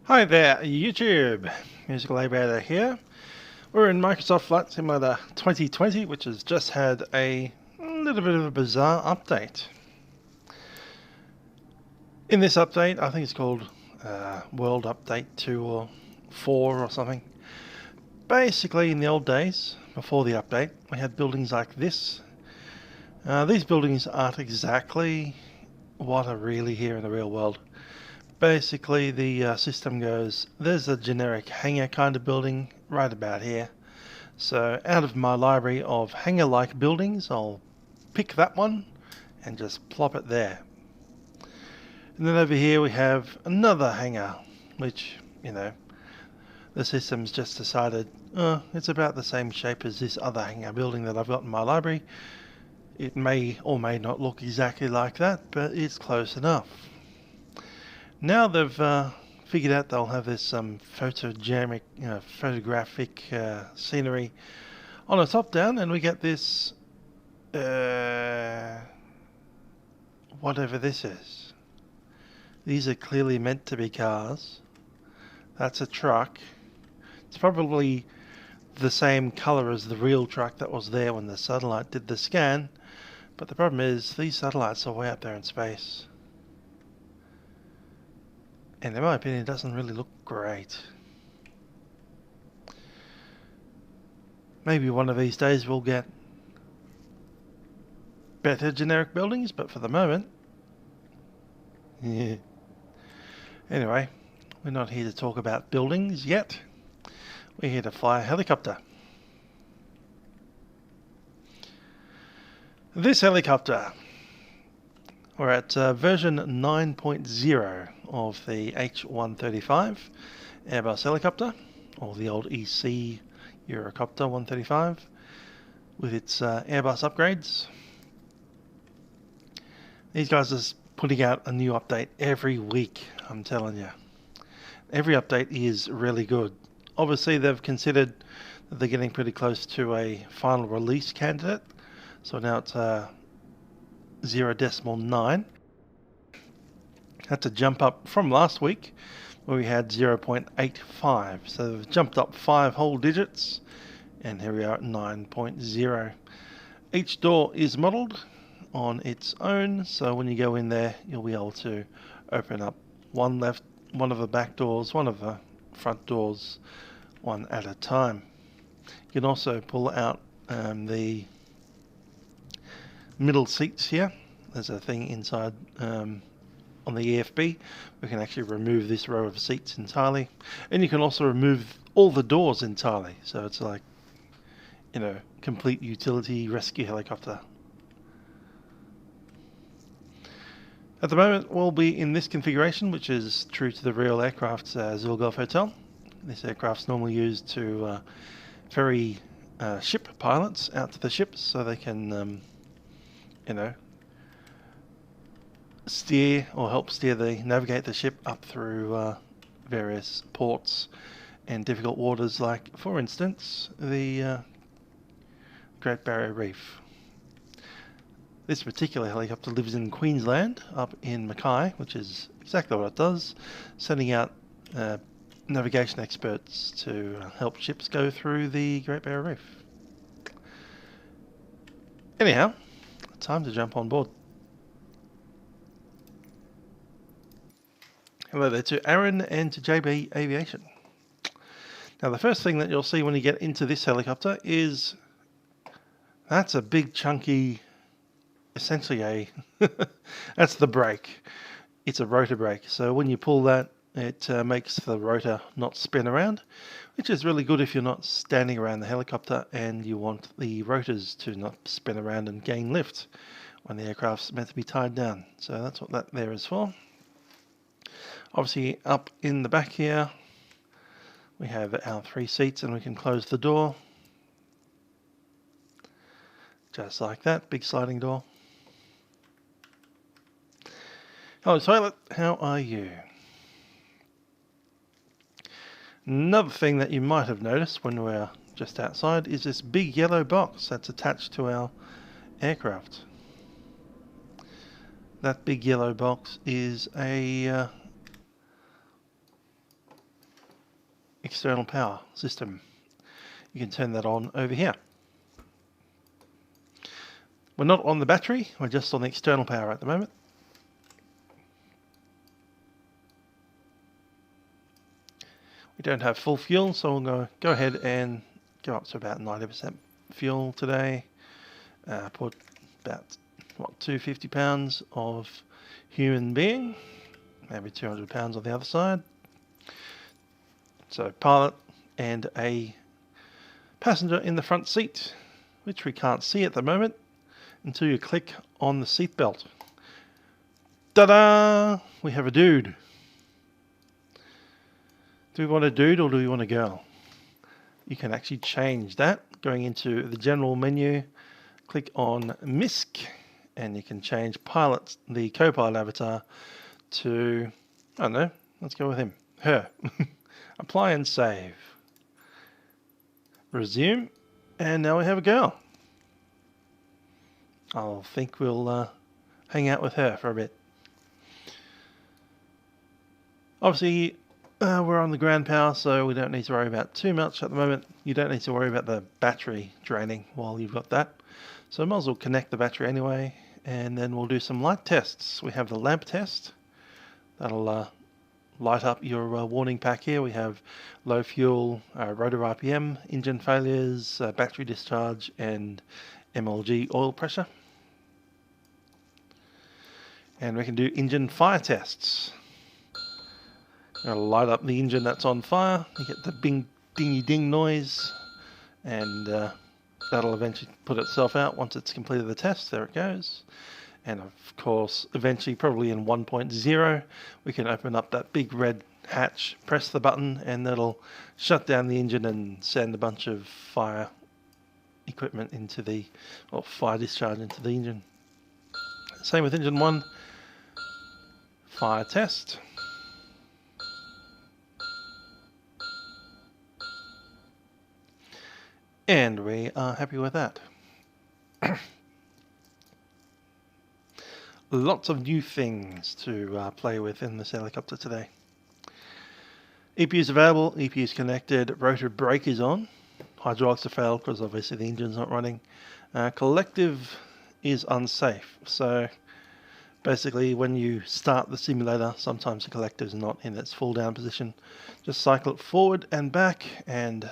Hi there, YouTube. Musical Aviator here. We're in Microsoft Flight Simulator 2020, which has just had a little bit of a bizarre update. In this update, I think it's called World Update 2 or 4 or something. Basically, in the old days, before the update, we had buildings like this. These buildings aren't exactly what are really here in the real world. Basically, the system goes, there's a generic hangar kind of building right about here. So out of my library of hangar-like buildings, I'll pick that one and just plop it there. And then over here we have another hangar, which, you know, the system's just decided, it's about the same shape as this other hangar building that I've got in my library. It may or may not look exactly like that, but it's close enough. Now they've figured out they'll have this photographic scenery on a top down, and we get this whatever this is. These are clearly meant to be cars. That's a truck. It's probably the same color as the real truck that was there when the satellite did the scan, but the problem is these satellites are way up there in space. And in my opinion, it doesn't really look great. Maybe one of these days we'll get better generic buildings, but for the moment, yeah. Anyway, we're not here to talk about buildings yet. We're here to fly a helicopter. This helicopter, we're at version 9.0 of the H135 Airbus helicopter, or the old EC Eurocopter 135, with its Airbus upgrades. These guys are putting out a new update every week, I'm telling you. Every update is really good. Obviously they've considered that they're getting pretty close to a final release candidate, so now it's 0.9. That's a jump up from last week where we had 0.85. So they've jumped up 5 whole digits, and here we are at 9.0. Each door is modelled on its own, so when you go in there you'll be able to open up one of the back doors, one of the front doors, one at a time. You can also pull out the middle seats here. There's a thing inside on the EFB. We can actually remove this row of seats entirely, and you can also remove all the doors entirely, so it's like, you know, complete utility rescue helicopter. At the moment we'll be in this configuration, which is true to the real aircraft's Zulu Golf Hotel. This aircraft's normally used to ferry ship pilots out to the ships so they can you know, steer or help navigate the ship up through various ports and difficult waters, like for instance the Great Barrier Reef. This particular helicopter lives in Queensland, up in Mackay, which is exactly what it does, sending out navigation experts to help ships go through the Great Barrier Reef. Anyhow, time to jump on board. Hello there to Aaron and to JB Aviation. Now the first thing that you'll see when you get into this helicopter is that's a big chunky, essentially that's the brake. It's a rotor brake, so when you pull that it makes the rotor not spin around, which is really good if you're not standing around the helicopter and you want the rotors to not spin around and gain lift when the aircraft's meant to be tied down. So that's what that there is for. Obviously up in the back here we have our 3 seats, and we can close the door just like that, big sliding door. Hello toilet, how are you? Another thing that you might have noticed when we're just outside is this big yellow box that's attached to our aircraft. That big yellow box is a external power system. You can turn that on over here. We're not on the battery, we're just on the external power at the moment. We don't have full fuel, so we'll go ahead and go up to about 90% fuel today. Put about, 250 pounds of human being, maybe 200 pounds on the other side. So pilot and a passenger in the front seat, which we can't see at the moment until you click on the seat belt. Ta-da! We have a dude. Do we want a dude or do we want a girl? You can actually change that. Going into the general menu, click on MISC, and you can change pilot, the co-pilot avatar, to, I don't know, let's go with him, her. Apply and save. Resume, and now we have a girl. I think we'll hang out with her for a bit. Obviously, we're on the ground power, so we don't need to worry about too much at the moment. You don't need to worry about the battery draining while you've got that. So I might as well connect the battery anyway, and then we'll do some light tests. We have the lamp test. That'll light up your warning pack here. We have low fuel, rotor RPM, engine failures, battery discharge, and MLG oil pressure. And we can do engine fire tests. It'll light up the engine that's on fire. You get the bing, dingy ding noise, and that'll eventually put itself out once it's completed the test. There it goes. And of course, eventually, probably in 1.0, we can open up that big red hatch, press the button, and that'll shut down the engine and send a bunch of fire equipment into the, or fire discharge into the engine. Same with engine 1. Fire test. And we are happy with that. Lots of new things to play with in this helicopter today. EPU is available, EPU is connected, rotor brake is on. Hydraulics are failed because obviously the engine's not running. Collective is unsafe. So basically when you start the simulator, sometimes the collective is not in its full down position. Just cycle it forward and back and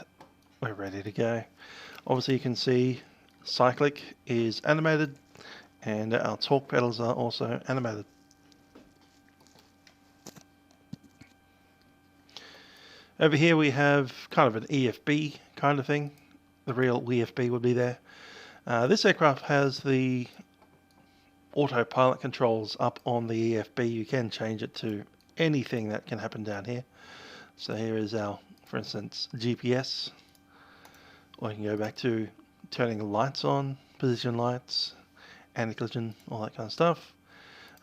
we're ready to go. Obviously you can see cyclic is animated and our torque pedals are also animated. Over here we have kind of an EFB kind of thing. The real EFB would be there. This aircraft has the autopilot controls up on the EFB. You can change it to anything that can happen down here. So here is our, for instance, GPS. Or you can go back to turning the lights on, position lights, anti-collision, all that kind of stuff.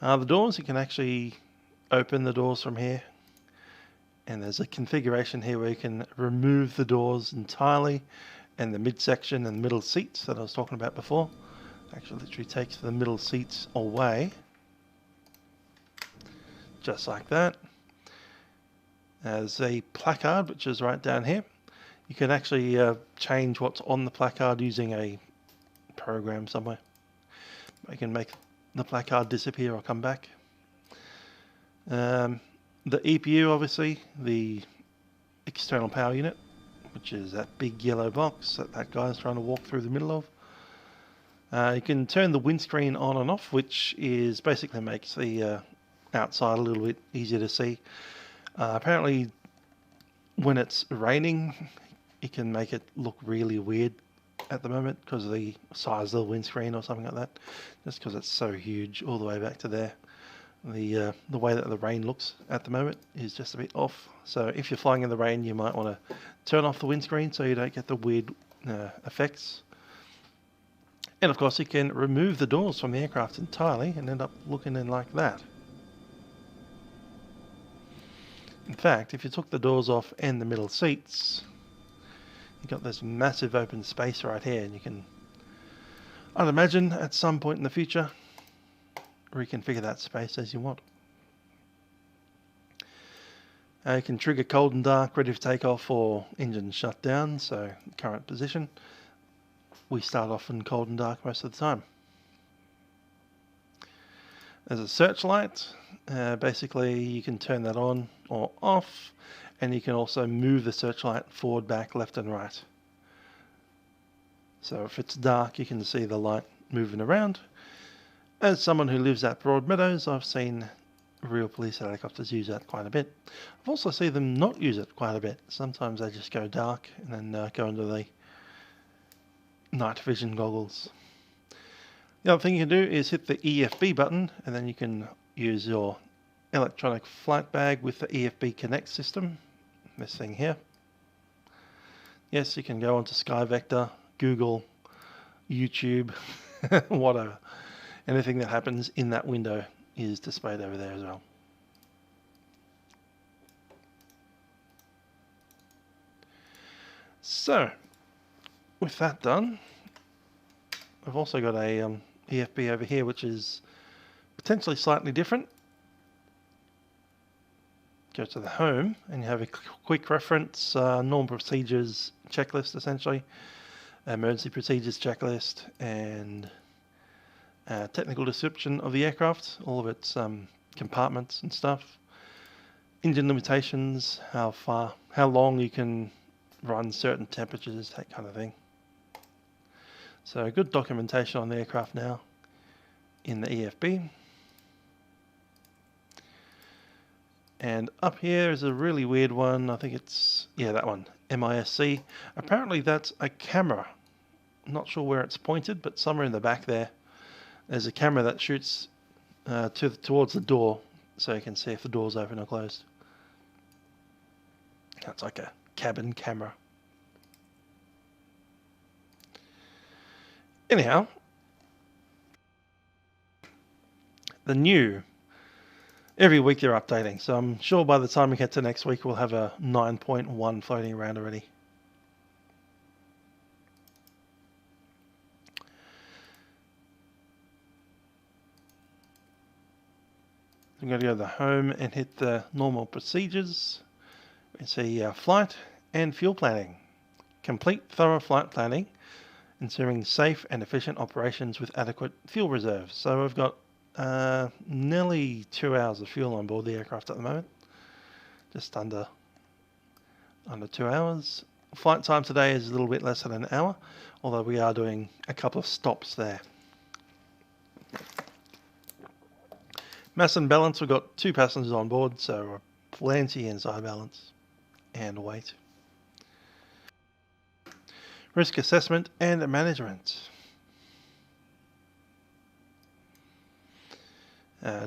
The doors, you can actually open the doors from here. And there's a configuration here where you can remove the doors entirely and the midsection and middle seats that I was talking about before. Actually literally takes the middle seats away. Just like that. There's a placard which is right down here. You can actually change what's on the placard using a program somewhere. You can make the placard disappear or come back. The EPU, obviously, the external power unit, which is that big yellow box that guy's trying to walk through the middle of. You can turn the windscreen on and off, which is basically makes the outside a little bit easier to see. Apparently, when it's raining, it can make it look really weird at the moment because of the size of the windscreen or something like that. Just because it's so huge all the way back to there. The way that the rain looks at the moment is just a bit off. So if you're flying in the rain, you might want to turn off the windscreen so you don't get the weird effects. And of course you can remove the doors from the aircraft entirely and end up looking in like that. In fact, if you took the doors off and the middle seats, you've got this massive open space right here, and you can, I'd imagine, at some point in the future, reconfigure that space as you want. You can trigger cold and dark, ready for takeoff or engine shut down, so current position. We start off in cold and dark most of the time. There's a searchlight. Basically you can turn that on or off, and you can also move the searchlight forward, back, left and right. So if it's dark you can see the light moving around. As someone who lives at Broadmeadows, I've seen real police helicopters use that quite a bit. I've also seen them not use it quite a bit. Sometimes they just go dark and then go into the night vision goggles. The other thing you can do is hit the EFB button, and then you can use your electronic flight bag with the EFB Connect system. This thing here. Yes, you can go onto SkyVector, Google, YouTube, whatever. Anything that happens in that window is displayed over there as well. So, with that done, I've also got a EFB over here which is potentially slightly different. Go to the home and you have a quick reference, normal procedures checklist essentially, emergency procedures checklist, and technical description of the aircraft, all of its compartments and stuff, engine limitations, how long you can run certain temperatures, that kind of thing. So good documentation on the aircraft now in the EFB. And up here is a really weird one. I think it's, yeah, that one, MISC. Apparently that's a camera. I'm not sure where it's pointed, but somewhere in the back there's a camera that shoots towards the door, so you can see if the door's open or closed. That's like a cabin camera. Anyhow, the new, every week they're updating, so I'm sure by the time we get to next week we'll have a 9.1 floating around already. I'm going to go to the home and hit the normal procedures. We can see flight and fuel planning. Complete thorough flight planning, ensuring safe and efficient operations with adequate fuel reserves. So we've got nearly 2 hours of fuel on board the aircraft at the moment. Just under 2 hours. Flight time today is a little bit less than an hour, although we are doing a couple of stops there. Mass and balance, we've got 2 passengers on board, so we're plenty inside balance and weight. Risk assessment and management.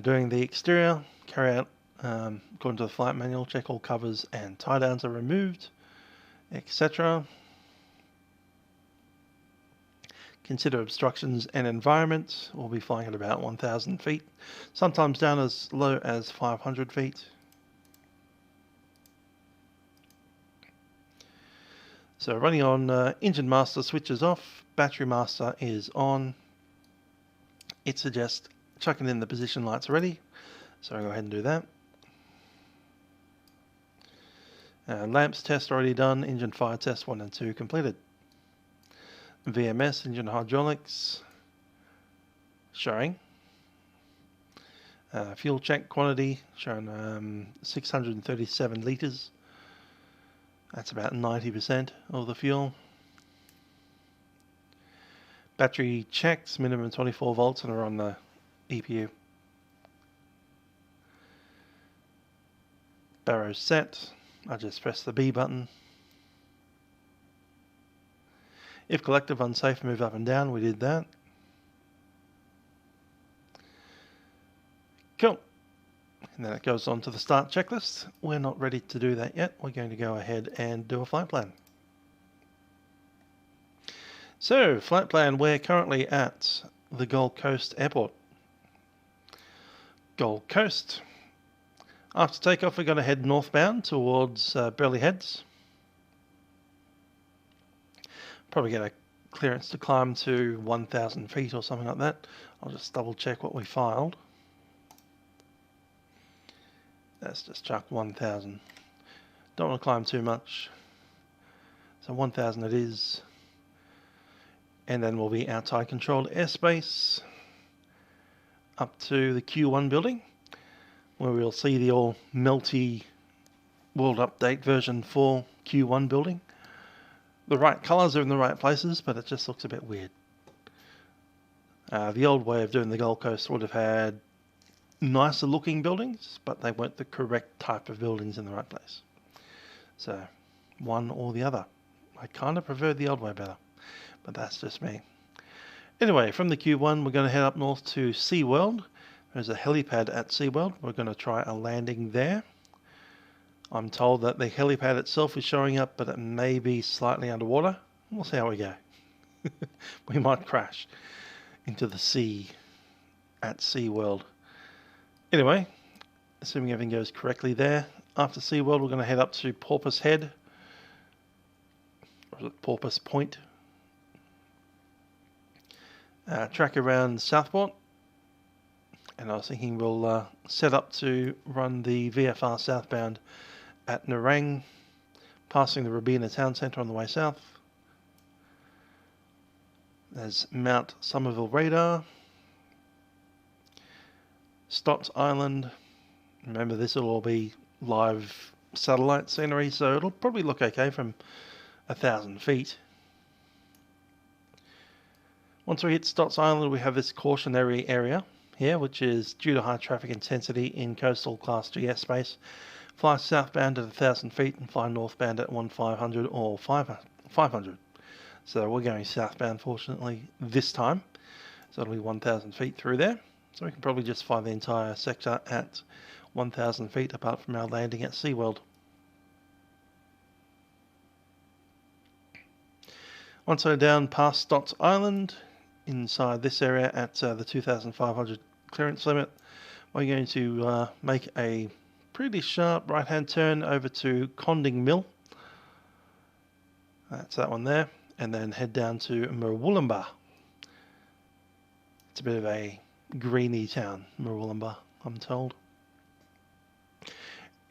Doing the exterior, carry out, according to the flight manual, check all covers and tie downs are removed, etc. Consider obstructions and environment. We'll be flying at about 1,000 feet, sometimes down as low as 500 feet. So running on engine master switches off, battery master is on. It suggests chucking in the position lights already, so I'll go ahead and do that. Lamps test already done, engine fire test 1 and 2 completed. VMS, engine hydraulics, showing. Fuel check quantity, showing 637 litres. That's about 90% of the fuel. Battery checks, minimum 24 volts and are on the EPU. Barrow set, I just press the B button. If collective unsafe, move up and down, we did that. Cool. And then it goes on to the start checklist. We're not ready to do that yet. We're going to go ahead and do a flight plan. So, flight plan, we're currently at the Gold Coast Airport. Gold Coast. After takeoff, we're going to head northbound towards Burleigh Heads. Probably get a clearance to climb to 1,000 feet or something like that. I'll just double check what we filed. Let's just chuck 1,000. Don't want to climb too much. So 1,000 it is. And then we'll be outside controlled airspace up to the Q1 building, where we'll see the all melty World Update version 4 Q1 building. The right colours are in the right places, but it just looks a bit weird. The old way of doing the Gold Coast would have had nicer looking buildings, but they weren't the correct type of buildings in the right place. So, one or the other. I kind of prefer the old way better, but that's just me. Anyway, from the Q1 we're going to head up north to SeaWorld. There's a helipad at SeaWorld. We're going to try a landing there. I'm told that the helipad itself is showing up, but it may be slightly underwater. We'll see how we go. We might crash into the sea at SeaWorld. Anyway, assuming everything goes correctly there, after SeaWorld we're going to head up to Porpoise Head, or is it Porpoise Point? Track around Southport, and I was thinking we'll set up to run the VFR southbound at Nerang, passing the Robina Town Centre on the way south. There's Mount Somerville Radar, Stotts Island. Remember, this will all be live satellite scenery, so it'll probably look okay from 1,000 feet. Once we hit Stotts Island, we have this cautionary area here, which is due to high traffic intensity in coastal Class G airspace. Fly southbound at 1,000 feet and fly northbound at 1,500 or 500. So we're going southbound, fortunately, this time. So it'll be 1,000 feet through there. So we can probably just fly the entire sector at 1,000 feet, apart from our landing at SeaWorld. Once we're down past Stotts Island, inside this area at the 2,500 clearance limit, we're going to make a pretty sharp right-hand turn over to Conding Mill. That's that one there. And then head down to Murwillumbah. It's a bit of a greeny town, Murwillumbah, I'm told.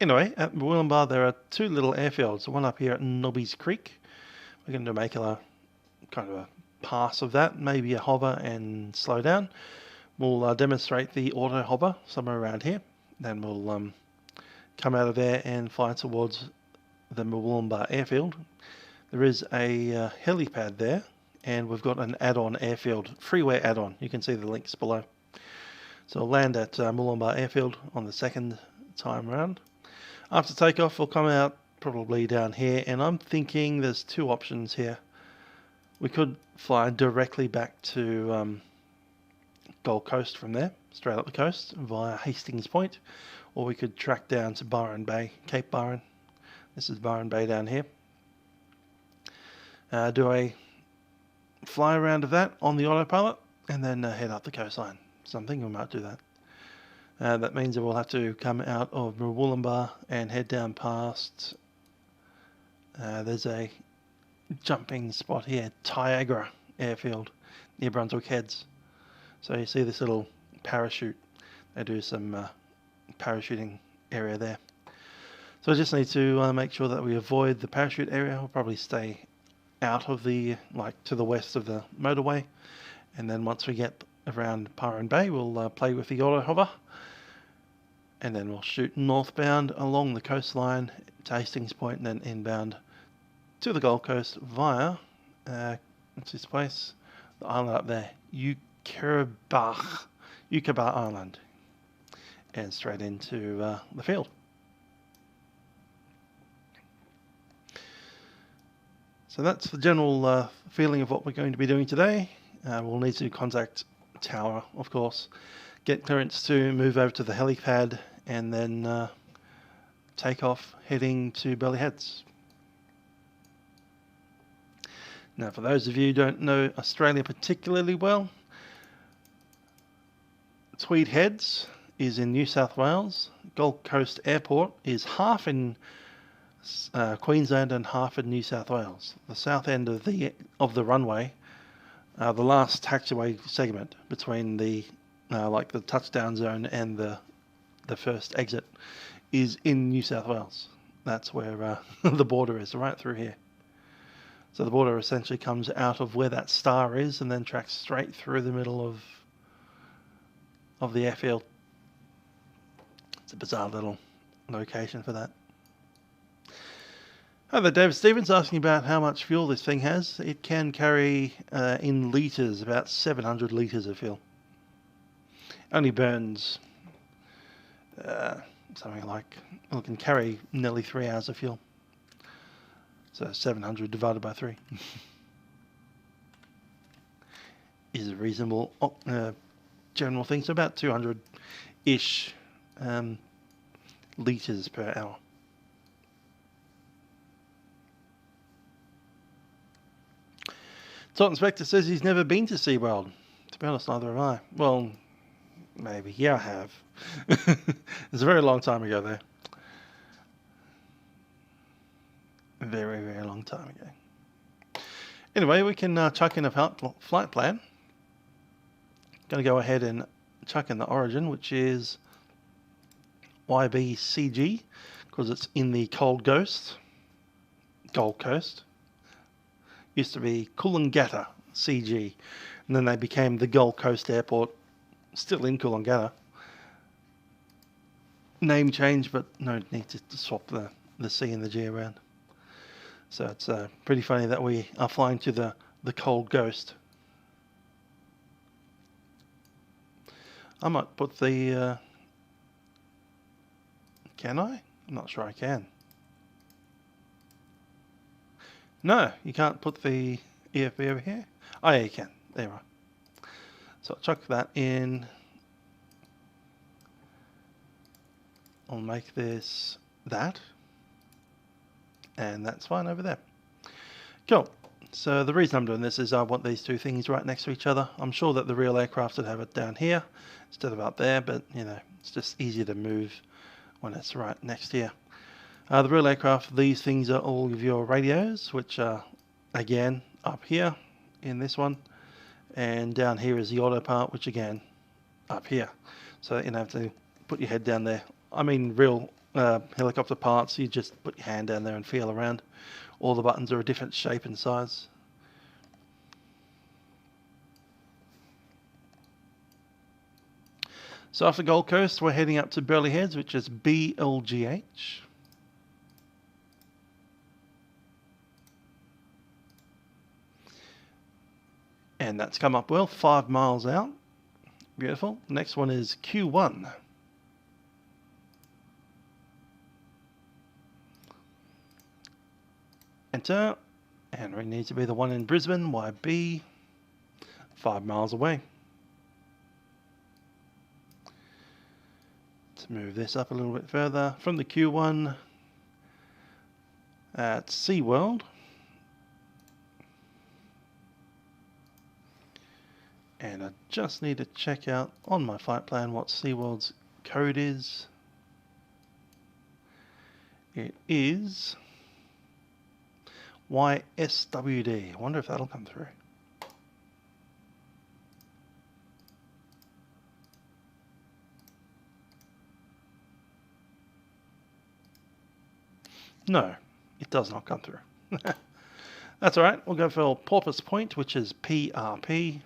Anyway, at Murwillumbah there are two little airfields. One up here at Nobby's Creek. We're going to make a kind of a pass of that, maybe a hover and slow down. We'll demonstrate the auto hover somewhere around here. Then we'll come out of there and fly towards the Murwillumbah Airfield. There is a helipad there, and we've got an add-on airfield, freeway add-on. You can see the links below. So we'll land at Mullumbimby Airfield on the second time round. After takeoff, we'll come out probably down here, and I'm thinking there's two options here. We could fly directly back to Gold Coast from there, straight up the coast via Hastings Point, or we could track down to Byron Bay, Cape Byron. This is Byron Bay down here. Do a fly around of that on the autopilot, and then head up the coastline. Something we might do that. That means that we'll have to come out of Murwillumbah and head down past. There's a jumping spot here, Tyagra Airfield, near Brunswick Heads. So you see this little parachute. They do some parachuting area there. So I just need to make sure that we avoid the parachute area. We'll probably stay out of the, to the west of the motorway. And then once we get around Byron Bay, we'll play with the auto hover. And then we'll shoot northbound along the coastline to Hastings Point and then inbound to the Gold Coast via, what's this place? The island up there, Yukerbach Island. And straight into the field. So that's the general feeling of what we're going to be doing today. We'll need to contact Tower, of course, get clearance to move over to the helipad, and then take off heading to Belly Heads. Now, for those of you who don't know Australia particularly well, Tweed Heads is in New South Wales. Gold Coast Airport is half in Queensland and half in New South Wales. The south end of the runway, the last taxiway segment between the the touchdown zone and the first exit, is in New South Wales, that's where the border is, right through here. So the border essentially comes out of where that star is and then tracks straight through the middle of the airfield. It's a bizarre little location for that. Hi there, David Stevens asking about how much fuel this thing has. It can carry in litres, about 700 litres of fuel. Only burns something like, well, it can carry nearly 3 hours of fuel. So 700 divided by 3 is a reasonable general thing. So about 200-ish litres per hour. Todd Inspector says he's never been to SeaWorld. To be honest, neither have I. Well, maybe. Yeah, I have. It's a very long time ago, though. A very, very long time ago. Anyway, we can chuck in a flight plan. Going to go ahead and chuck in the origin, which is YBCG, because it's in the Gold Coast. Used to be Coolangatta CG, and then they became the Gold Coast Airport, still in Coolangatta. Name change, but no need to swap the C and the G around. So it's pretty funny that we are flying to the Gold Coast. I might put the... can I? I'm not sure I can. No, you can't put the EFB over here. Oh yeah, you can. There you are. So I'll chuck that in. I'll make this that. And that's fine over there. Cool. So the reason I'm doing this is I want these two things right next to each other. I'm sure that the real aircraft would have it down here instead of up there, but you know, it's just easier to move when it's right next here. The real aircraft, these things are all of your radios, which are, again, up here in this one. And down here is the auto part, which again, up here. So you don't have to put your head down there. I mean, real helicopter parts, you just put your hand down there and feel around. All the buttons are a different shape and size. So after Gold Coast, we're heading up to Burleigh Heads, which is BLGH. And that's come up well, 5 miles out. Beautiful. Next one is Q1. Enter. And we need to be the one in Brisbane, YB. 5 miles away. Let's move this up a little bit further. From the Q1 at SeaWorld. And I just need to check out on my flight plan what SeaWorld's code is. It is YSWD. I wonder if that'll come through. No, it does not come through. That's alright. We'll go for Porpoise Point, which is PRP.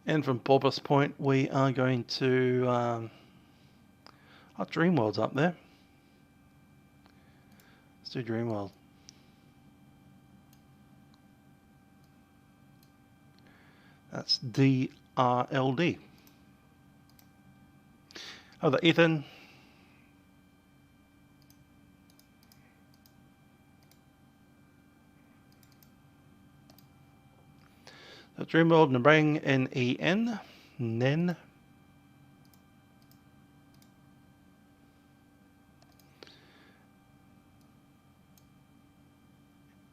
And from Porpoise Point, we are going to... our Dreamworld's up there. Let's do Dreamworld. That's DRLD. Oh, the Ethan. So Dreamworld, Nebrang, N-E-N, Nen.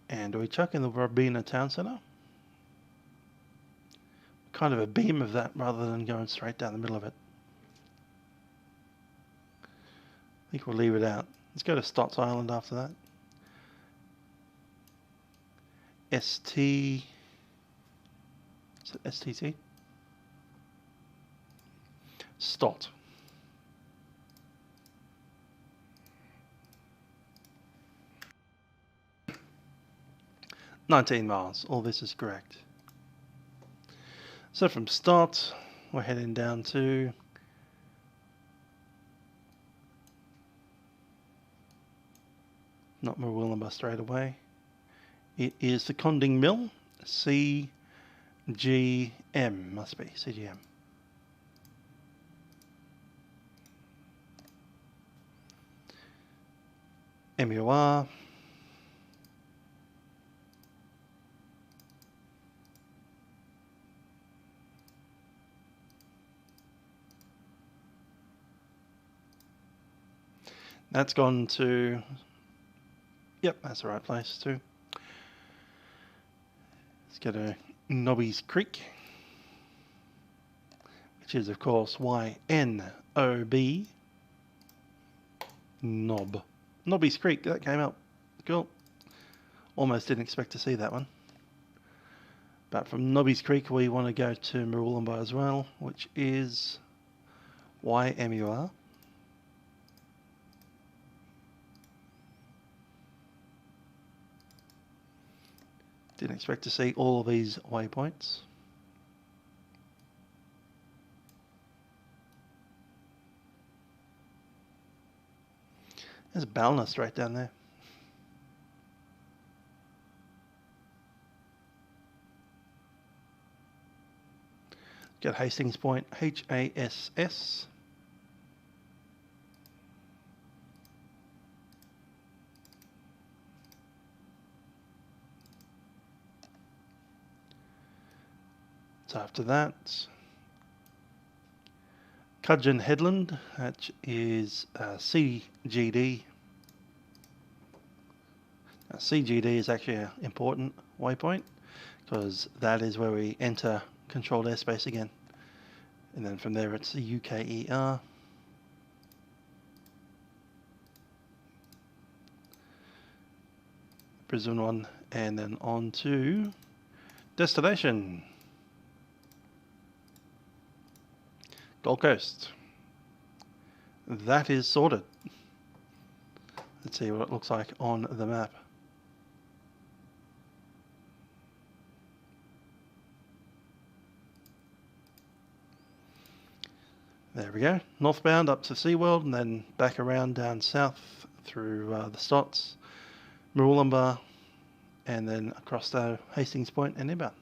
And do we chuck in the Robina Town Centre? Kind of a beam of that rather than going straight down the middle of it. I think we'll leave it out. Let's go to Stotts Island after that. ST... Is it STT? Stot. 19 miles. All this is correct. So from start, we're heading down to not Murwillumbah straight away. It is the Conding Mill, CGM, must be, CGM. MUR. That's gone to, yep, that's the right place too. Let's go to Nobby's Creek, which is of course YNOB, Knob. Nobby's Creek, that came up. Cool. Almost didn't expect to see that one. But from Nobby's Creek we want to go to Murwillumbah as well, which is YMUR. Didn't expect to see all of these waypoints. There's Balna straight down there. Got Hastings Point, HASS. So after that, Cudgeon Headland, that is CGD. Now, CGD is actually an important waypoint because that is where we enter controlled airspace again. And then from there it's the UKER. Brisbane one, and then on to destination. Gold Coast. That is sorted. Let's see what it looks like on the map. There we go. Northbound up to SeaWorld and then back around down south through the Stots, Murwillumbah, and then across to Hastings Point and inbound.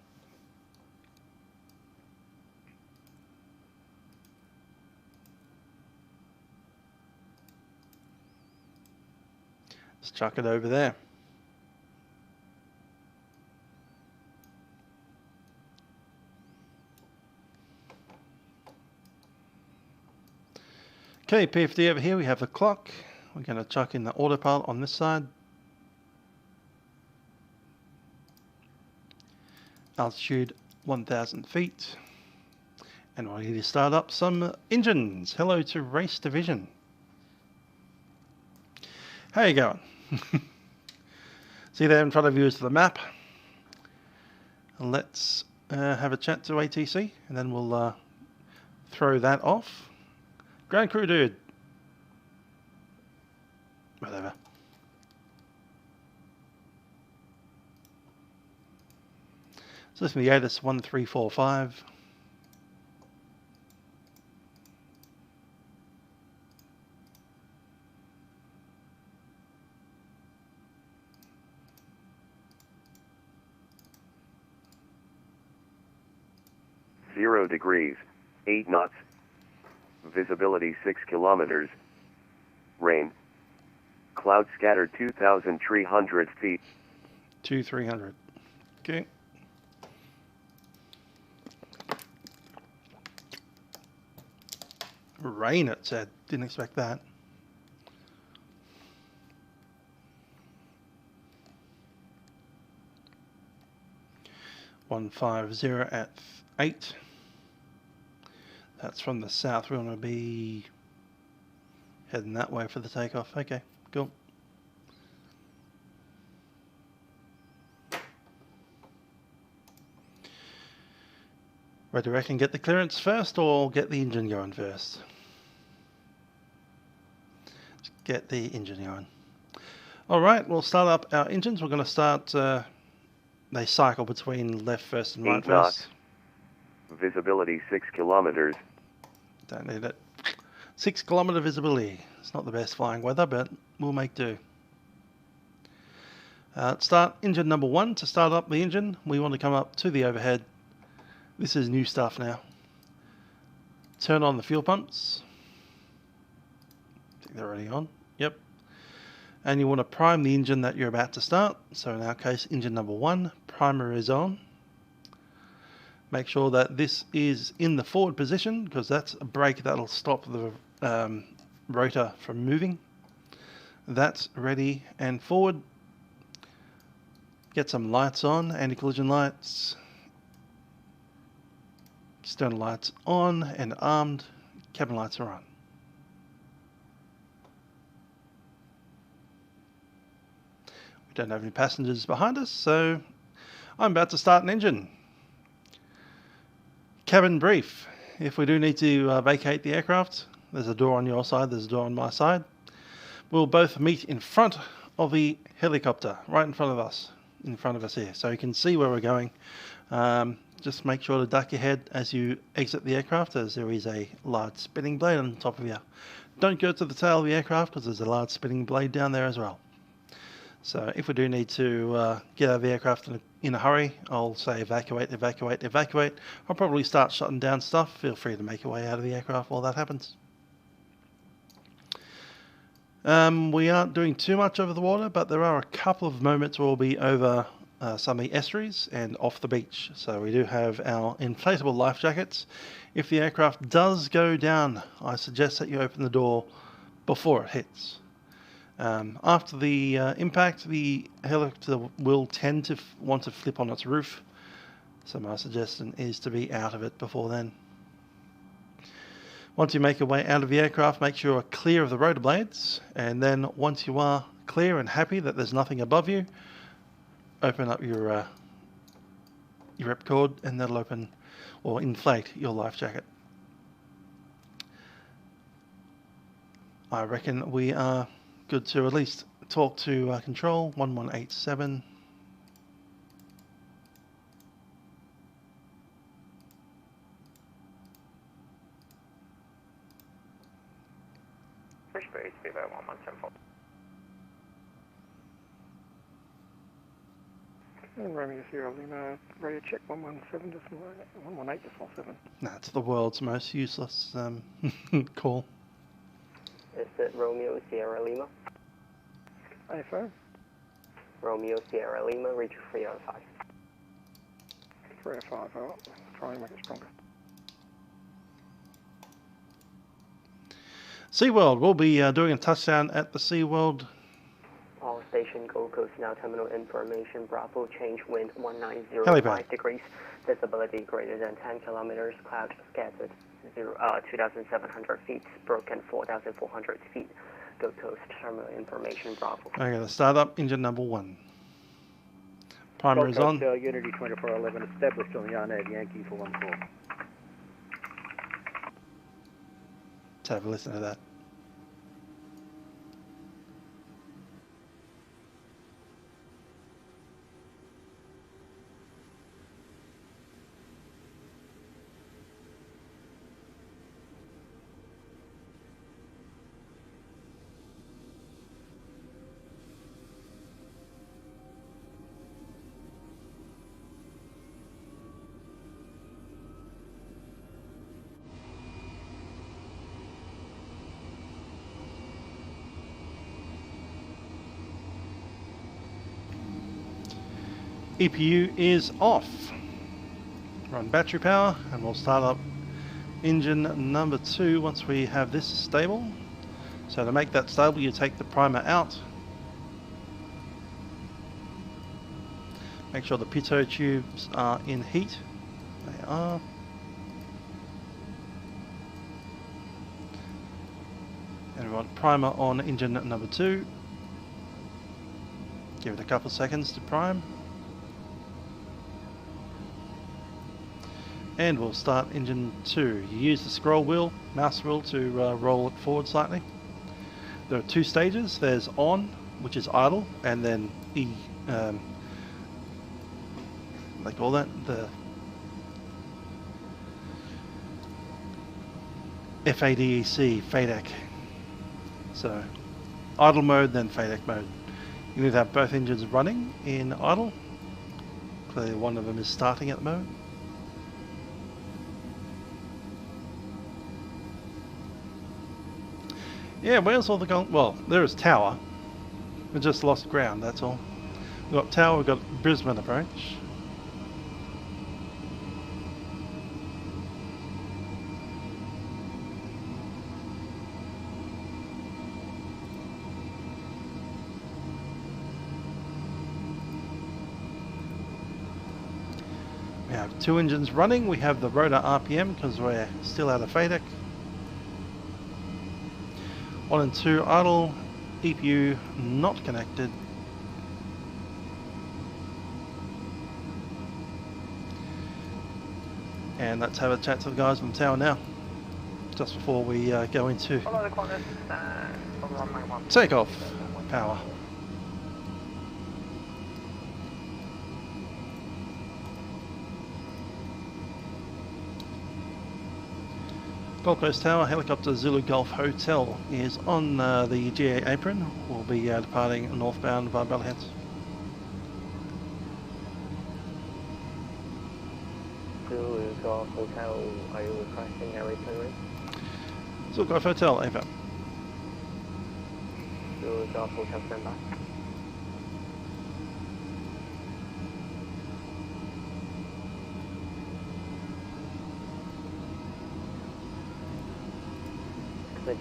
Let's chuck it over there. Okay, PFD over here, we have the clock. We're going to chuck in the autopilot on this side. Altitude 1,000 feet. And we need to start up some engines. Hello to Race Division. How you going? See there in front of you is the map. Let's have a chat to ATC and then we'll throw that off. Ground crew dude. Whatever. So this is the Otis 1345. degrees, 8 knots. Visibility 6 kilometers. Rain. Cloud scattered 2,300 feet. 2,300. Okay. Rain, it said. Didn't expect that. $150 at 8. That's from the south. We want to be heading that way for the takeoff. Okay, cool. Where do you reckon, get the clearance first or get the engine going first? Let's get the engine going. Alright, we'll start up our engines. We're going to start, they cycle between left first and right 8 knots. first. Visibility 6 kilometers. Don't need it. 6 kilometre visibility. It's not the best flying weather, but we'll make do. Start engine number 1. To start up the engine, we want to come up to the overhead. This is new stuff now. Turn on the fuel pumps. I think they're already on. Yep. And you want to prime the engine that you're about to start. So in our case, engine number 1, primer is on. Make sure that this is in the forward position, because that's a brake that'll stop the rotor from moving. That's ready and forward. Get some lights on, anti-collision lights. External lights on and armed. Cabin lights are on. We don't have any passengers behind us, so I'm about to start an engine. Cabin brief. If we do need to vacate the aircraft, there's a door on your side, there's a door on my side. We'll both meet in front of the helicopter, right in front of us here, so you can see where we're going. Just make sure to duck your head as you exit the aircraft, as there is a large spinning blade on top of you. Don't go to the tail of the aircraft, because there's a large spinning blade down there as well. So if we do need to get out of the aircraft in a hurry, I'll say evacuate, evacuate, evacuate. I'll probably start shutting down stuff. Feel free to make your way out of the aircraft while that happens. We aren't doing too much over the water, but there are a couple of moments where we'll be over some of the estuaries and off the beach. So we do have our inflatable life jackets. If the aircraft does go down, I suggest that you open the door before it hits. After the impact, the helicopter will tend to want to flip on its roof. So my suggestion is to be out of it before then. Once you make your way out of the aircraft, make sure you're clear of the rotor blades, and then once you are clear and happy that there's nothing above you, open up your ripcord, and that'll open or inflate your life jacket. I reckon we are good to at least talk to control 1187. Brisbane Freeway 1174. And Romeo Sierra Lima, radio check 118.7. That's the world's most useless call. Is it Romeo Sierra Lima? AFO? Romeo Sierra Lima, reach 305. 305, oh, try and make it stronger. SeaWorld, we'll be doing a touchdown at the SeaWorld. All station Gold Coast now terminal information. Bravo, change wind 1905 Helipad. degrees. Visibility greater than 10 kilometers. Cloud scattered 2,700 feet. Broken 4,400 feet. Gold Coast terminal information. Bravo. I'm going to start up engine number 1. Primer is on. Unity 2411 established on the Arnab Yankee for 14. Let's have a listen to that. EPU is off. Run battery power, and we'll start up engine number 2 once we have this stable. So to make that stable, you take the primer out. Make sure the pitot tubes are in heat. They are. And we want primer on engine number 2. Give it a couple seconds to prime. And we'll start engine 2. You use the scroll wheel, mouse wheel to roll it forward slightly. There are 2 stages. There's on, which is idle, and then E, they call that the FADEC, FADEC. So idle mode, then FADEC mode. You need to have both engines running in idle. Clearly one of them is starting at the moment. Yeah, where's all the gold? Well, there is tower. We just lost ground, that's all. We've got tower, we've got Brisbane approach. We have 2 engines running. We have the rotor RPM because we're still out of FADEC. 1 and 2 idle, EPU not connected. And let's have a chat to the guys on the tower now, just before we go into takeoff power. Gold Coast Tower, helicopter Zulu Golf Hotel is on the GA apron. We'll be departing northbound via Bellheads. Zulu Golf Hotel, are you requesting a return? Zulu Golf Hotel, AVA. Zulu Golf Hotel, stand by.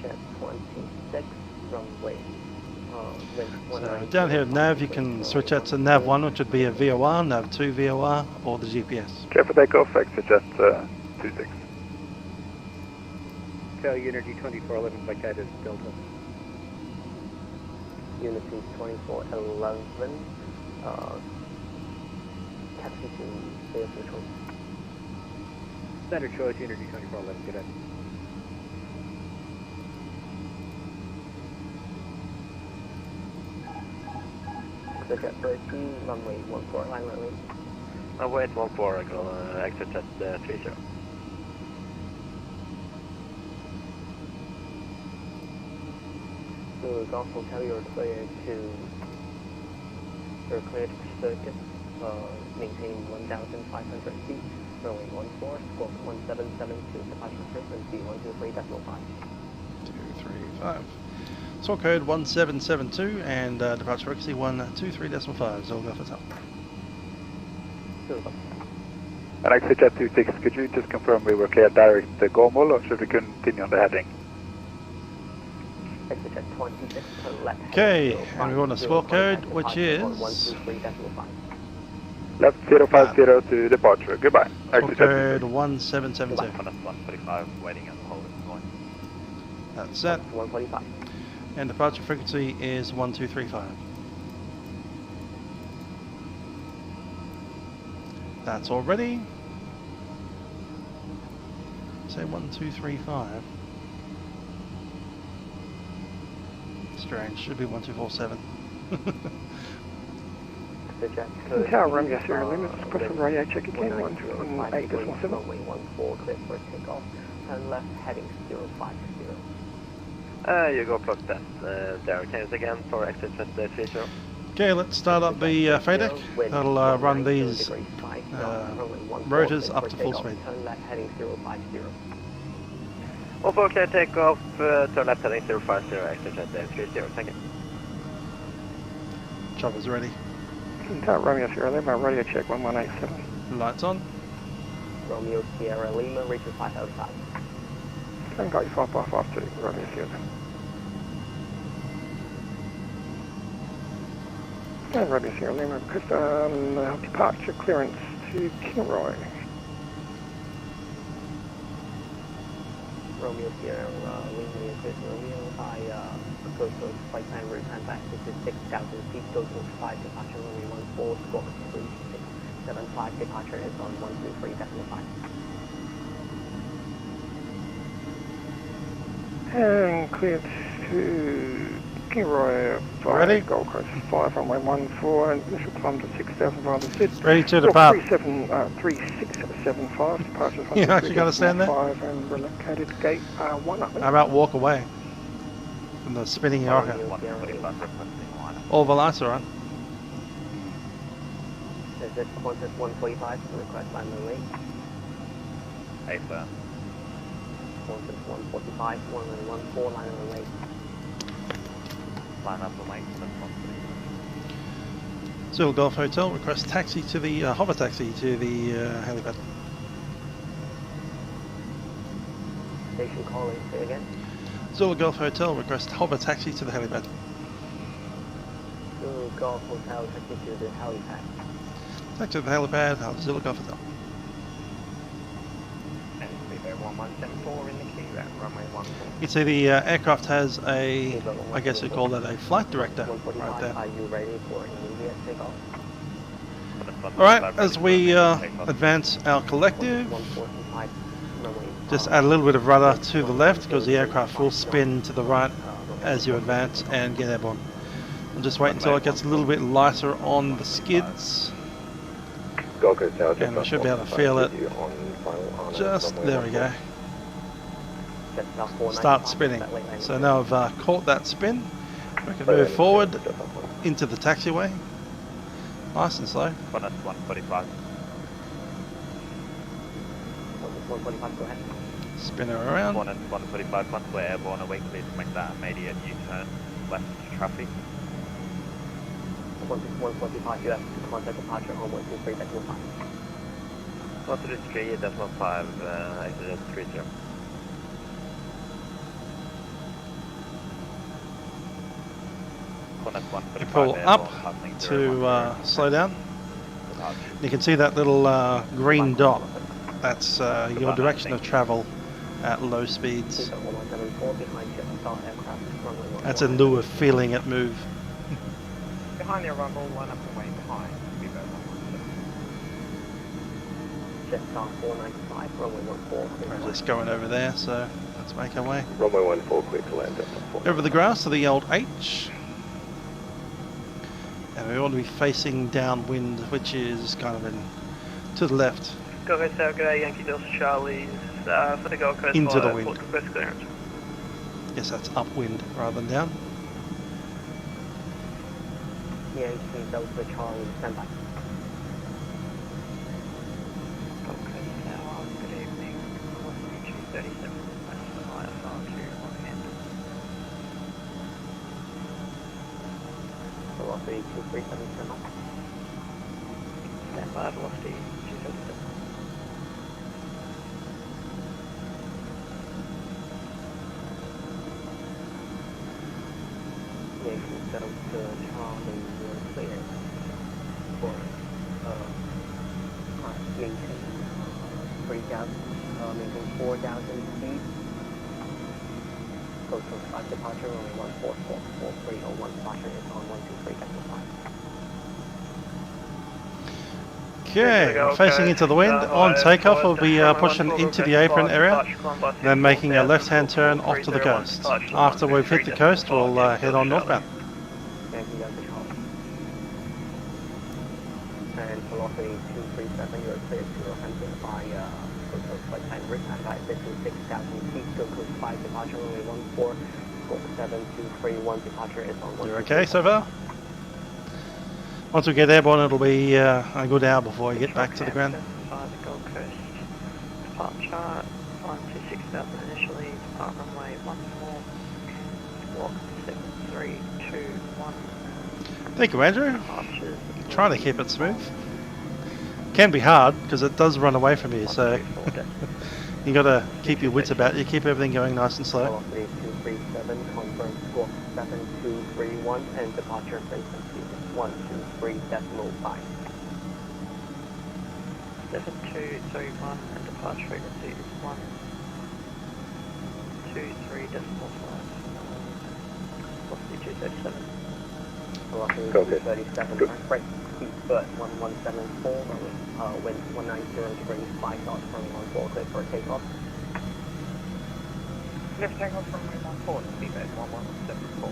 Jet 26, runway. So down here at nav, you can switch out to nav 1, which would be a VOR, nav 2 VOR, or the GPS. Clear for takeoff, exit jet 26. Tell Unity 2411 by Titus Delta. Unity 2411, taxi to Bay of Control. Standard choice, Unity 2411, good day. Jet 13, runway 14, line runway. Runway 14, I go exit jet 30. So Golf Hotel, you're cleared to circuit, maintain 1,500 feet, runway 14, squawk 1772, departure frequency 123.5. 235. Sort code 1772 and departure frequency 123.5. Zulu Golf Hotel. And exit jet 26, could you just confirm we were clear direct to Gormal, or should we continue on the heading? Exit jet 26 to left. Okay, and we want a squawk code, which is Left 050 to departure, goodbye. squawk code 1772. 145, waiting at the hold point. That's set. 145. And departure frequency is 1235. That's all ready. Say 1235. Strange, should be 1247. Tower Romeo Sierra Lima, just press the radio check again, 118.7. Runway 14, clear for takeoff, turn left, heading 050. You go plus that. There, can you again for exit jet 30. Okay, let's start up the FADEC. That'll run these rotors up to full speed. Turn left, heading 050. Also, okay, take off, turn left heading 050, exit jet 30, thank you. Chopper's ready. Tower Romeo Sierra Lima, radio check 1187. Lights on. Romeo Sierra Lima, reaches 505. And got you 5552, Romeo Sierra. And Romeo Sierra Lima, departure clearance to Kilroy. Romeo Sierra Lima, Chris Romeo, I go to flight time, route time back, this is 6,000 feet, go to 5, departure runway 14, squawk 3675, departure is on 123.5. And cleared to Kinroy Ready? Gold Coast 5, runway 14, initial climb to 6,500 feet. Ready to depart. 3675, departure You actually got to stand there? 5 and relocated gate 1 up. How about walk away from the spinning rocket? 145 requesting line. All velocity, right? Is this Qantas 145 request line the way? Hey, sir. Qantas 145, 114 line on the way. Line up the lane for the 145. Zulu Golf Hotel, request taxi to the, hover taxi to the helipad. Station calling, say again. Zulu Golf Hotel, request hover taxi to the helipad. Zulu Golf Hotel, taxi to the helipad. Taxi to the helipad, Zulu Golf Hotel. And Freeway 1174 in the queue at runway 14. You can see the aircraft has a, I guess you call that a flight director right there. Are you ready for immediate takeoff? Alright, as we advance our collective, 145, runway. just add a little bit of rudder to the left because the aircraft will spin to the right as you advance and get airborne. We'll just wait until it gets a little bit lighter on the skids. And we should be able to feel it. Just, there we go. Start spinning. So now I've caught that spin. We can move forward into the taxiway. Nice and slow. 145. 145, go ahead. Spin her around. 145, once we're airborne, are we clear to make that immediate U-turn left to traffic? 145, you have to contact departure on 123.5. 123, decimal 5, exit 30. You pull up to slow down. You can see that little green dot. That's your direction of travel at low speeds. That's a lure feeling it move. Behind the arrival, line up and wait behind. Jetstar 495, runway 14. We're just going over there, so let's make our way. Runway 14, clear to land. Over the grass to the old H. And we want to be facing downwind, which is kind of to the left. Gold Coast Tower, good day, Yankee Delta Charlie's for the Gold Coast. Into the wind. Port request clearance. Yes, that's upwind rather than down. Yankee Delta Charlie, stand by. Gold Coast Tower, good evening. 237, that's the IFR 2 on hand. Velocity 237, stand by. Stand by, velocity 237. Yankee Delta Charlie, you're clear for maintain 3,000, maintain 4,000 feet. Coast 5 departure, only 1444301 departure is on 123.5. Okay, we're facing into the wind. On takeoff, we'll be pushing into the apron area, then making a left-hand turn off to the coast. After we've hit the coast, we'll head on northbound. And velocity 237, you're clear to handle by Gold Coast flight time route and by 56,000 feet. Gold Coast 5 departure, only 1472331 departure is on 123.5. You're okay so far? Once we get airborne, it'll be a good hour before we get back to the ground. The Gold Coast departure, climb to 6,000 initially, depart runway 14, squawk 7321. Thank you, Andrew. Departures. Trying to keep it smooth. Can be hard because it does run away from you, so you got to keep your wits about you, keep everything going nice and slow. Velocity 237, confirm squawk 7231 and departure frequency 123.5. 7231 and departure frequency is 123.5. Velocity 237. Velocity Okay. 237, right, keep foot 1174, wind 190 degrees, 5 knots, runway 14, clear for takeoff. Lift takeoff from runway 14, speedbird 1174.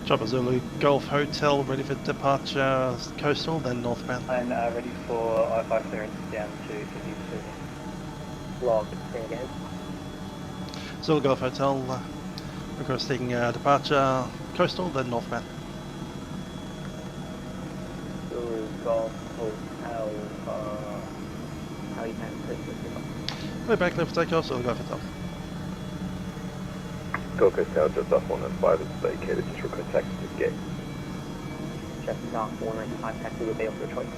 Chopper Zulu Golf Hotel, ready for departure, coastal, then northbound. And ready for I-5 clearance down to 52. Log, say again. Zulu Golf Hotel, requesting departure, coastal, then northbound. Zulu Golf Hotel, how you can take this? We're back left for takeoff, Zulu Golf Hotel. Gold Coast Tower just off 195 is vacated, just request taxi to gate. Just off 195 taxi will be of your choice.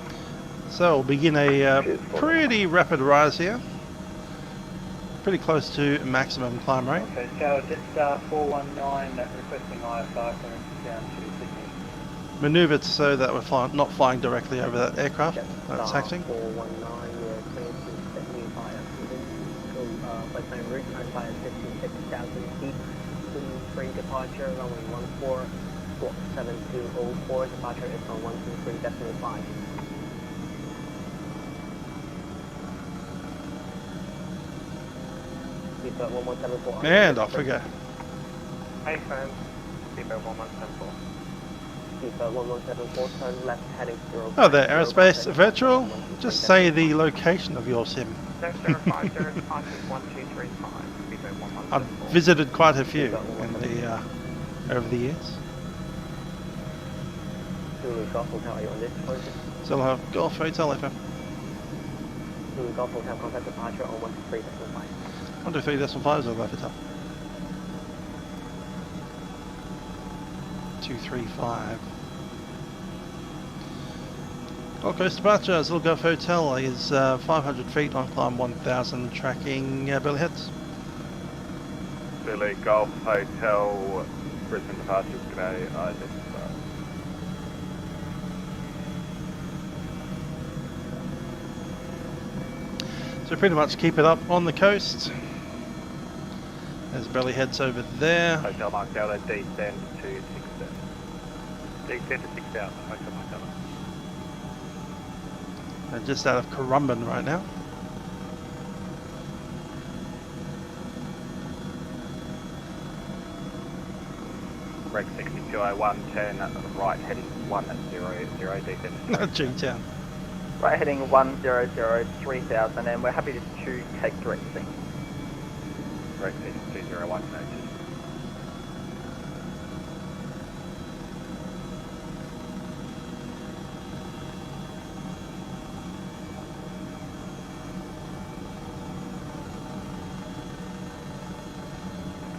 So we'll begin a pretty rapid rise here. Pretty close to maximum climb rate. Okay, so just 419 requesting IFR clearance down to Sydney. Manoeuvred so that we're not flying directly over that aircraft. That's taxiing. 419, we're clear to Sydney via Western route, via 56,000 feet. Free departure, runway 14, block 7204, departure is on 123.5. Speedbird 1174. And off we go. Hey firm, speedbird 1174. Speedbird 1174, turn left heading 0. Oh there, Aerospace Virtual. Just say the location of your sim. 0050, departure 1235, speedbird 1174. I've visited quite a few in the over the years. Zulu Golf Hotel, are you on this point? So I'll have Golf Hotel FM. Zulu Golf Hotel, contact departure on 123.5. 123.5 Zulu Golf Hotel. 235. Gold Coast departure, Zulu Golf Hotel is 500 feet on climb 1000, tracking belly heads. Billy Golf Hotel, Brisbane departures today. So pretty much keep it up on the coast. There's belly heads over there. Hotel Mark Delta, descend to 6,000. Descend to 6,000, Hotel Mark Delta. They're just out of Currumbin right now. Rec 6201, turn right heading 100, descend. G-Town. Right heading 100, 3000, and we're happy to take direct sync. Rec 6201, noted.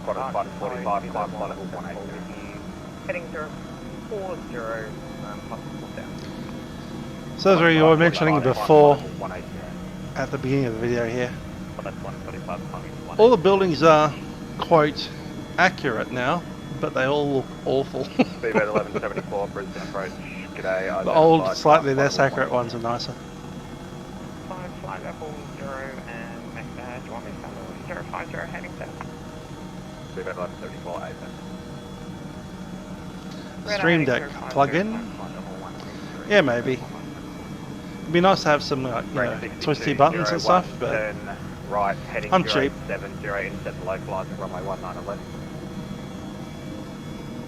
Qudarant 145, climb flight level 180. Heading 040, possible down. So as we were mentioning before, 180. at the beginning of the video here, Well, that's 135, climbing 180. all the buildings are quite accurate now, but they all look awful. Speedbird 1174, Brisbane approach. G'day. The old, slightly less accurate ones are nicer. Flight level 0 and do you want me to level 050 heading south? Speedbird 1174, ASM. Stream Deck plug-in. Yeah, maybe. It'd be nice to have some twisty buttons and stuff, but turn right, heading I'm cheap. 070, intercept the localizer, runway 1911.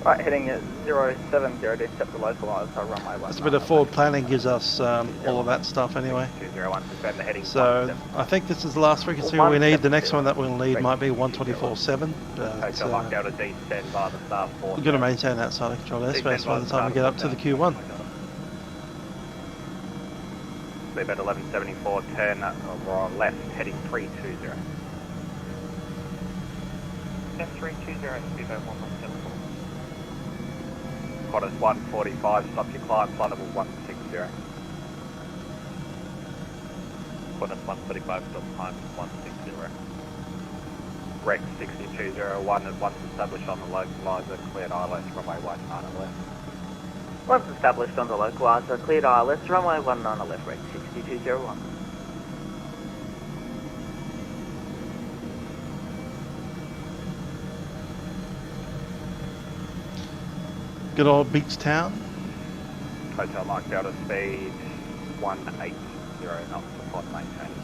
Right heading at 070 to intercept the localizer, runway 1911. just a bit of forward planning gives us all of that stuff anyway. 201, confirm the heading. So I think this is the last frequency we need. The next one that we'll need might be 124.7. Hotel Mark Delta, descend via the Star 4. We're going to maintain that side of control airspace by the time we get up to the Q1. Speedbird 1174, turn left, heading 320. F320, speedbird 1174. Qantas 145, stop your climb, flight level 160. Qantas 135, stop climb 160. Rec 6201, and once established on the localizer, cleared ILS, runway 19 left. Once established on the localizer, cleared ILS, runway 19 left, rec 6201. Good old beach town. Hotel Mark Delta, speed 180 knots, support maintaining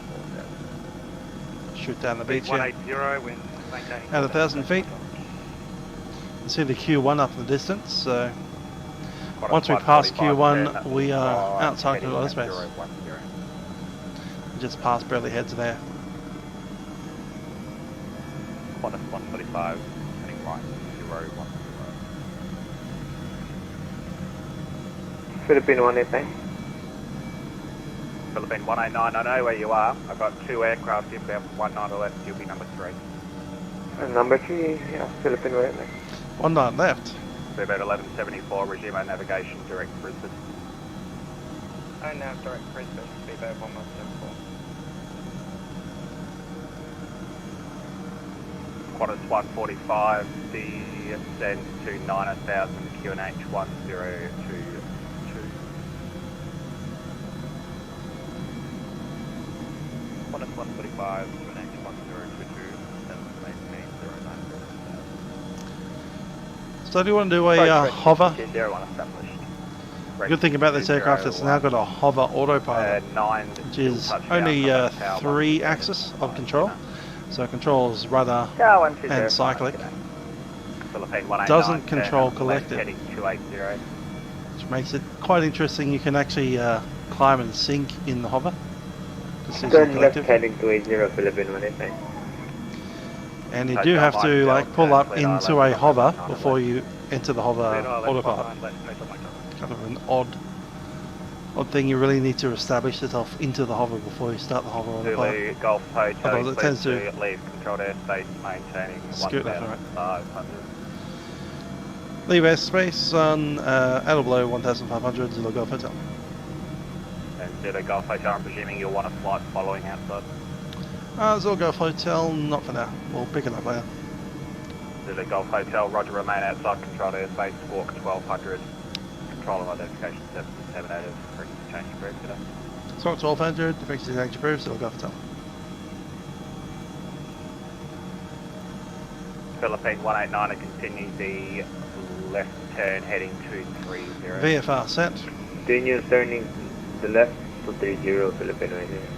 4000. Shoot down the beach here. 180, wind at 1,000 feet. You see the Q1 up in the distance, so once we pass Q1, we are outside of airspace. Just past Burley Heads there. Qantas 135, heading right, 010. Philippine 185. Philippine 189, I know where you are. I've got 2 aircraft inbound from 19 left, you'll be number 3. Number 3, yeah, Philippine 189. 19 left. We're about 1174, resume our navigation, direct Brisbane. Oh, now direct Brisbane, be about 1174. Qantas 145, descend to 9000, QNH 1022. Qantas 145, QNH 1022, 718 So do you want to do a hover? 01 established. The good thing about this aircraft is it's now got a hover autopilot, which is only 3 axis of control. So it controls rudder and cyclic. Doesn't control collective, which makes it quite interesting. You can actually climb and sink in the hover. Turn left heading to 80 Philippine 189. And you do have to like pull up into a hover before you enter the hover autopilot. Kind of an odd thing. You really need to establish yourself into the hover before you start the hover autopilot. Golf Hotel, otherwise it tends to leave controlled airspace, maintaining scoot left and right. 1,500. Leave airspace on at or below 1,500, Zulu Golf Hotel. And Zulu Golf Hotel, I'm presuming you'll want a flight following outside. Zulu Golf Hotel, not for now. We'll pick it up later. Zulu Golf Hotel, roger, remain outside controlled airspace, squawk 1200. Control and identification 778 of frequency change approved today. Squawk 1200, the frequency change approved, Zulu Golf Hotel. Philippine 189 to continue the left turn heading 230. VFR set. Continue turning the left to 30 Philippine 189.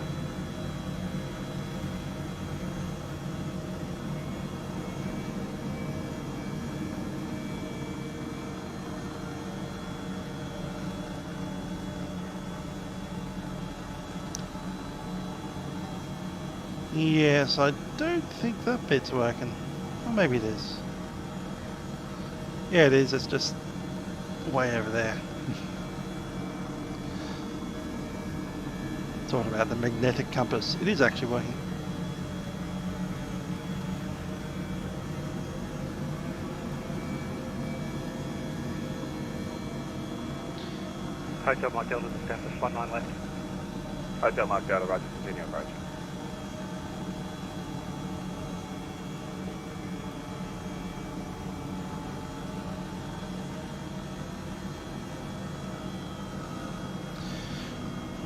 Yes, I don't think that bit's working. Or maybe it is. Yeah, it is. It's just way over there. Talking about the magnetic compass. It is actually working. Hotel Mike Delta, established 19 left. Hotel Mike Delta, roger, continue approach.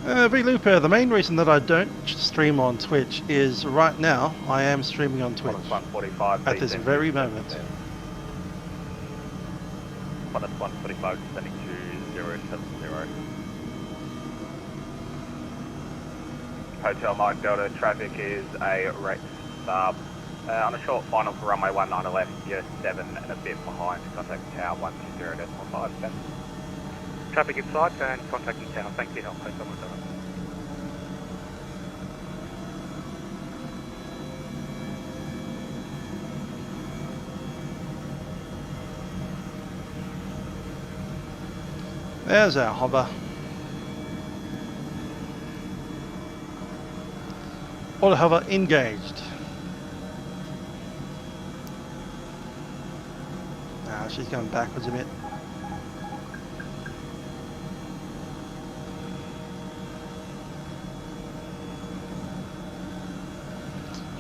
Vlooper, the main reason that I don't stream on Twitch is right now I am streaming on Twitch 145 at this very moment. Qantas 145 descending to 070. Hotel Mike Delta, traffic is a Rex sub. On a short final for runway 19 left, you're 7 and a bit behind. Contact tower 120.5. Traffic inside and contacting tower. Thanks for your help. Hotel Mike Delta. There's our hover. Auto hover engaged. Now she's going backwards a bit.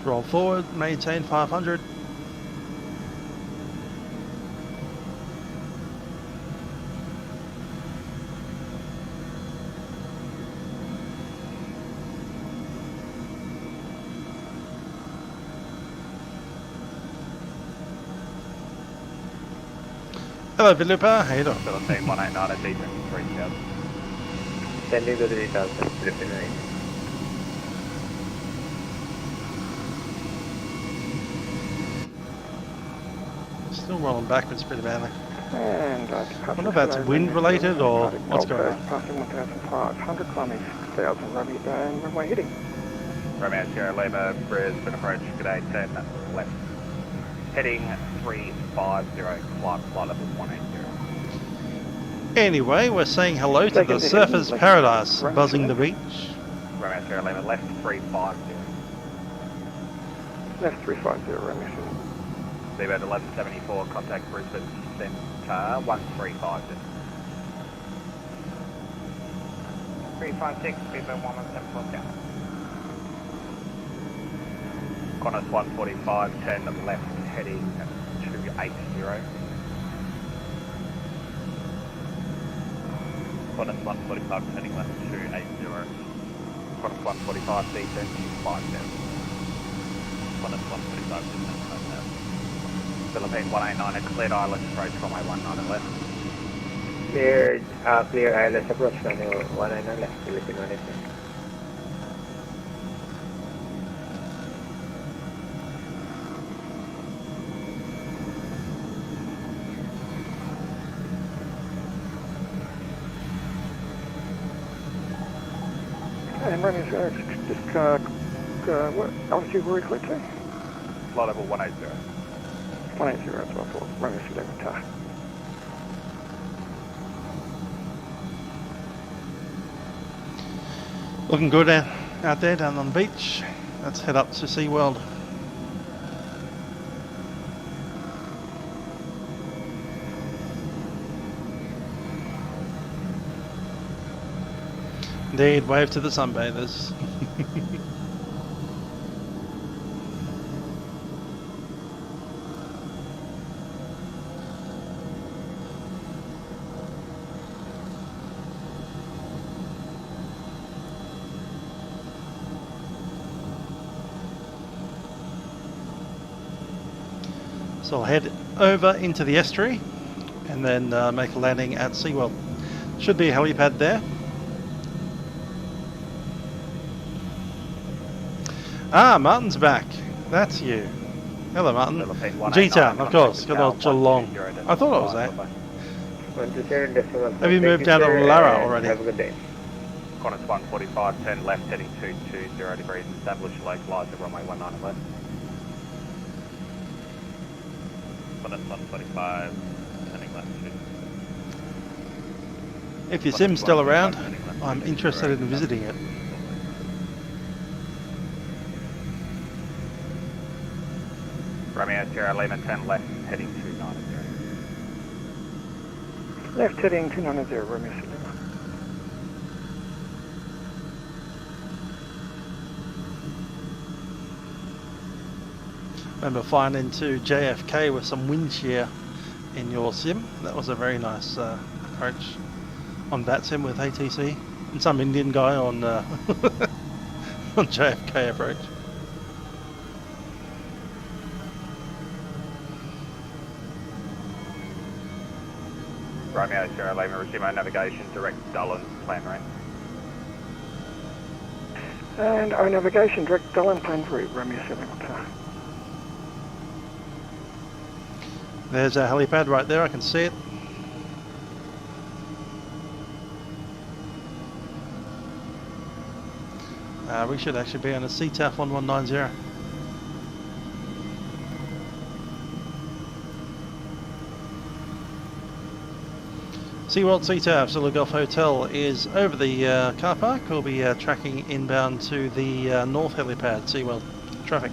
Roll forward, maintain 500. Hello, Vlooper. How you doing? Philippine 189 at deep in 3000. Sending to 3000, Philippine 9. Still rolling backwards pretty badly. And I wonder if that's wind related or what's going on. Passing 1,500, climbing 6,000, runway and runway heading. Romeo Sierra Lima, Brisbane approach, good day, 10 left. Heading 350, climb flight level 180. Anyway, we're saying hello to the surfer's paradise, buzzing the beach. Romeo Sierra Lima, left 350. Left 350, Romeo. Seabird 1174, contact Brisbane Centre 1350. 356, Seabird 1174 down. Qantas 145, 10 left, heading 280. Qantas 145, heading left 280. Qantas 145, descent 250. Qantas 145, descent 5 Philippine 189, cleared ILS approach, runway 19 left. Clear ILS approach, runway 19 left, Philippine 189. And Romeo, just what altitude were we clear to? Flight level 180. 180, that's what I thought. Romeo Sierra Lima. Looking good out there down on the beach. Let's head up to SeaWorld. Indeed, wave to the sunbathers. So I'll head over into the estuary and then make a landing at SeaWorld. Should be a helipad there. Ah, Martin's back. That's you. Hello, Martin. G-Town, of course. Good old Geelong. I thought I was there. Have you moved out of Lara already? Have a good day. Qantas 145, 10 left, heading 220 degrees, established localizer, runway 19 left. Qantas 145, heading left 2. If your sim's still around, I'm interested in visiting it. Romeo Sierra Lima 10 left, heading 290. Left heading 290, Romeo Sierra Lima. Remember flying into JFK with some wind shear in your sim. That was a very nice approach on Vatsim with ATC. And some Indian guy on on JFK approach. Romeo Sierra Lima, resume our navigation, direct Dulles, plan right. And our navigation, direct Dulles, plan route, Romeo Sierra Lima. There's our helipad right there, I can see it. We should actually be on a CTAF 1190. SeaWorld CTAF, Zulu Golf Hotel, is over the car park. We'll be tracking inbound to the north helipad, SeaWorld traffic.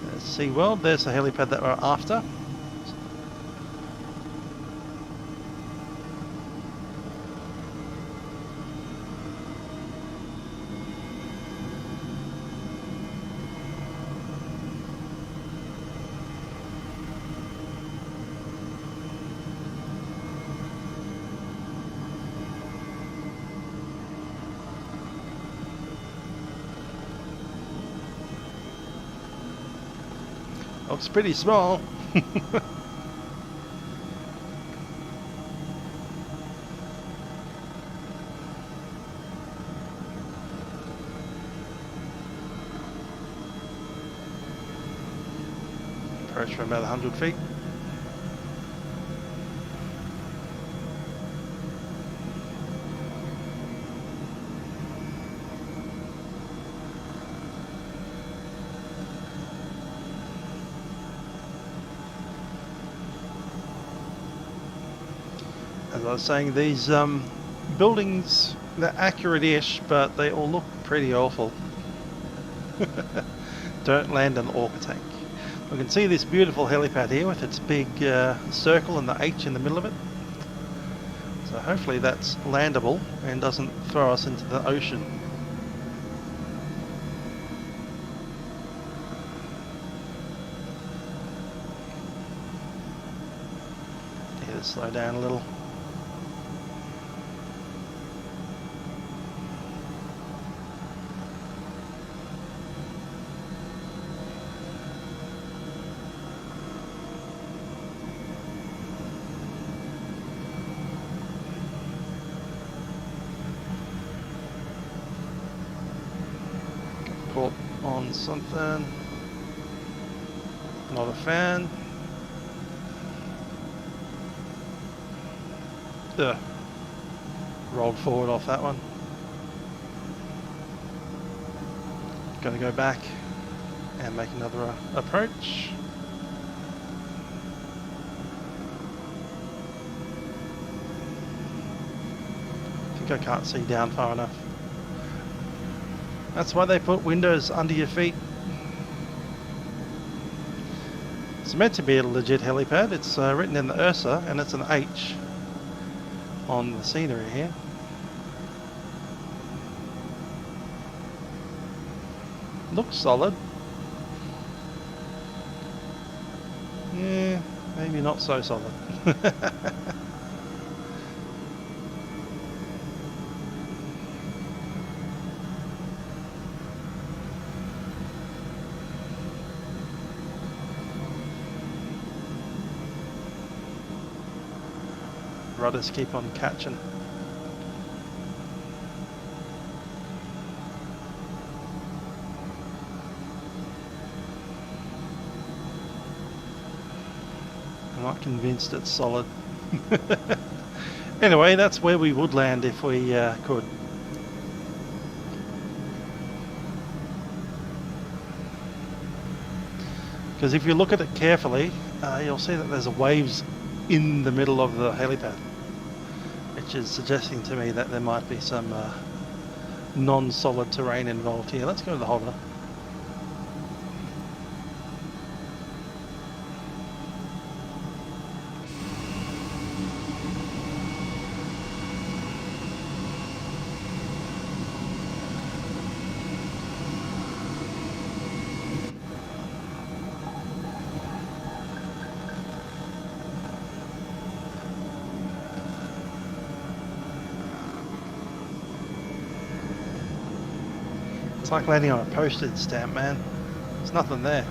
There's SeaWorld, there's the helipad that we're after. Looks pretty small. approach from about 100 feet. As I was saying, these buildings, they're accurate-ish, but they all look pretty awful. Don't land an orca tank. We can see this beautiful helipad here with its big circle and the H in the middle of it. So hopefully that's landable and doesn't throw us into the ocean. Yeah, slow down a little. Put on something. Not a fan. Ugh. Rolled forward off that one. Gonna go back and make another approach. I think I can't see down far enough. That's why they put windows under your feet. It's meant to be a legit helipad. It's written in the Ursa and it's an H on the scenery here. Looks solid. Yeah, maybe not so solid. Rudders keep on catching. I'm not convinced it's solid. Anyway, that's where we would land if we could. Because if you look at it carefully, you'll see that there's waves in the middle of the helipad, which is suggesting to me that there might be some non-solid terrain involved here. Let's go to the hover. It's like landing on a postage stamp, man. There's nothing there.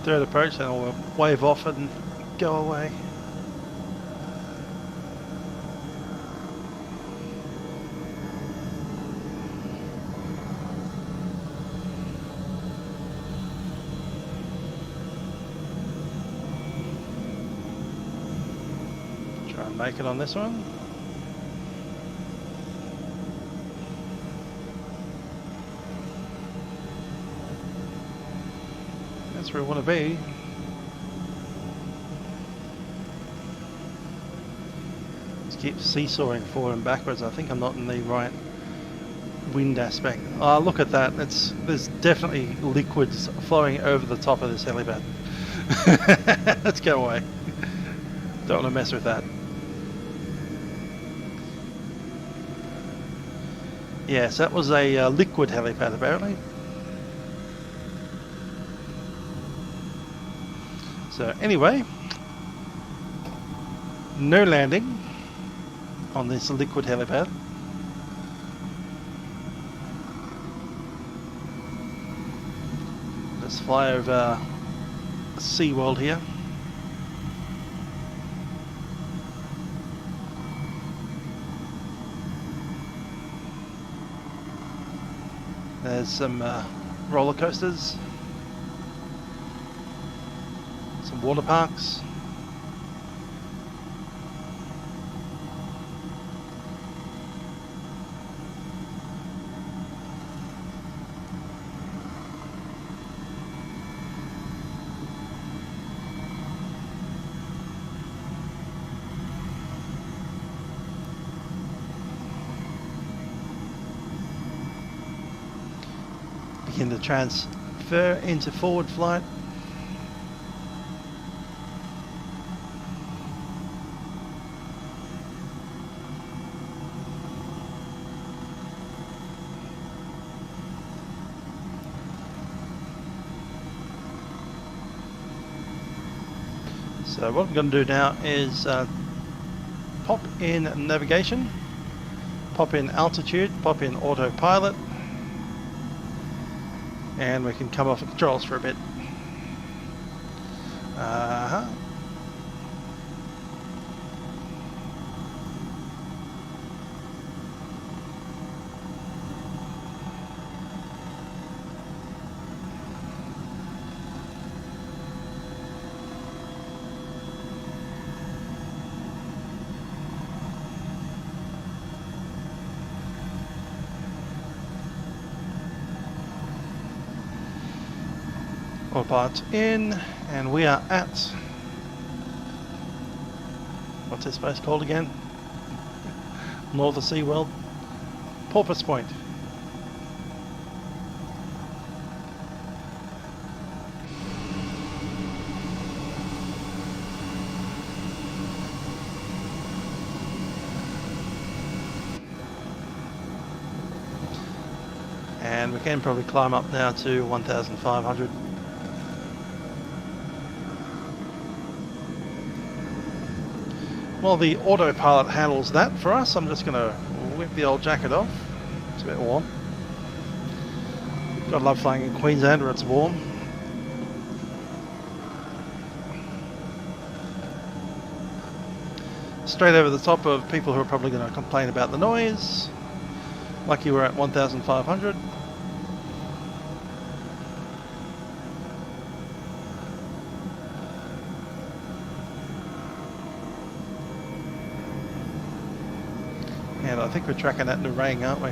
Third approach, then we'll wave off and go away. Make it on this one. That's where we want to be. Just keep seesawing forward and backwards. I think I'm not in the right wind aspect. Oh, look at that. There's definitely liquids flowing over the top of this helipad. Let's go away. Don't want to mess with that. Yes, that was a liquid helipad apparently. So anyway, no landing on this liquid helipad. fly over SeaWorld here. There's some roller coasters, some water parks. Begin to transfer into forward flight. So what I'm going to do now is pop in navigation, pop in altitude, pop in autopilot, and we can come off the controls for a bit. Autopilot in, and we are at, what's this place called again? North of SeaWorld, Porpoise Point. And we can probably climb up now to 1,500. Well, the autopilot handles that for us. I'm just going to whip the old jacket off. It's a bit warm. Gotta love flying in Queensland where it's warm. Straight over the top of people who are probably going to complain about the noise. Lucky we're at 1,500. And I think we're tracking that into rain, aren't we?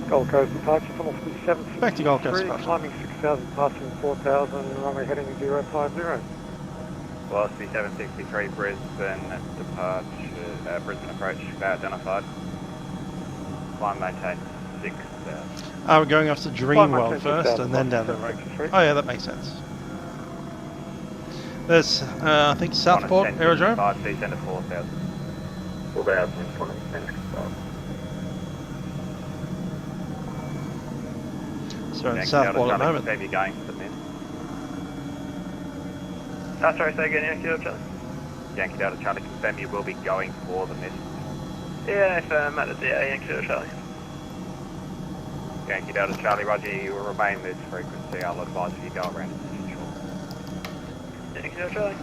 Gold Coast departure, tunnel 57. Back to Gold Coast departure. Climbing 6,000, passing 4,000, runway heading 050. Velocity 763, Brisbane departure, Brisbane approach identified. Climb maintain 6,000. We're going off to Dreamworld first and then down the road. Oh yeah, that makes sense. There's, I think, Southport Aerodrome. Descend to 4,000. 4,000 in front of the So we're in Southport at the moment. You're going to the min. Sorry, say again, Yankee Delta Charlie. Yankee Delta Charlie, confirm you will be going for the mist. Yeah, if at the Yankee Delta Charlie. Yankee Delta Charlie, Roger, you will remain this frequency. I'll advise if you go around it. Yankee Delta Charlie.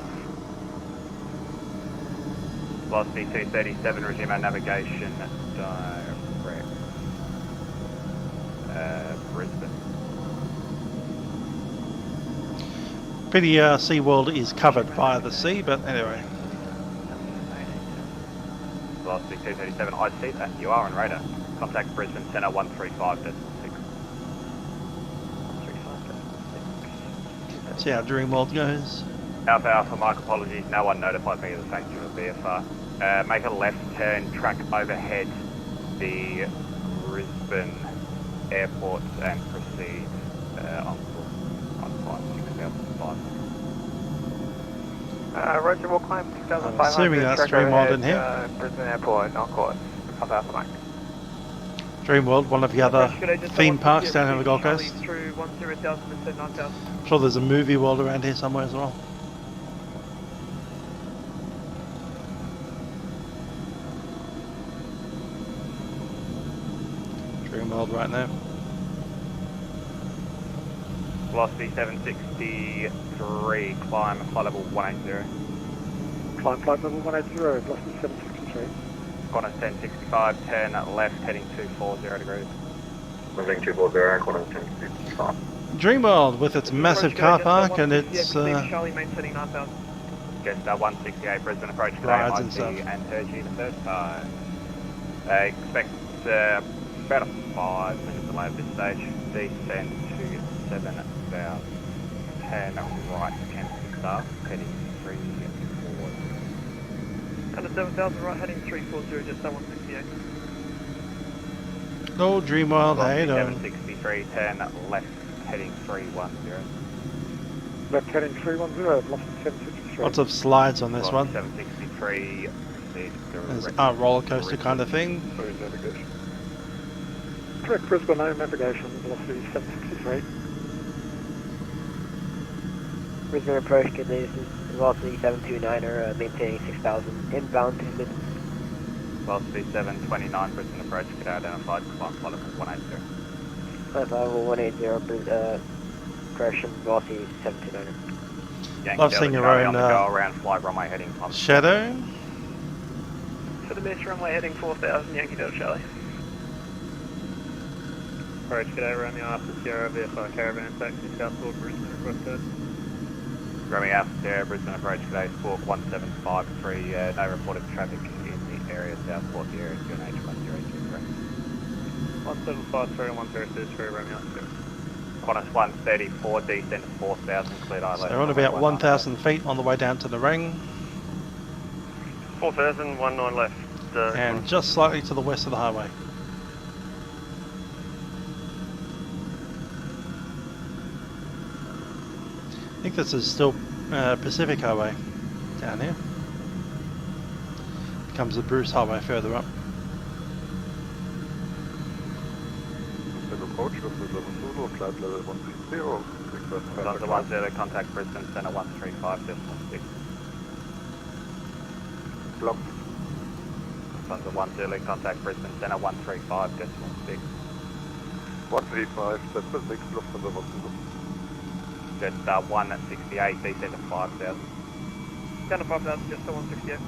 Velocity 237, resume our navigation direct. Brisbane. Pity SeaWorld is covered by the sea, but anyway. Velocity 237, I see that. You are on radar. Contact Brisbane Centre 135.6. See how Dreamworld goes. Alpha Alpha, Mike, apologies. No one notified me of the fact you were VFR. Make a left turn, track overhead the Brisbane airport and proceed on 6,500. Roger, we'll climb 6,500. I'm assuming that's Dreamworld in here. Brisbane Airport, not course. Alpha Alpha Mike. Dreamworld, one of the other theme parks down on the Gold Coast. Through 10,000 and 9,000. I'm sure there's a movie world around here somewhere as well. Dreamworld right now. Velocity 763, climb flight level 180. Climb flight level 180, velocity 763. Qantas 1065, turn left, heading 240 degrees. Moving 240, Qantas 1065. Dreamworld with its massive car park and its Charlie maintaining 9000. Just 168 Brisbane approach today, Rides and IC stuff. and Turkey the first time. Expect about a 5 minute delay at this stage. Descend to 7,000. Turn right, cancel start, heading 340. Kind of 7000 right, heading 340, just 168. oh Dreamworld, how you doing? 763, turn left, heading 310. Left heading 310, velocity 763. Lots of slides on this one. 763, proceed There's direct. a roller coaster kind of thing. Sorry, navigation. Direct Brisbane navigation, velocity 763. Brisbane approach, good day, this is velocity 729er, maintaining 6000, inbound 2 minutes. Velocity 729, Brisbane approach, get identified, climb flight level 180. Flight level 180, correction, velocity 729er. Yankee Love Delta seeing your Charlie own, on the go around, fly runway heading climb. Shadow. For the base runway heading 4000, Yankee Delta Charlie. Approach, get over around the Alpha Sierra, VFR caravan taxi, southboard Brisbane, request code. Romeo Alpha Sierra, Brisbane approach today, Squawk 1753, no reported traffic in the area, southport, the area, QNH 1023. 1753 and 1023, Romeo Alpha Sierra. Qantas 134, descend to 4000, cleared ILO. So we're on about 1,000 feet on the way down to the ring. 4000, 19 left. And just slightly to the west of the highway. I think this is still Pacific Highway down here. Comes the Bruce Highway further up. Approach, Zulu, flight level 160, request Lufthansa 10, contact Brisbane Centre 135.6. Blocked. Lufthansa 10, contact Brisbane Centre 135.6. 135, Stapylton, Lufthansa 10. Just 168, descend to 5000. Down to 5000, just 168.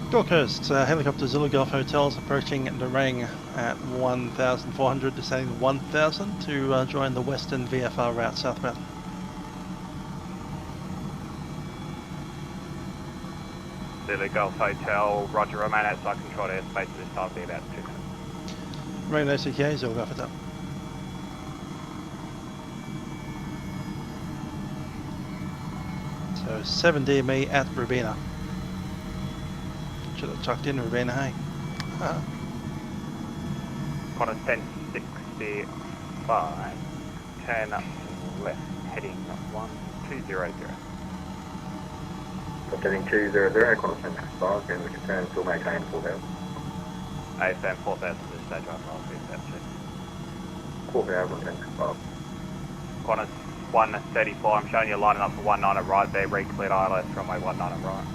Gold Coast, helicopter Zulu Golf Hotels approaching the ring at 1,400, descending 1,000 to join the Western VFR route southbound. Zulu Golf Hotel, Roger, remain outside controlled airspace at this time, be about 2 minutes. Ring OCK, Zulu Golf Hotel. So 7 DME at Rabina. Should have chucked in Rabina, hey? Qantas 1065, turn left, heading 1200. Heading 200, Qantas 1065, and we can turn still maintain 4000. AFM 4000 at this stage, I'll be about 2. 4000, 1065. Qantas 134, I'm showing you lining up for 19 at right there, re-cleared ILS runway 19 at right.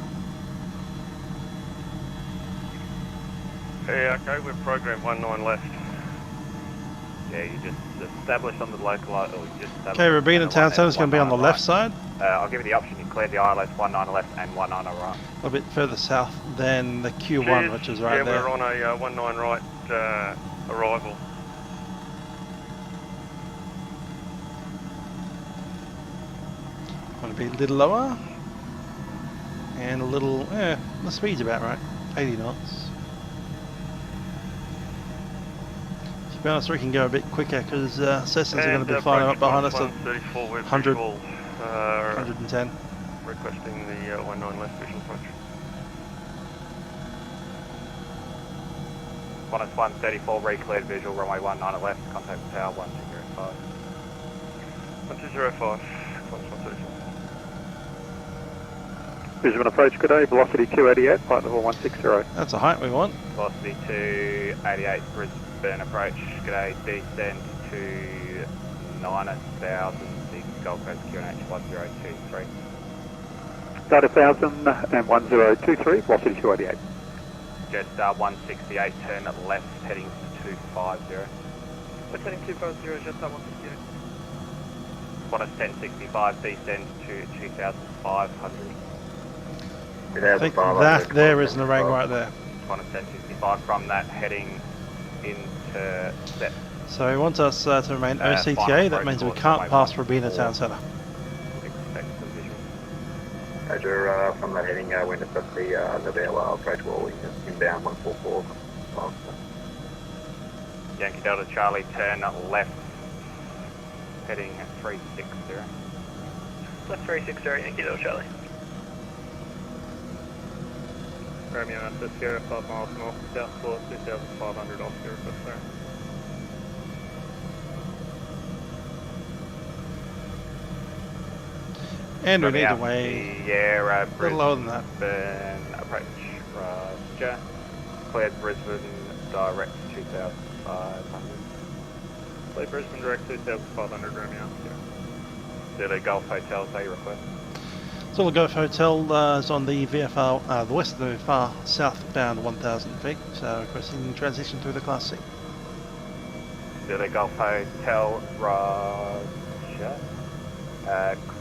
Yeah, okay, we've programmed 19 left. Yeah, you just established on the local, or you just established. Okay, Rabina Town Centre is going to be on the left side, I'll give you the option, you cleared the ILS 19 left and 19 at right. a little bit further south than the Q1, which is right yeah, there. we're on a 19 right arrival. Want to be a little lower and a little, the speed's about right, 80 knots. To be honest, we can go a bit quicker because Cessnas are going to be flying up behind us at 100, 110. Requesting the 19 left visual approach. Qantas 134, re-cleared visual, runway 19 at left, contact tower 1205. 1205, Qantas 134. Brisbane approach, good day, velocity 288, flight level 160. That's a height we want. Velocity 288, Brisbane approach, g'day, descend to 9000, the Gold Coast QNH 1023. Data 1000 and 1023, velocity 288. Jet 168, turn left, heading 250. What's heading 250, just 168. Qantas 1065, descend to 2500. I think that there is an orang right there. Qantas 1065, from that heading into set. So he wants us to remain OCTA, that means we can't pass Robina Town Centre. Roger, from that heading, wind across the Nobby approach wall, inbound 144. Yankee Delta Charlie, turn left, heading 360. Left 360, Yankee Delta Charlie. Romeo Alpha Sierra 5 miles north, south course 2500 off your request there. And we need a way Sierra, a little lower than that. Brisbane approach, Roger. Cleared Brisbane, direct 2500. Clear Brisbane direct 2500 Romeo. Zulu Golf Hotel, say your request. Zulu Golf Hotel is on the VFR, the west of the VFR, southbound 1000 feet, so requesting transition through the Class C. Zulu Golf Hotel, Roger.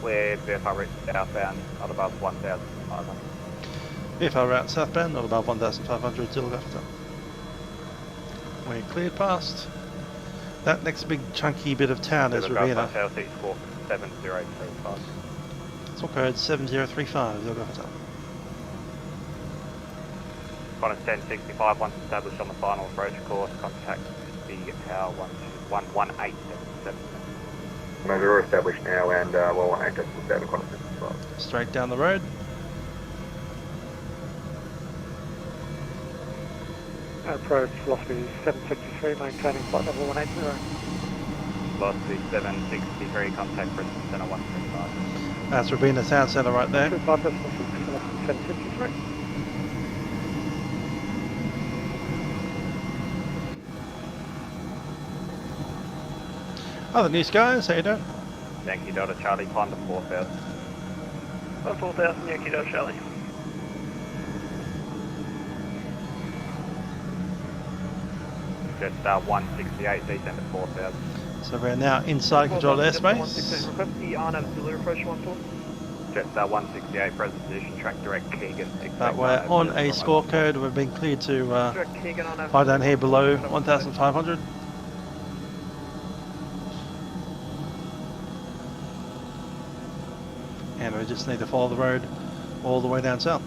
Cleared VFR route southbound, not above 1500. VFR route southbound, not above 1500, Zulu Golf Hotel. We're cleared past. That next big chunky bit of town is Zulu Golf Robina. Hotel, 7035. It's code 7035, Zulu Golf Hotel. Qantas 1065, once established on the final approach course, contact the tower 11877. We're established now and well, access to the Qantas 1065. Straight down the road. Approach velocity 763, maintaining flight level 180. Velocity 763, contact Brisbane Centre 135. That's Robina Town Centre right there. 25 decimal 6, velocity 763. Other news guys, how you doing? Yankee Delta Charlie, climb to 4000. 4000, Yankee Delta Charlie. Jetstar 168, descend to 4000. So we're now inside controlled airspace. Request the RNAV Zulu approach 14. Jetstar 168, present position, track direct Keegan. But we're on a score code. We've been cleared to Direct Keegan on fly down here below 1500. And we just need to follow the road all the way down south.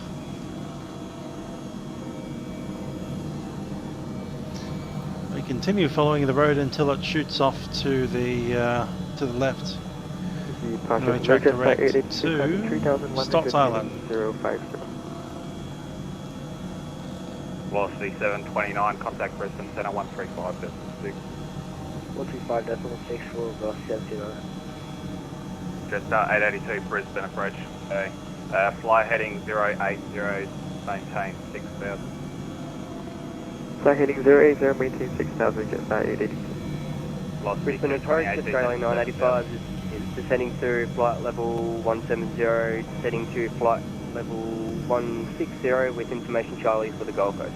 We continue following the road until it shoots off to the left. And we track direct to Stocks Island. Velocity 729, contact Brisbane Centre 135.6. 135.6 for velocity 729. Jetstar 882, Brisbane approach. Okay. Fly heading 080, maintain 6000. Fly heading 080, maintain 6000, Jetstar 882. Velocity Brisbane approach, Australian 985 is descending to flight level 170, descending to flight level 160 with information Charlie for the Gold Coast.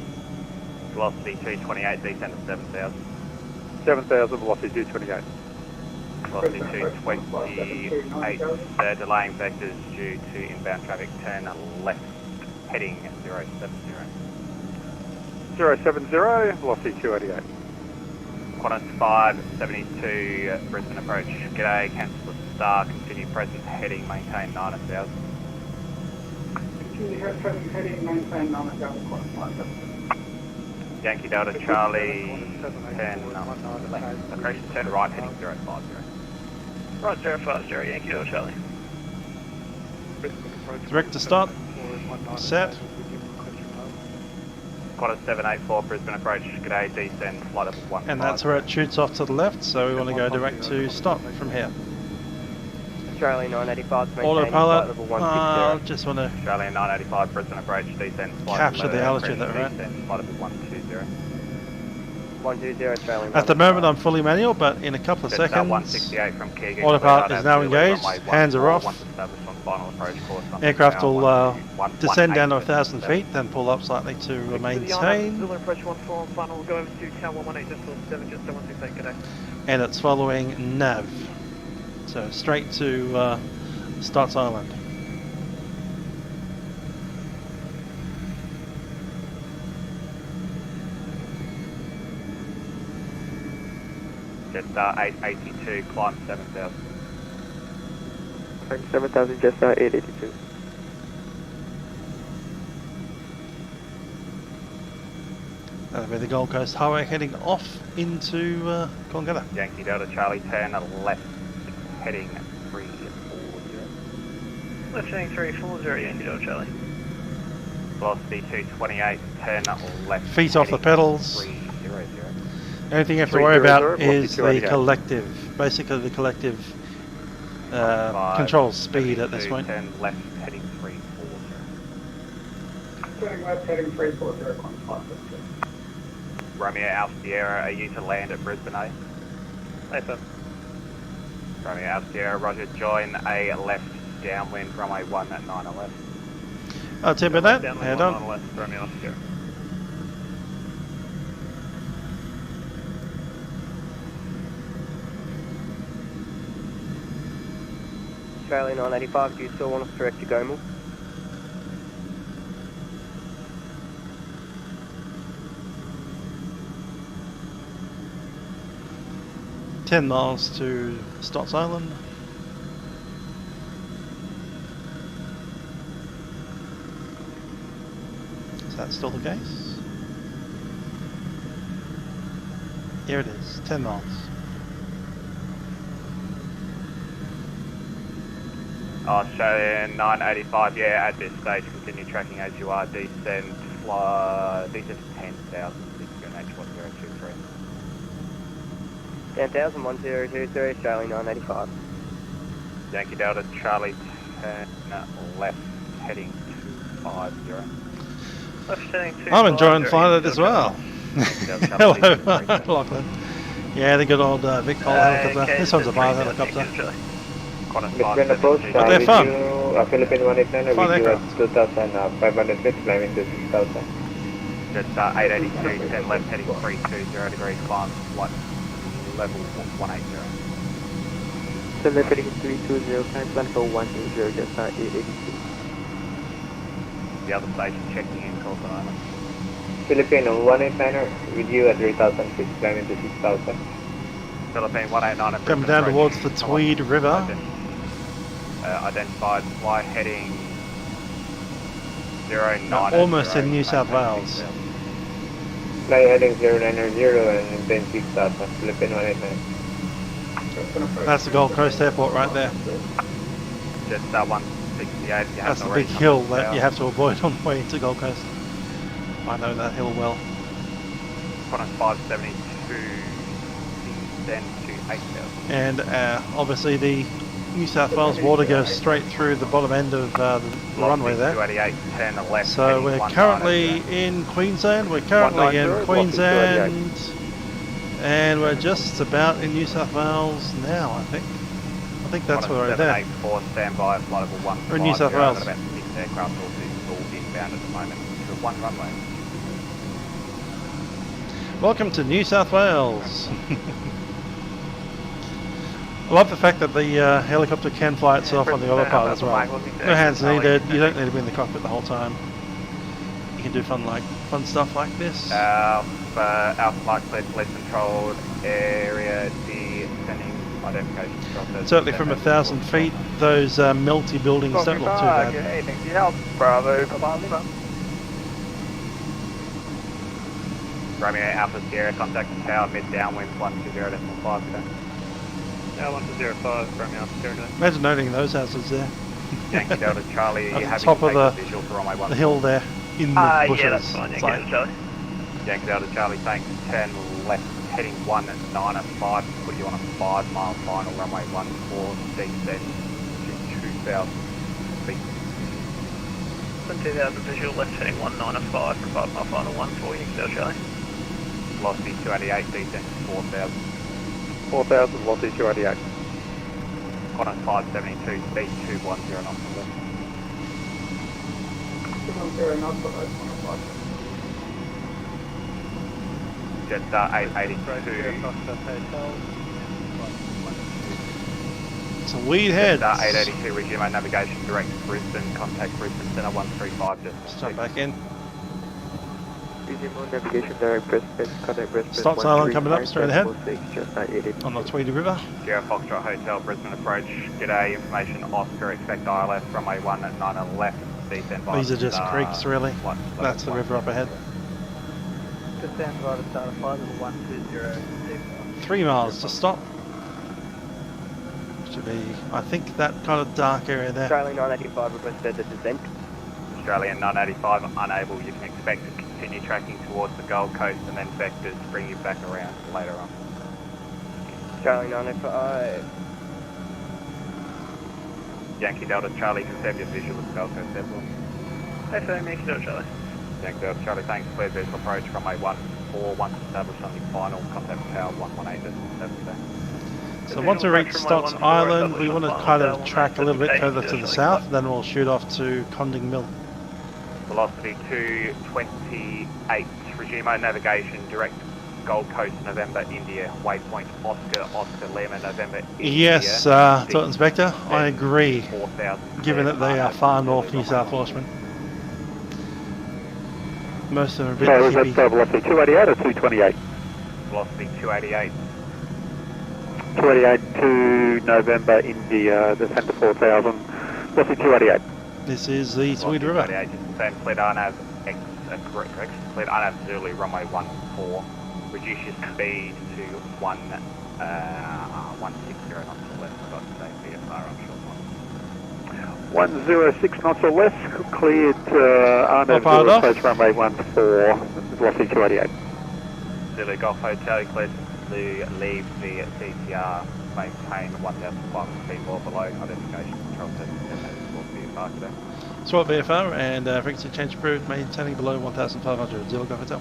Velocity 228, descend to 7000. 7000, velocity 228. Velocity 228, delaying vectors due to inbound traffic, turn left, heading 070. 070, velocity 288. Qantas 572, Brisbane approach. G'day, cancel the star, continue present, heading, maintain 9000. Yankee Delta Charlie, turn left, correction, turn right, heading 050. Right, 050, Yankee Delta Charlie. Direct to start. Set. Qantas 784, Brisbane approach. G'day, descend, flight level 1. And that's where it shoots off to the left, so we want to go direct to stop from here. Australian 985 maintaining Autopilot, flight level 160. just want to Australian 985, Brisbane approach, descend, flight capture level the altitude that we're at. descend, flight level 120. 120 Australian. At the moment I'm fully manual, but in a couple of Just seconds, 168 from Keegan. autopilot is now engaged, hands are off, Once established on final approach course. aircraft will one descend down to 1,000 feet, then pull up slightly to maintain, Zulu approach 14 on final, we'll go over to tower 118 just 7, just 168, good day. and it's following nav. So straight to Stotts Island. Just 882, climb 7,000. 7,000, just 882. That'll be the Gold Coast Highway heading off into Coolangatta. Yankee Delta Charlie, turn left, heading 340. Left heading 340, Yankee Delta Charlie. Velocity 228, turn left. Feet off the pedals. 300. The only thing you have to worry about is the collective, basically the collective control speed at this point. Turn left, heading 340. Turning left, heading 340, climb 550. Romeo Alpha Sierra, are you to land at Brisbane A? Hey, sir. Romeo Alpha Sierra, roger, join a left downwind, runway 1 at 9 left. I'll tip of that, head on. On left, Romeo Alpha Sierra. Australian 985, do you still want us to direct your go move? $10 miles to Stotts Island. Is that still the case? Here it is, 10 miles. Australian 985, yeah, at this stage, continue tracking as you are, descend 10,000, H1023. 10,000, 1023, Australian 985. Yankee Delta Charlie, turn left, heading 250. Left heading 250. I'm enjoying flying it as well. Hello, Lachlan. Yeah, the good old Vpilot helicopter. This one's a Byron helicopter. Brisbane approach, But they're fun. Philippine 189, Fun with you at aircraft. 2,500 feet, climbing to 6,000. Just 882, 10 left, heading 320 degrees, climb level 180. So left heading 320, time plan for 180, just 882. The other station checking in, Coulson Island. Philippine 189, with you at 3,000 feet, climbing to 6,000. Philippine 189 at Coming Brisbane down approach. towards the Tweed River. Identified fly heading 09. Almost in New South Wales. Fly heading 090 and then 6,000, Philippine 189. That's the Gold Coast Airport right there. Just 168. That's the big hill that you have to avoid on the way to Gold Coast. I know that hill well. Qantas 572, descend to 8,000. And obviously the New South Wales water goes straight through the bottom end of the runway there. 288, 10 left. So we're currently in Queensland, and we're just about in New South Wales now, I think. I think that's where we're there. 784, stand by, flight level 1. We're in New South Wales. About 6 aircraft all inbound at the moment to 1 runway. Welcome to New South Wales. I love the fact that the helicopter can fly itself on the autopilot as well. No hands needed, you don't need to be in the cockpit the whole time. You can do fun stuff like this. Alpha Mike cleared police controlled area descending identification process. Certainly from 1,000 feet, those melty buildings don't look too bad. Bravo, Romeo Alpha Sierra, contact the tower, mid downwind 120.5 today. Yeah, 105, Romeo Alpha Sierra. Imagine owning those houses there. Yankee Delta Charlie, At you the have top of the visual for runway 1. the hill there, in the bushes. Yeah, that's fine, It's Yankee like- Delta Charlie. Yankee Delta Charlie, thanks, turn left, heading 195, put you on a 5 mile final, runway 14, descend to 2,000 feet. 20,000 visual, left heading 195 for 5 mile final 14, Yankee Delta Charlie. Velocity 288, descent 4,000. 4,000, velocity 288. Qantas 572, speed 210 knots to the left. 210 knots for those 105. Jetstar 882. It's a weed head. Jetstar 882, resume navigation direct to Brisbane, contact Brisbane Centre 135. Let's jump back in. Resume on navigation direct Brisbane, contact Brisbane. Stop silent coming up straight ahead. Jetstar 882. On the Tweedy River. Sierra Foxtrot Hotel, Brisbane approach. G'day, information Oscar, expect ILS, runway 19 left, descent by These are just creeks, really. flight That's the river up ahead. Descend by the start of 5120. 3 miles to stop. Should be, I think, that kind of dark area there. Australian 985 requested the descent. Australian 985 unable. You can expect to continue tracking towards the Gold Coast and then vectors bring you back around later on. Australian 985. Yankee Delta Charlie, confirm your visual with the Gold Coast Airport. FM, Yankee Delta Charlie. Yankee Delta Charlie, thanks. Clear visual approach runway 14. Once established on the final, contact tower 118.7. So once we reach Stotts Island, we want to kind of track a little bit further to the south, then we'll shoot off to Conding Mill. Velocity 228, resume navigation direct Gold Coast, November, India, waypoint Oscar, Lima, November, India. Yes, Thought Inspector, I agree, 4,000. given that they are far north New South Welshmen. Most of them are a bit So was that hippie. velocity 288 or 228? Velocity 288. 288 to November, India, descend to 4,000, velocity 288. This is the Tweed River. 288, just confirm cleared RNAV correct, cleared RNAV Zulu, runway 14. Reduce your speed to 160 knots or less. I've got to say VFR on short one. 106 knots or less, cleared RNAV fired off. approach runway 14, velocity 288. Zulu Golf Hotel, you cleared to leave the CTR, maintain 1,500 feet or below, identification control test, VFR today. SWAT VFR and frequency change approved, maintaining below 1,500. Zero Golf Hotel.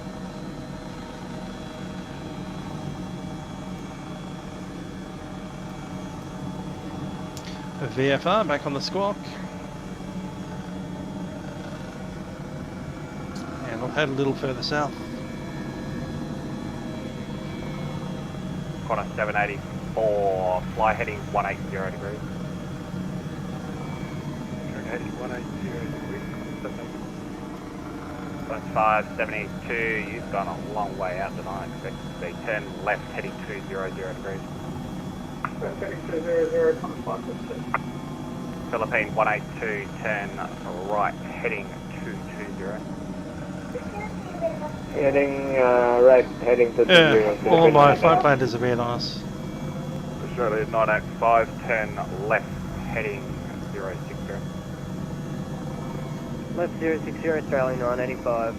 VFR back on the squawk. And we'll head a little further south. Qantas 784, fly heading 180 degrees. Heading 180 degrees. Qantas 572, you've gone a long way out tonight. Expect to be 10 left heading 200 degrees. Philippine 182, 10 right heading 220. Heading right, heading to Yeah, all my flight plan disappeared on us. Australia 985, 10 left heading 060. Left 060, Australian 985.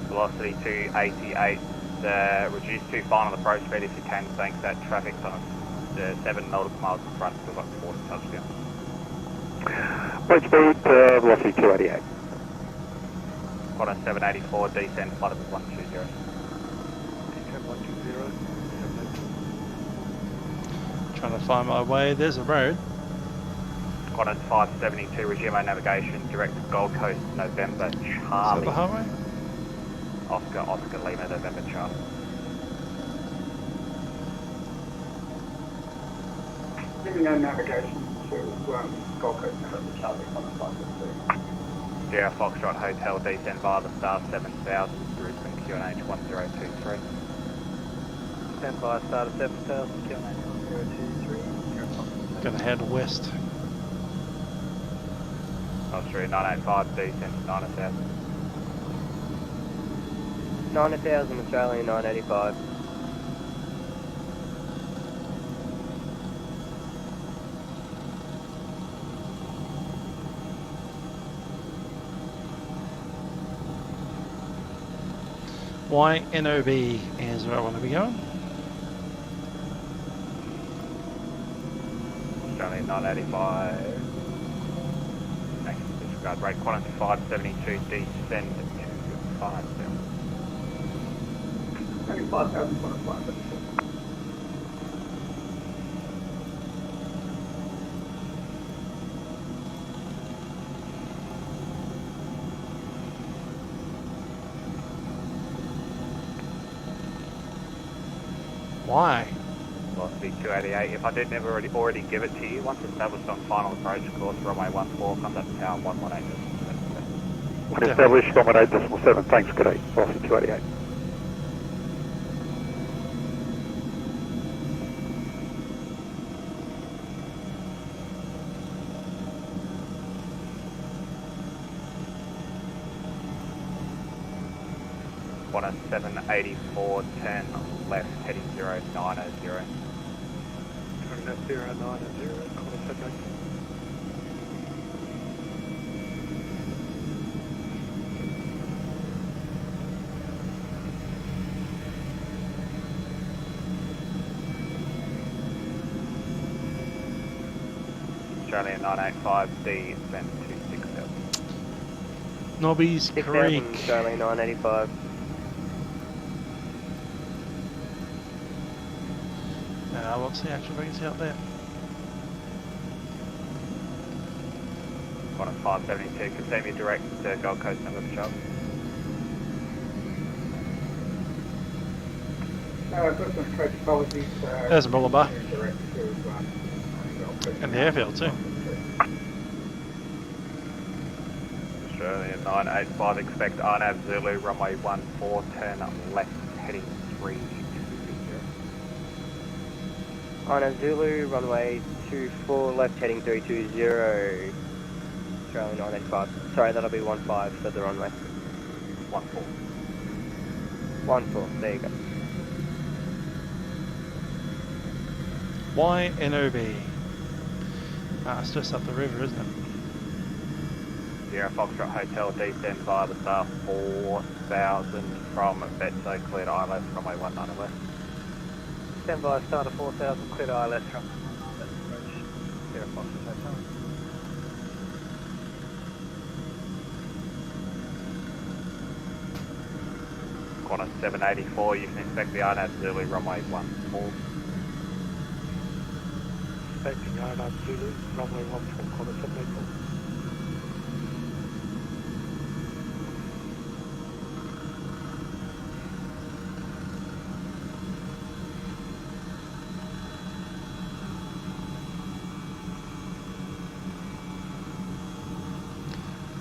Velocity 288, reduce to final approach speed if you can, thanks that traffic's on 7 nautical miles in front, we've got 4 to touchdown. Approach speed, velocity 288. Qantas 784, descend, flight of 120. Descend 120. Trying to find my way. There's a road. Qantas 572, resume navigation, direct to Gold Coast, November, Is that Charlie. the highway? Oscar Lima, November, Charlie. Giving no navigation to Gold Coast, November, Charlie, on the 552. Sierra Foxtrot Hotel, descend via the Star 7000, Brisbane QNH 1023. Descend by start of 7000, QNH 1023. Gonna head west. Australia 985, descend to 9000. 9000, Australian 985. YNOB is where I want to be going. Australian 985. Next disregard rate, Qantas 572, descend to 5000. Approaching 5,105. Why? Lost B288. If I didn't already give it to you, once established on final approach course, runway 14, contact tower 118. When established, runway 8.7. Thanks, good day. Velocity 288. On a 784, 10 left, heading 090. That's 090, contact. Australian 985, descent 267. Nobby's Creek. Charlie 985. What's the actual frequency out there? On a 572, continue direct to Gold Coast number of Charles. There's Mullumbimby. And the airfield too. Australian 985, expect RNAV Zulu, runway 14, left, heading 320. On Zulu, runway 24, left heading 320. Australian 985. Sorry, that'll be 15 for the runway. 14. 14, there you go. YNOB. It's just up the river, isn't it? Sierra Foxtrot Hotel, descend via the star 4000 from Betso, cleared ILS, runway 19 west. Stand by, start of 4000, cleared ILS from Sierra Foxtrot Hotel. Qantas 784, you can expect the RNAV Zulu, runway 14. Expecting RNAV Zulu, runway 14, Qantas 784.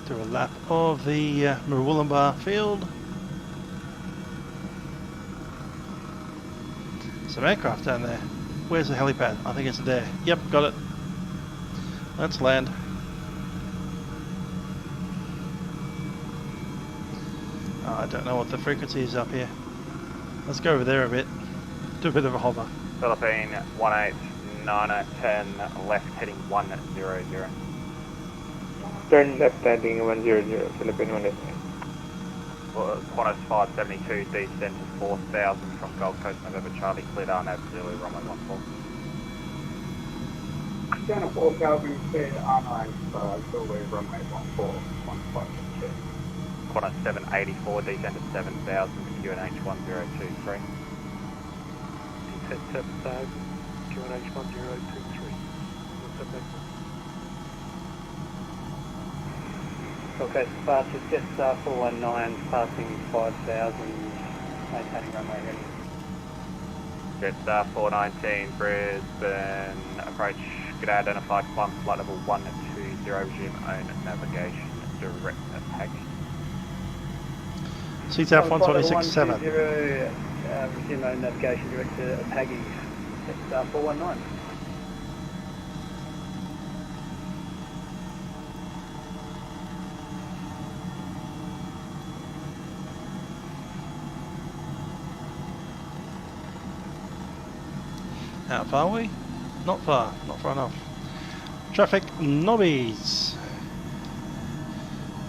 Do a lap of the Murwillumbah Airfield. Some aircraft down there. Where's the helipad? I think it's there. Yep, got it. Let's land. Oh, I don't know what the frequency is up here. Let's go over there a bit. Do a bit of a hover. Philippine 189010, left heading 100. Turn left heading 100, Philippine 188. Qantas 572, descend to 4000 from Gold Coast, November Charlie, cleared RNAV Zulu, runway 14. Down to 4,000, cleared R9, Zulu, runway 14, Qantas 784, descend to 7000, QNH 1023. Descent 7000, QNH 1023. Okay, fast is just 419, passing 5000, maintaining runway ready. Jetstar 419, Brisbane, approach, g'day, identify, climb flight level 120, resume own navigation, direct package. CTAF 126.7. Resume own navigation, direct to Paggy, Jetstar 419. How far are we? Not far, not far enough. Traffic Nobbies.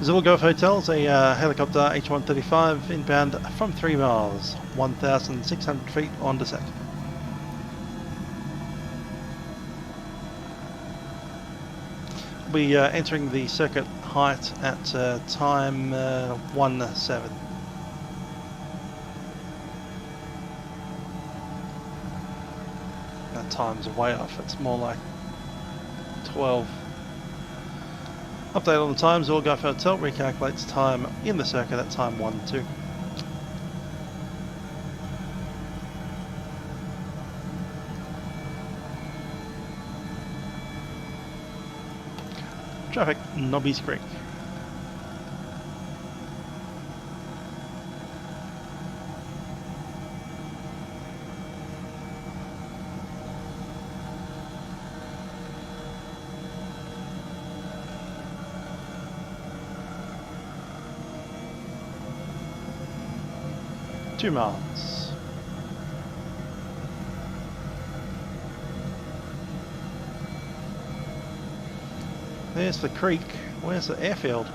Zulu Golf Hotels, a helicopter H135 inbound from 3 miles, 1,600 feet on descent. We are entering the circuit height at time 17. time's way off. It's more like 12. Update on the times. Zulu Golf Hotel recalculates time in the circuit at time 1-2. Traffic, Nobby's Creek. Two miles. There's the creek. Where's the airfield?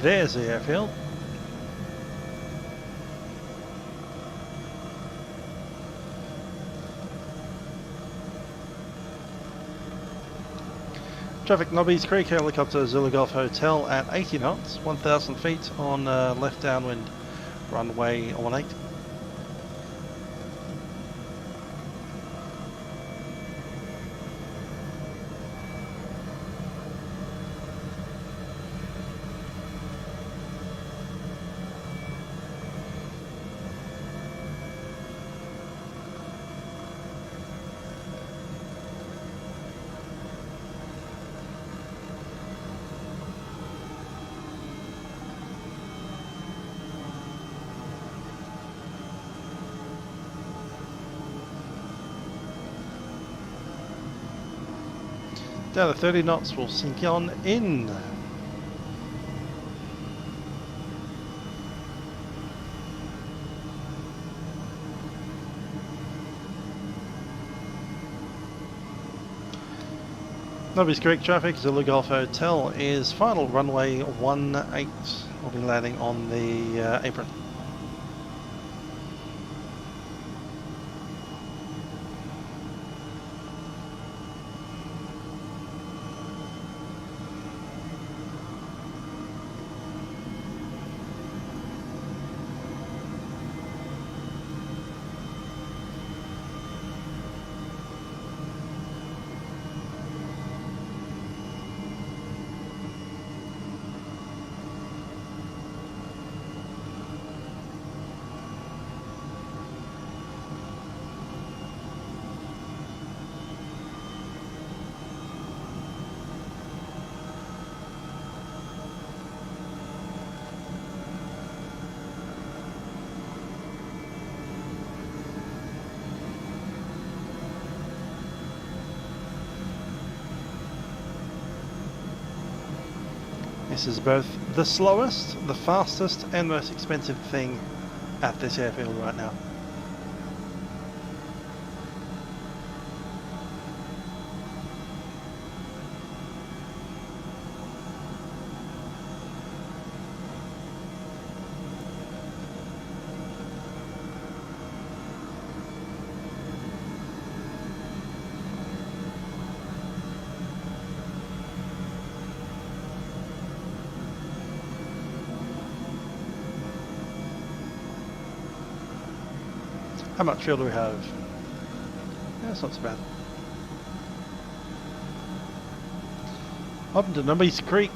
There's the airfield. Traffic, Nobby's Creek, helicopter Zulu Golf Hotel at 80 knots, 1,000 feet on left downwind, runway 18. Down to 30 knots, we'll sink on in. Nobby's Creek traffic, Zulu Golf Hotel is final runway 18. We'll be landing on the apron. This is both the slowest, the fastest and most expensive thing at this airfield right now. How much fuel do we have? Yeah, that's not so bad. Up to Nobby's Creek,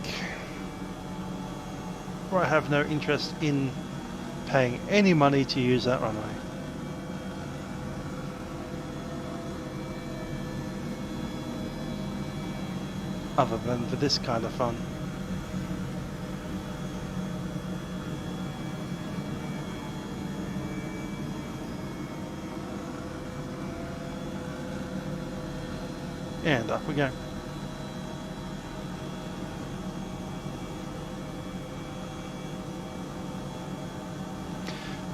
where I have no interest in paying any money to use that runway. Other than for this kind of fun. And up we go.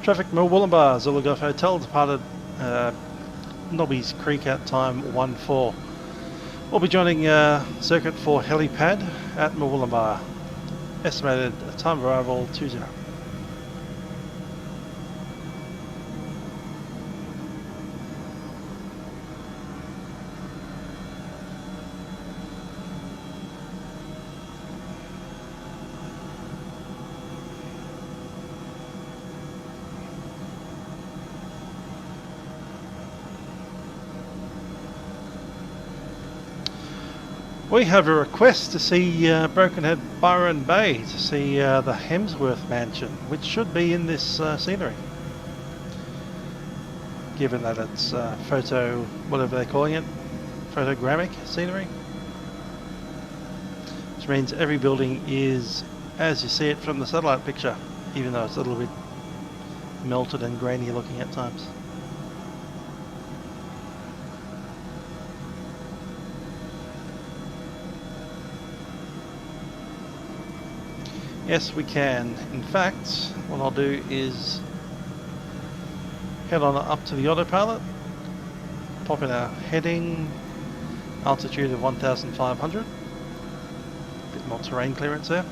Traffic, Murwillumbah, Zulu Golf Hotel departed Nobby's Creek at time 14. We'll be joining circuit for helipad at Murwillumbah. Estimated time of arrival 20. We have a request to see Brokenhead Byron Bay, to see the Hemsworth Mansion, which should be in this scenery. Given that it's photo, whatever they're calling it, photogrammic scenery. Which means every building is as you see it from the satellite picture, even though it's a little bit melted and grainy looking at times. Yes, we can. In fact, what I'll do is head on up to the autopilot, pop in our heading, altitude of 1,500, a bit more terrain clearance there.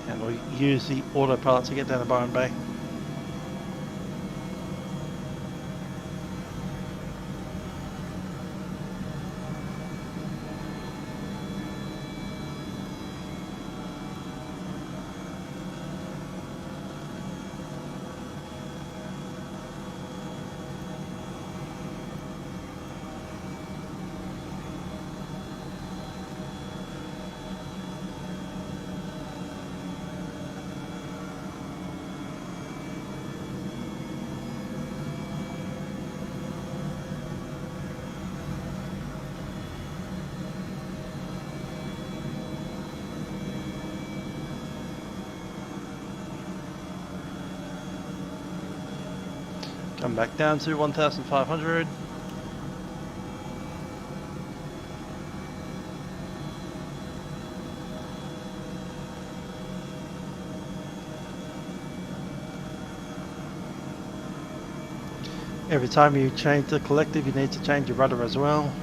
And we'll use the autopilot to get down to Byron Bay. Come back down to 1,500. Every time you change the collective, you need to change your rudder as well.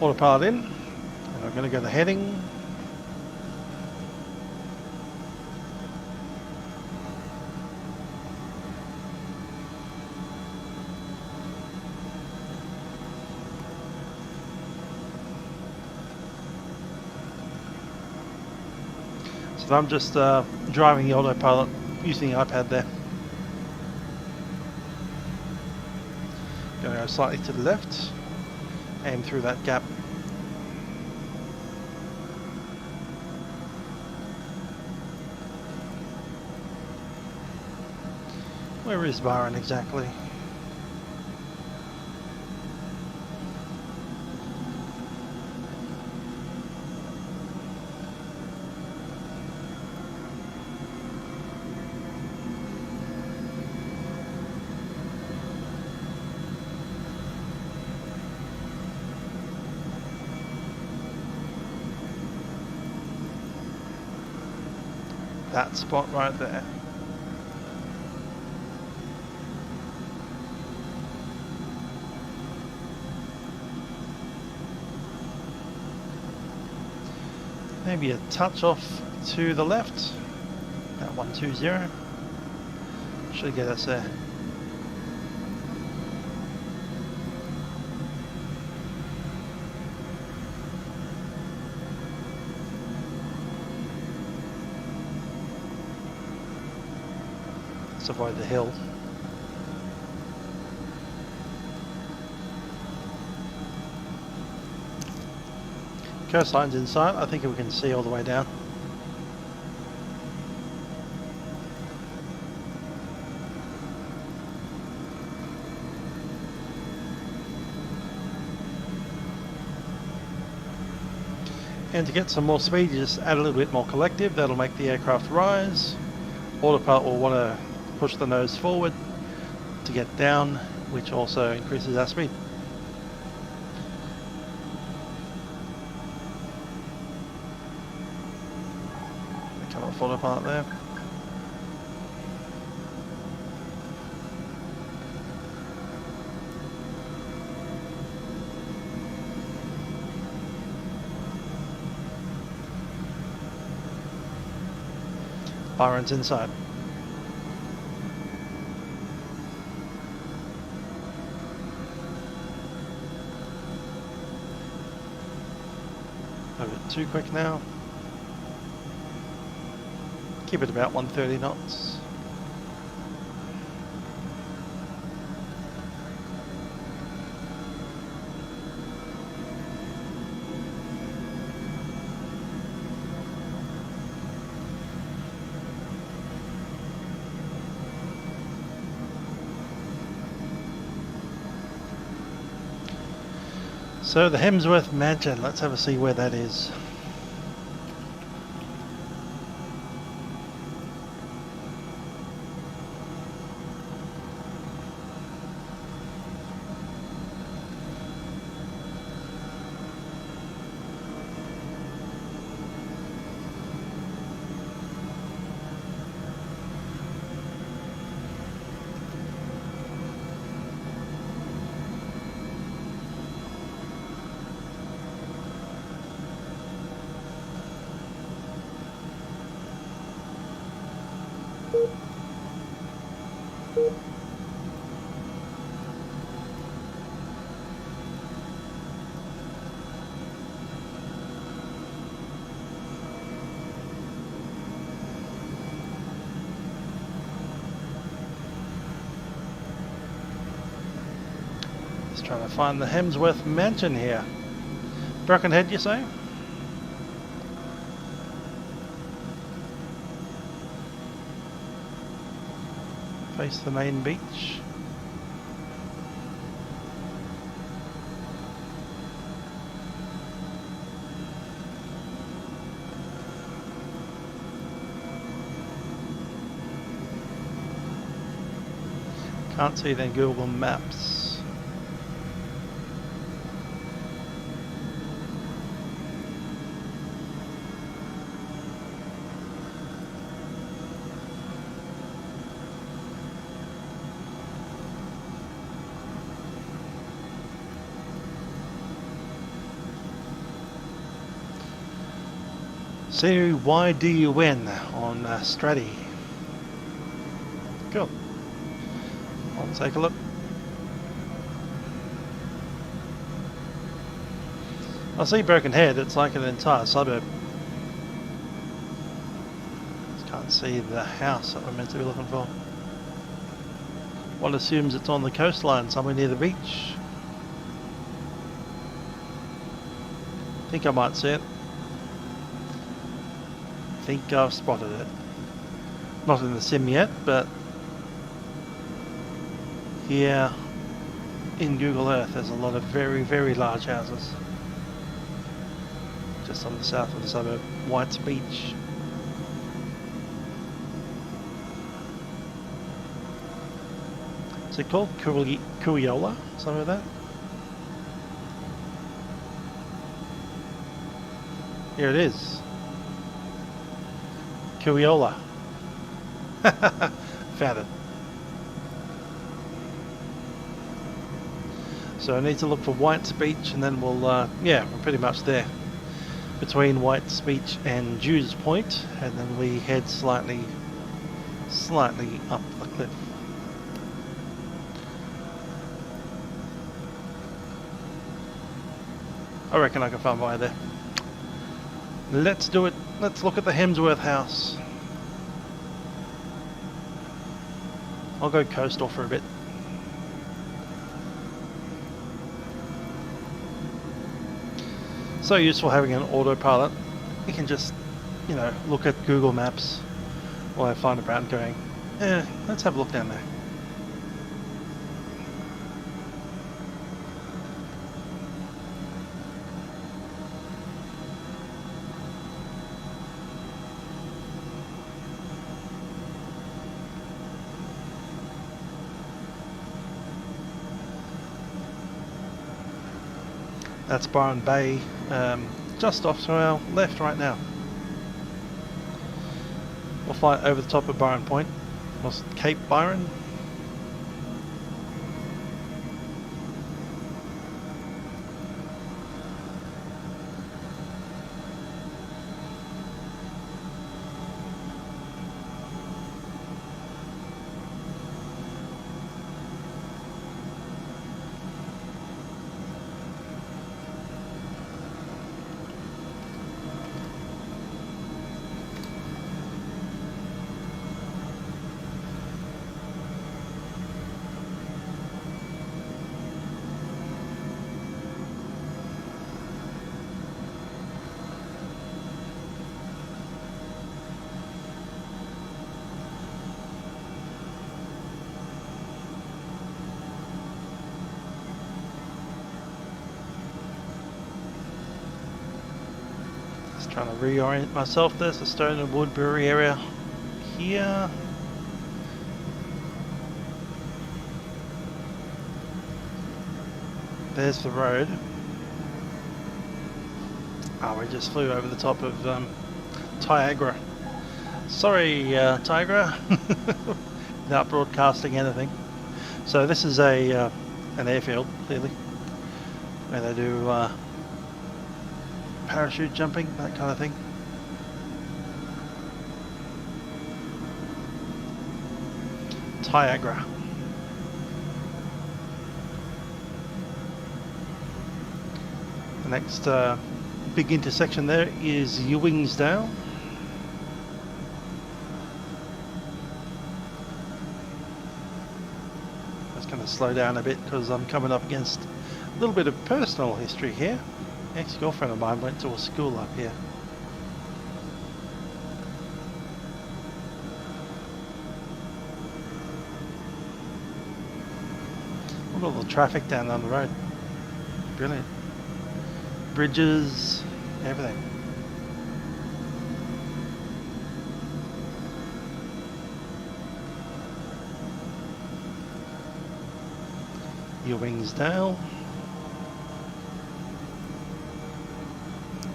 Autopilot in, and I'm going to go to heading. So I'm just driving the autopilot using the iPad there. Going to go slightly to the left, aim through that gap. Where is Byron exactly? That spot right there. Maybe a touch off to the left. About 120. Should get us there. Let's avoid the hill. Coastline's in sight. I think we can see all the way down. And to get some more speed, you just add a little bit more collective. That'll make the aircraft rise. Autopilot will want to push the nose forward to get down, which also increases our speed. Come off autopilot there. Byron's inside. A bit too quick now. Keep it about 130 knots. So the Hemsworth Mansion, let's have a see where that is. Just trying to find the Hemsworth Mansion here. Birkenhead, you say? Face the main beach. Can't see it in Google Maps. CYDUN on Stratty. Cool. I'll take a look. I see Birkenhead, it's like an entire suburb. Just can't see the house that we're meant to be looking for. One assumes it's on the coastline, somewhere near the beach. I think I might see it. I think I've spotted it. Not in the sim yet, but here in Google Earth there's a lot of very, very large houses. Just on the south of the suburb, White's Beach. Is it called Kuiola? Something like that? Here it is. Kuiola. Found it. So I need to look for White's Beach and then we'll, yeah, we're pretty much there. Between White's Beach and Dews Point, and then we head slightly up the cliff. I reckon I can find my way there. Let's do it. Let's look at the Hemsworth house. I'll go coastal for a bit. So useful having an autopilot. You can just, you know, look at Google Maps while I find a brand going, let's have a look down there. That's Byron Bay, just off to our left right now. We'll fly over the top of Byron Point, Cape Byron. Trying to reorient myself. There's the Stone and Woodbury area here. There's the road. Oh, we just flew over the top of Tiagra. Sorry, Tiagra, without broadcasting anything. So this is a an airfield, clearly, where they do parachute jumping, that kind of thing. Tiagra. The next big intersection there is Ewingsdale. Just going to slow down a bit because I'm coming up against a little bit of personal history here. Ex-girlfriend of mine went to a school up here. Look at all the traffic down the road. Brilliant. Bridges, everything. Ewingsdale.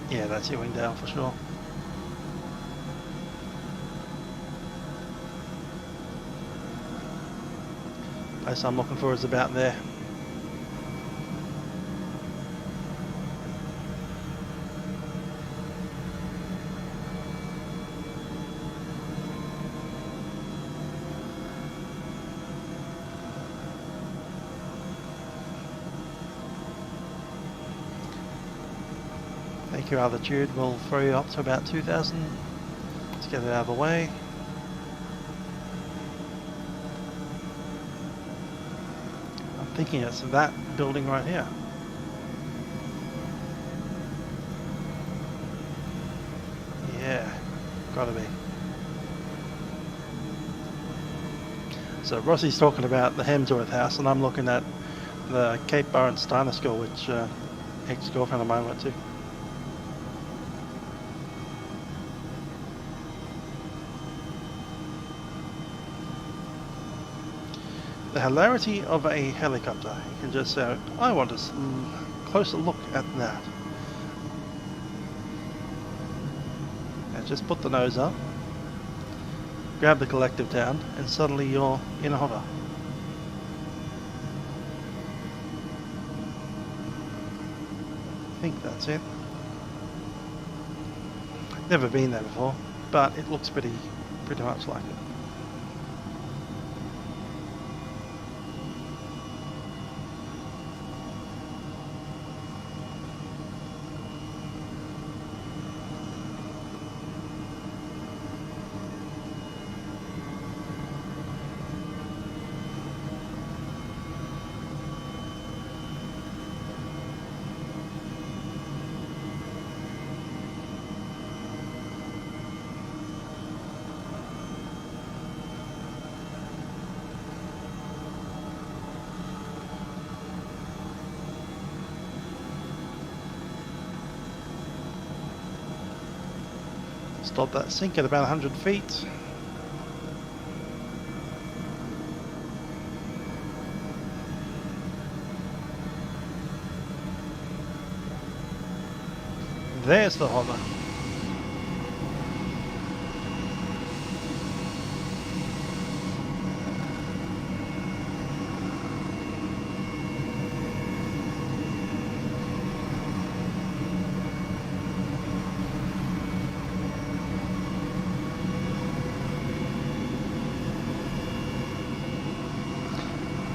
Yeah, that's Ewingdale for sure. Place I'm looking for is about there. Thank you, altitude. We'll throw you up to about 2,000. Let's get it out of the way. I'm thinking it's that building right here. Yeah, gotta be. So Rossi's talking about the Hemsworth house, and I'm looking at the Cape Byron Steiner School, which ex-girlfriend of mine went to. The hilarity of a helicopter. You can just say, I want a closer look at that. And just put the nose up, grab the collective down, and suddenly you're in a hover. I think that's it. Never been there before, but it looks pretty much like it. Stop that sink at about 100 feet. There's the hover.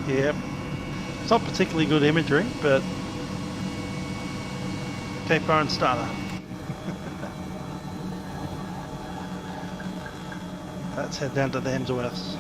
Yep. It's not particularly good imagery, but Cape Byron starter. Let's head down to the Hemsworths.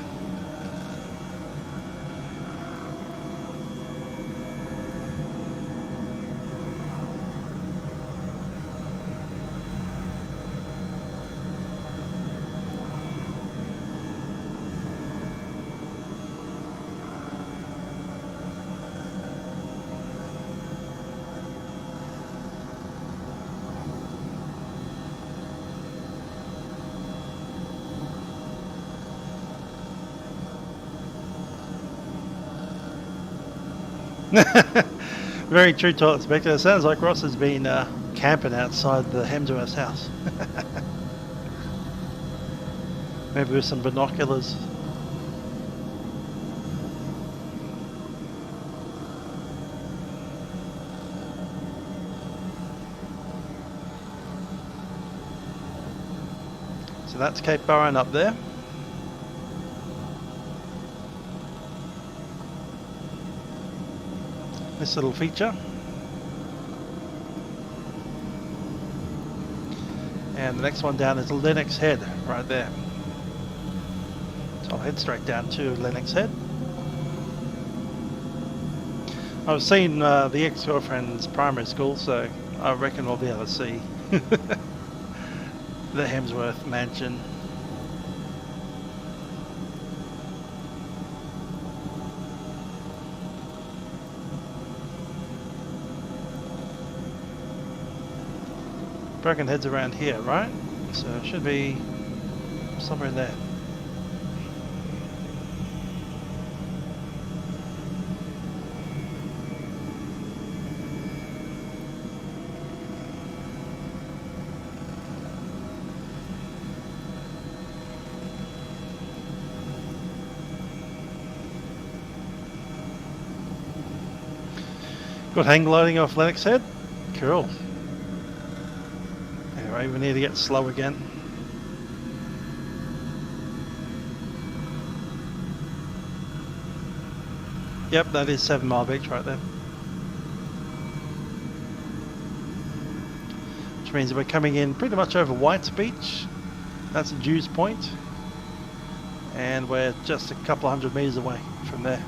Very true, Toilet Inspector. It sounds like Ross has been camping outside the Hemsworth's house. Maybe with some binoculars. So that's Cape Byron up there. This little feature, and the next one down is Lennox Head right there. So I'll head straight down to Lennox Head. I was seeing the ex-girlfriend's primary school, so I reckon we'll be able to see the Hemsworth mansion. Broken Head's around here, right? So it should be somewhere in there. Got hang gliding off Lennox Head? Cool. Anyway, we need to get slow again. Yep, that is 7 Mile Beach right there. Which means we're coming in pretty much over White's Beach. That's a Dews Point. And we're just a couple of hundred metres away from there.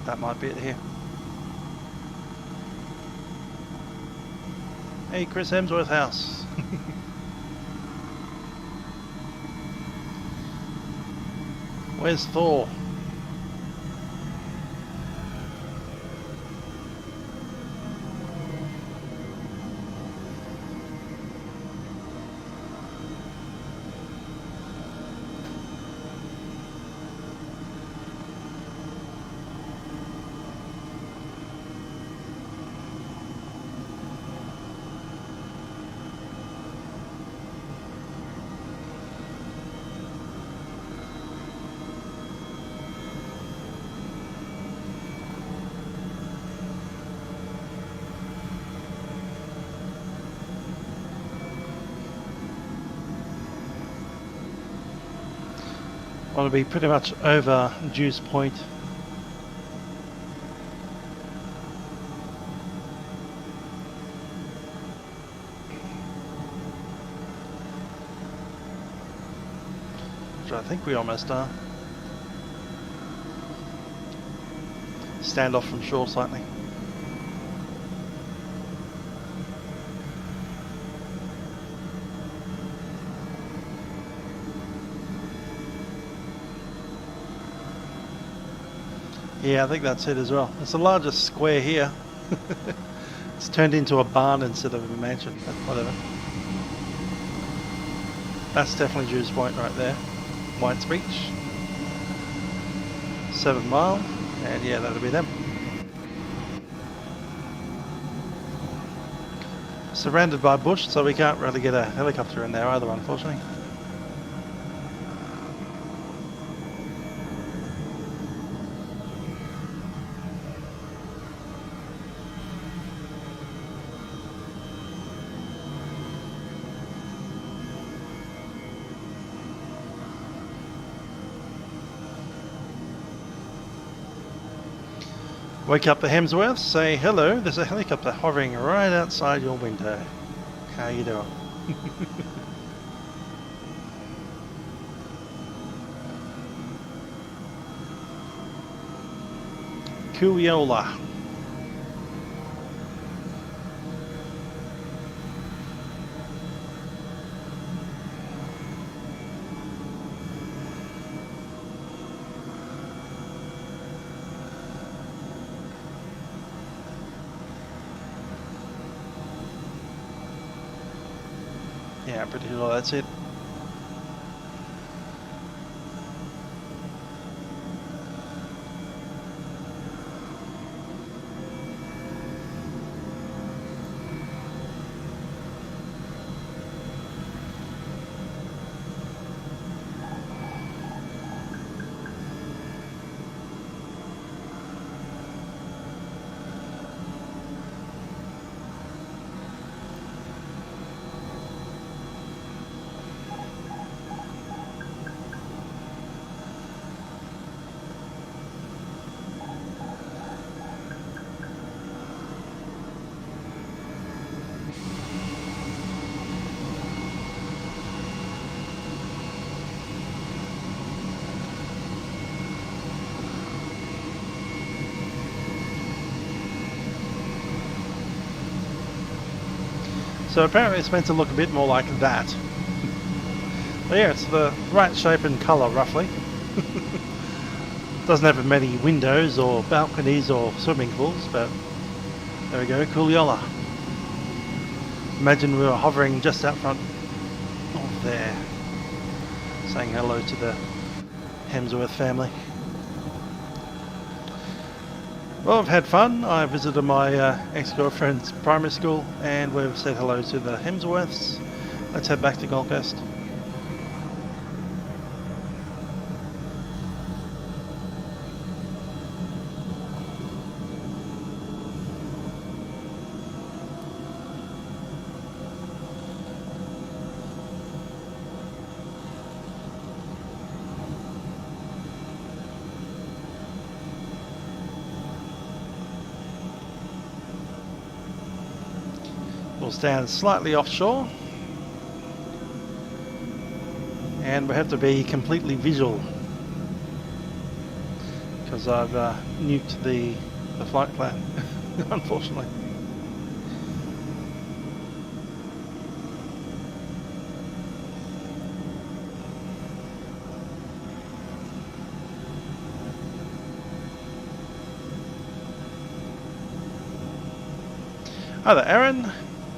That might be it here. Hey, Chris Hemsworth house. Where's Thor? Want to be pretty much over Dews Point. Which I think we almost are. Stand off from shore slightly. Yeah, I think that's it as well. It's the largest square here. It's turned into a barn instead of a mansion, but whatever. That's definitely Dews Point right there. White's Beach. 7 Mile. And yeah, that'll be them. surrounded by bush, so we can't really get a helicopter in there either, unfortunately. Wake up the Hemsworths, say hello, there's a helicopter hovering right outside your window. How you doing? Kuyola. Yeah, pretty sure that's it. So apparently it's meant to look a bit more like that. But yeah, it's the right shape and colour roughly. Doesn't have many windows or balconies or swimming pools, but there we go, Cooliola. Imagine we were hovering just out front of there, saying hello to the Hemsworth family. Well, I've had fun. I visited my ex-girlfriend's primary school and we've said hello to the Hemsworths. Let's head back to Gold Coast. We'll stand slightly offshore and we have to be completely visual because I've nuked the flight plan unfortunately. Hi there, Aaron.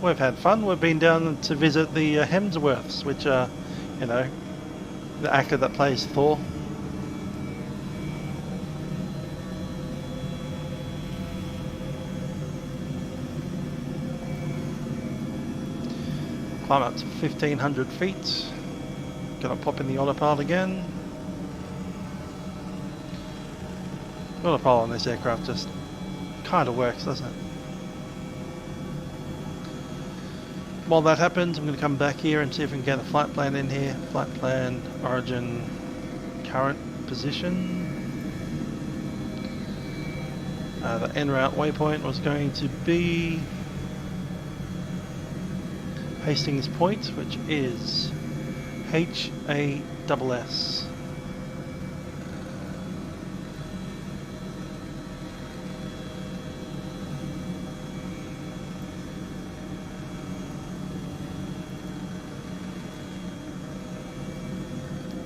We've had fun. We've been down to visit the Hemsworths, which are, you know, the actor that plays Thor. Climb up to 1,500 feet. Gonna pop in the autopilot again. Autopilot on this aircraft just kind of works, doesn't it? While that happens, I'm going to come back here and see if we can get a flight plan in here. Flight plan, origin, current position. The en route waypoint was going to be Hastings Point, which is HASS.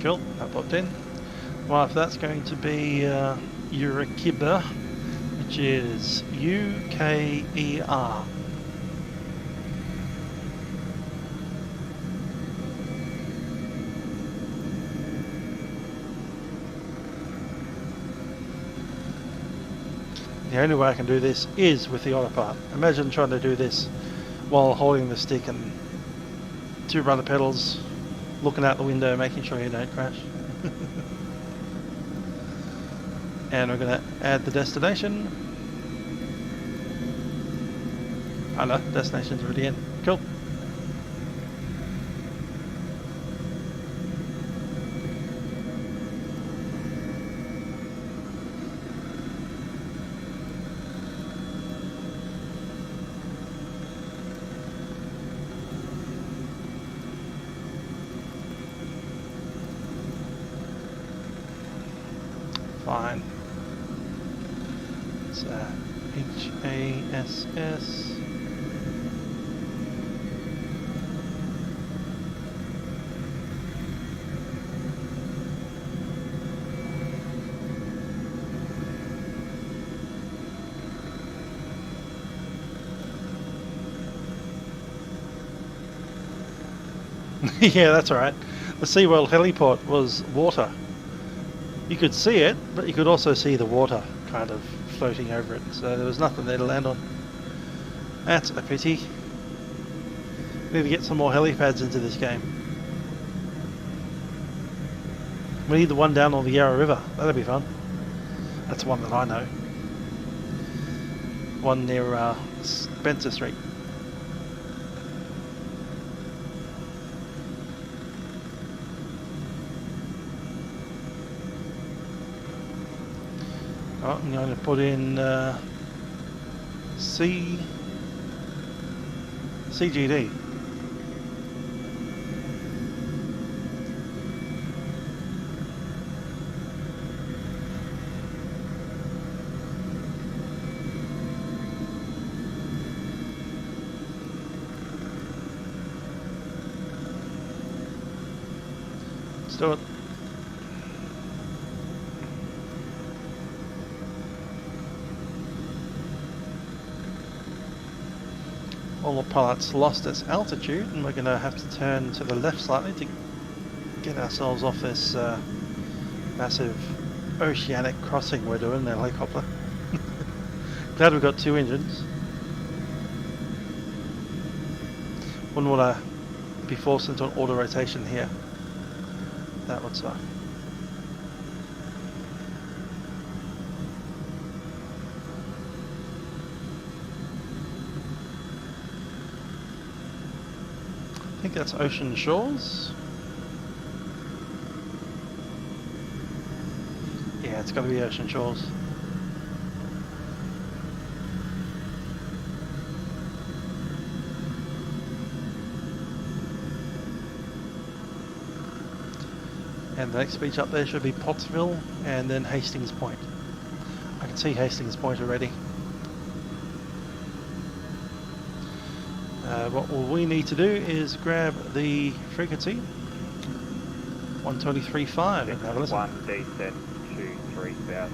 Cool, that popped in. Well, if that's going to be Urakiba, which is UKER. The only way I can do this is with the autopilot. Imagine trying to do this while holding the stick and 2 rudder pedals, looking out the window, making sure you don't crash. And we're going to add the destination. Oh no, destination's already in. Cool. Fine. It's HASS. Yeah, that's right. The SeaWorld heliport was water. You could see it, but you could also see the water kind of floating over it, so there was nothing there to land on. That's a pity. We need to get some more helipads into this game. We need the one down on the Yarra River. That'll be fun. That's one that I know. One near Spencer Street. Oh, I'm going to put in CGD. Let's do it. Autopilot's lost its altitude, and we're going to have to turn to the left slightly to get ourselves off this massive oceanic crossing we're doing in the helicopter. Glad we've got 2 engines. Wouldn't want to be forced into an auto rotation here. That would suck. I think that's Ocean Shores. Yeah, it's got to be Ocean Shores. And the next beach up there should be Pottsville and then Hastings Point. I can see Hastings Point already. What we need to do is grab the frequency 123.5 and have a listen. 1 descent to 3,000.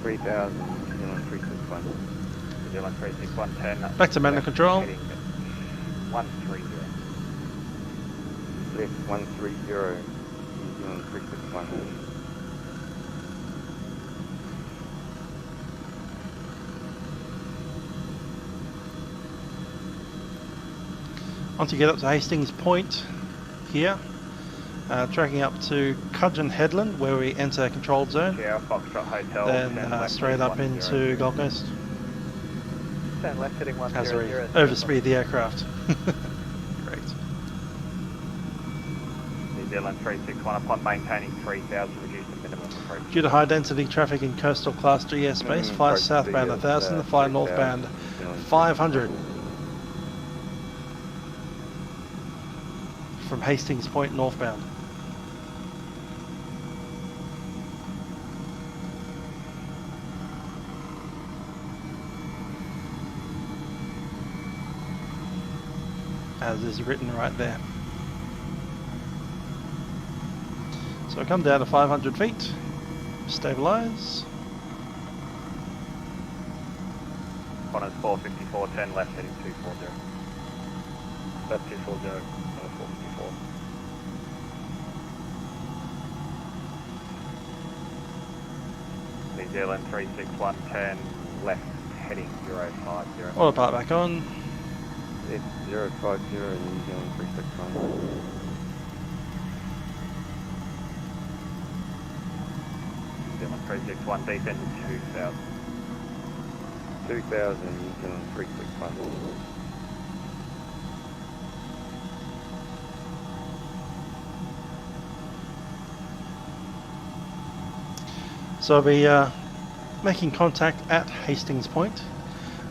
3,000, New Zealand 361. New Zealand 36110. Back to manual control. 130. Left 130, New Zealand 361. Once you get up to Hastings Point here, tracking up to Cudgeon Headland where we enter controlled zone, Yeah, Foxtrot Hotel. then straight up into Gold Coast Stand left heading as we 100. overspeed the aircraft. Great. New Zealand 361 upon maintaining 3,000, reduce the minimum approach. Due to high density traffic in coastal class G airspace, fly southbound 1000, fly northbound 500. From Hastings Point northbound. As is written right there. So I come down to 500 feet, stabilize. Qantas 454.10 left heading 240. Left 240, 454. New Zealand 36110 left heading 050. Autopilot back on. S050 New Zealand 361. Zealand 361, descend to 2000. 2000 New Zealand 361. So I'll be making contact at Hastings Point,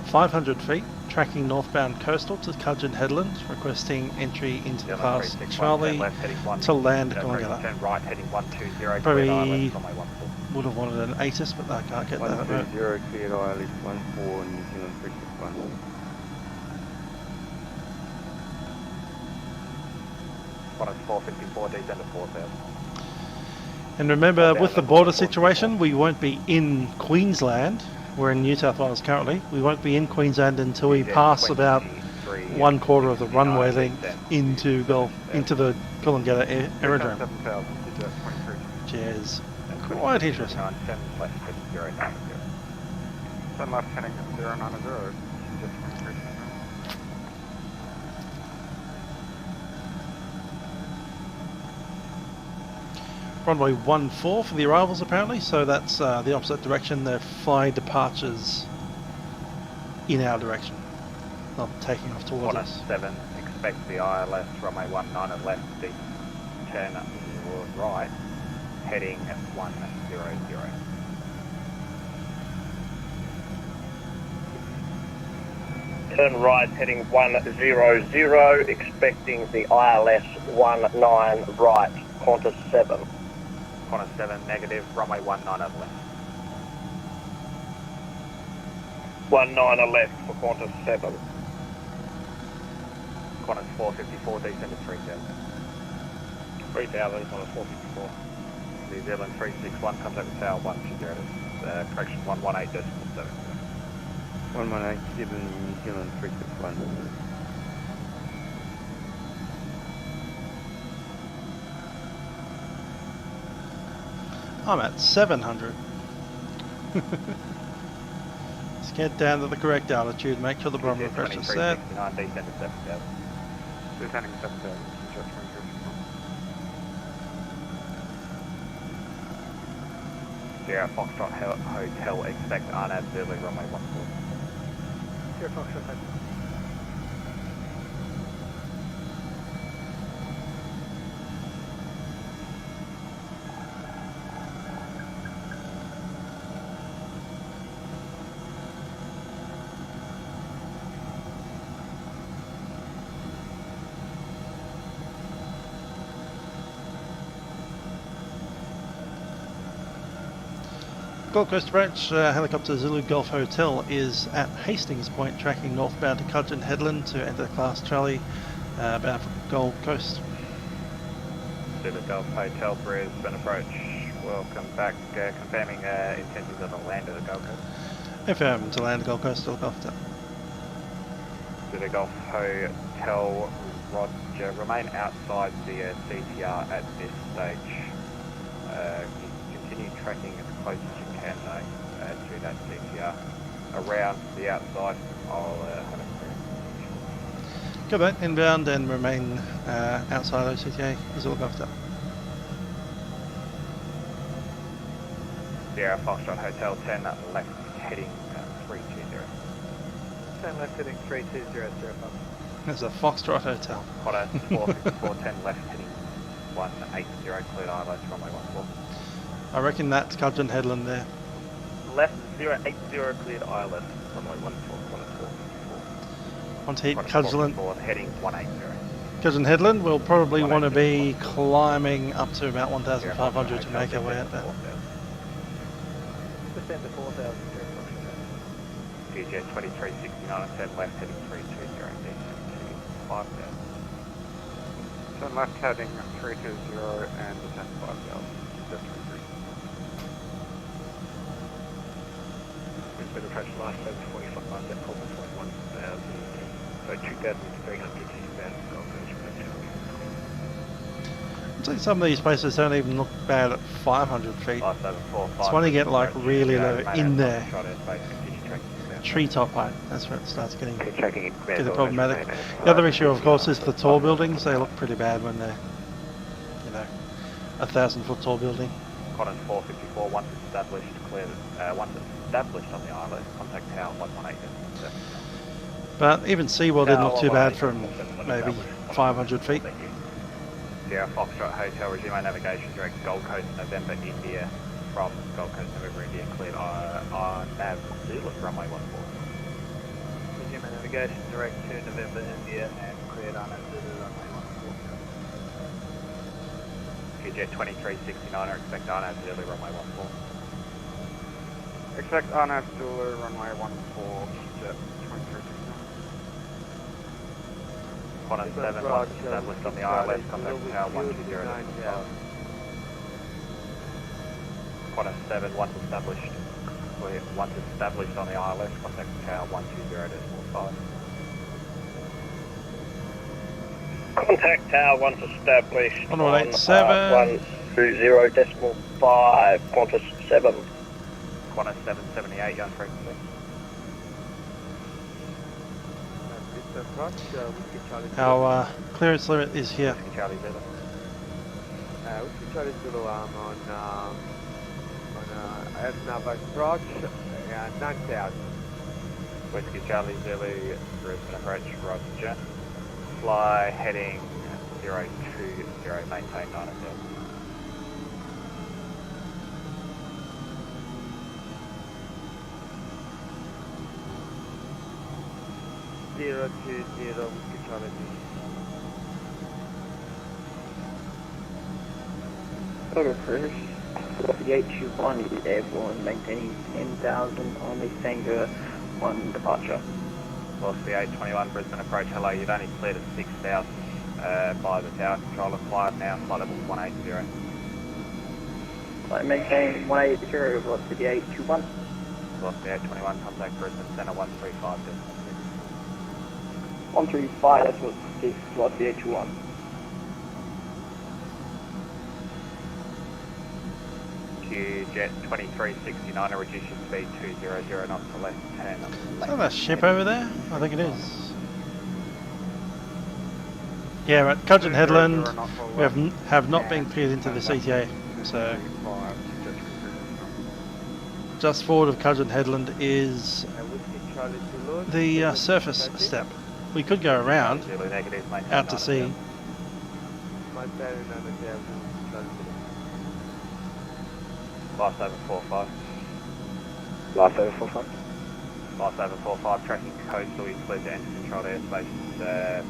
500 feet, tracking northbound coastal to Cudgeon Headland, requesting entry into the class Charlie to land at Coolangatta. Turn right, heading 120, Probably cleared runway 14. would have wanted an ATIS, but I can't get that. 120 cleared ILS 14 New Zealand 361. One is 454, descend to 4000. And remember, with the border situation, we won't be in Queensland. We're in New South Wales currently. We won't be in Queensland until we pass about 1/4 of the runway length into the Coolangatta aerodrome. Which is quite interesting. Turn left, heading 090. Turn left, heading 090. Runway 14 for the arrivals apparently, so that's the opposite direction. They're flying departures in our direction, not taking off towards us. 7, expect the ILS, runway 19 at left, deep turn right, heading 100. Turn right, heading 100, expecting the ILS 19 right, Qantas 7. Qantas 7, negative, runway 19 at left. 19 left for Qantas 7. Qantas 454, descend to 3000. 3000, Qantas 454. New Zealand 361, contact with tower 120, correction 118.7. 1187 New Zealand 361. I'm at 700. Let's get down to the correct altitude, make sure the barometer pressure is set. Descend to 7000. Descending 7000. Sierra Foxtrot Hotel, expect RNAV Zulu, runway 14. Sierra Foxtrot Hotel. Gold Coast branch helicopter Zulu Golf Hotel is at Hastings Point, tracking northbound to Cudgeon Headland to enter class Charlie, bound for Gold Coast. Zulu Golf Hotel, Brisbane approach. Welcome back, confirming intentions of a land at the Gold Coast. Confirm to land at Gold Coast, Zulu Golf Hotel. Zulu Golf Hotel, Roger. Remain outside the CTR at this stage. Continue tracking as close as you can though to that CTR. Around the outside, I'll have a clear. Go back inbound and remain outside OCTA, Zulu Golf Hotel. Sierra Foxtrot Hotel 10 left heading 320. 10 left heading 320, Sierra Fox. There's a Foxtrot Hotel. Qantas 454, 10 left heading 180, cleared ILS runway 14. I reckon that's Cudgeon Headland there. Left 080 cleared ILS, runway 14, On to hit Cudgeon, heading 180. Cudgeon Headland. We'll probably want to be climbing up to about 1,500 to make our way out there. Descend to 4,000. GJ 2369, 10 left heading 320, descend to 5,000. Turn left heading 320 and descend to 5,000. Brisbane approach last over 45 miles at 4.1,000, so 2,300 eastbound Gold Coast approach. I'd say some of these places don't even look bad at 500 feet. It's when you get like really low in there. treetop height. That's where it starts getting Tracking in problematic. The other issue, of course, is the tall buildings. They look pretty bad when they're, you know, 1,000-foot tall building. Qantas 454, once established, cleared. Once established on the island, contact tower 118. But even SeaWorld didn't look too bad from maybe 500 feet. Sierra Foxtrot Hotel, resume our navigation direct Gold Coast, November, India. From Gold Coast, November, India, cleared on nav Zulu, runway 14. Resume our navigation direct to November, India, and cleared on nav Zulu, runway 14. Jet 2369, expect RNAV Zulu, runway 14. Expect RNAV Zulu, runway 14, jet 2369. Qantas 7, once established on the ILS, contact tower 120. Qantas 7, once established on the ILS, contact tower 120.5. Contact tower once established 187. 120.5, Qantas 7. Qantas 778, young frequency. Our clearance limit is here. Whiskey Charlie Zulu. Whiskey Charlie Zulu on nav approach, 9,000. Whiskey Charlie Zulu, Brisbane approach, Roger. Fly heading 020, maintain 9 of them. Zero 20, Whiskey Charlie Zulu. Total cruise. The H1 is airborne, maintaining 10,000 on the Sanger 1 departure. Velocity 821, Brisbane approach, hello, you'd only cleared at 6,000 by the tower controller, flight now, flight level 180. Flight maintain 180, velocity 821. Velocity 821, contact Brisbane Centre 135. 135, that's what is velocity 821. Jet 2369, a reduce your speed 200 knots to left 10. Is that a ship over there? I think it is. Yeah, right. Cudgeon Headland, we have not been cleared into the CTA, so just forward of Cudgeon Headland is the surface step. We could go around out to sea. Last over 45. Last over 45. Last over 45, tracking coastal, you cleared to enter controlled airspace,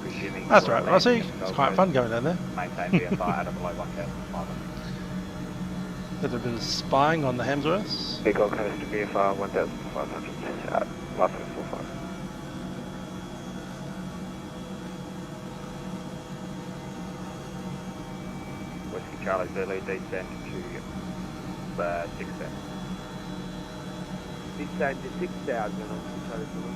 presuming... That's right, Aussie. It's quite fun going down there. Maintain VFR at or below 1,500. Did a bit of spying on the Hemsworths. Big Gold Coast to VFR 1,500. Last over 45. Whiskey Charlie Zulu, descend to 6,000. Descend to 6,000 on Whiskey Charlie Zulu.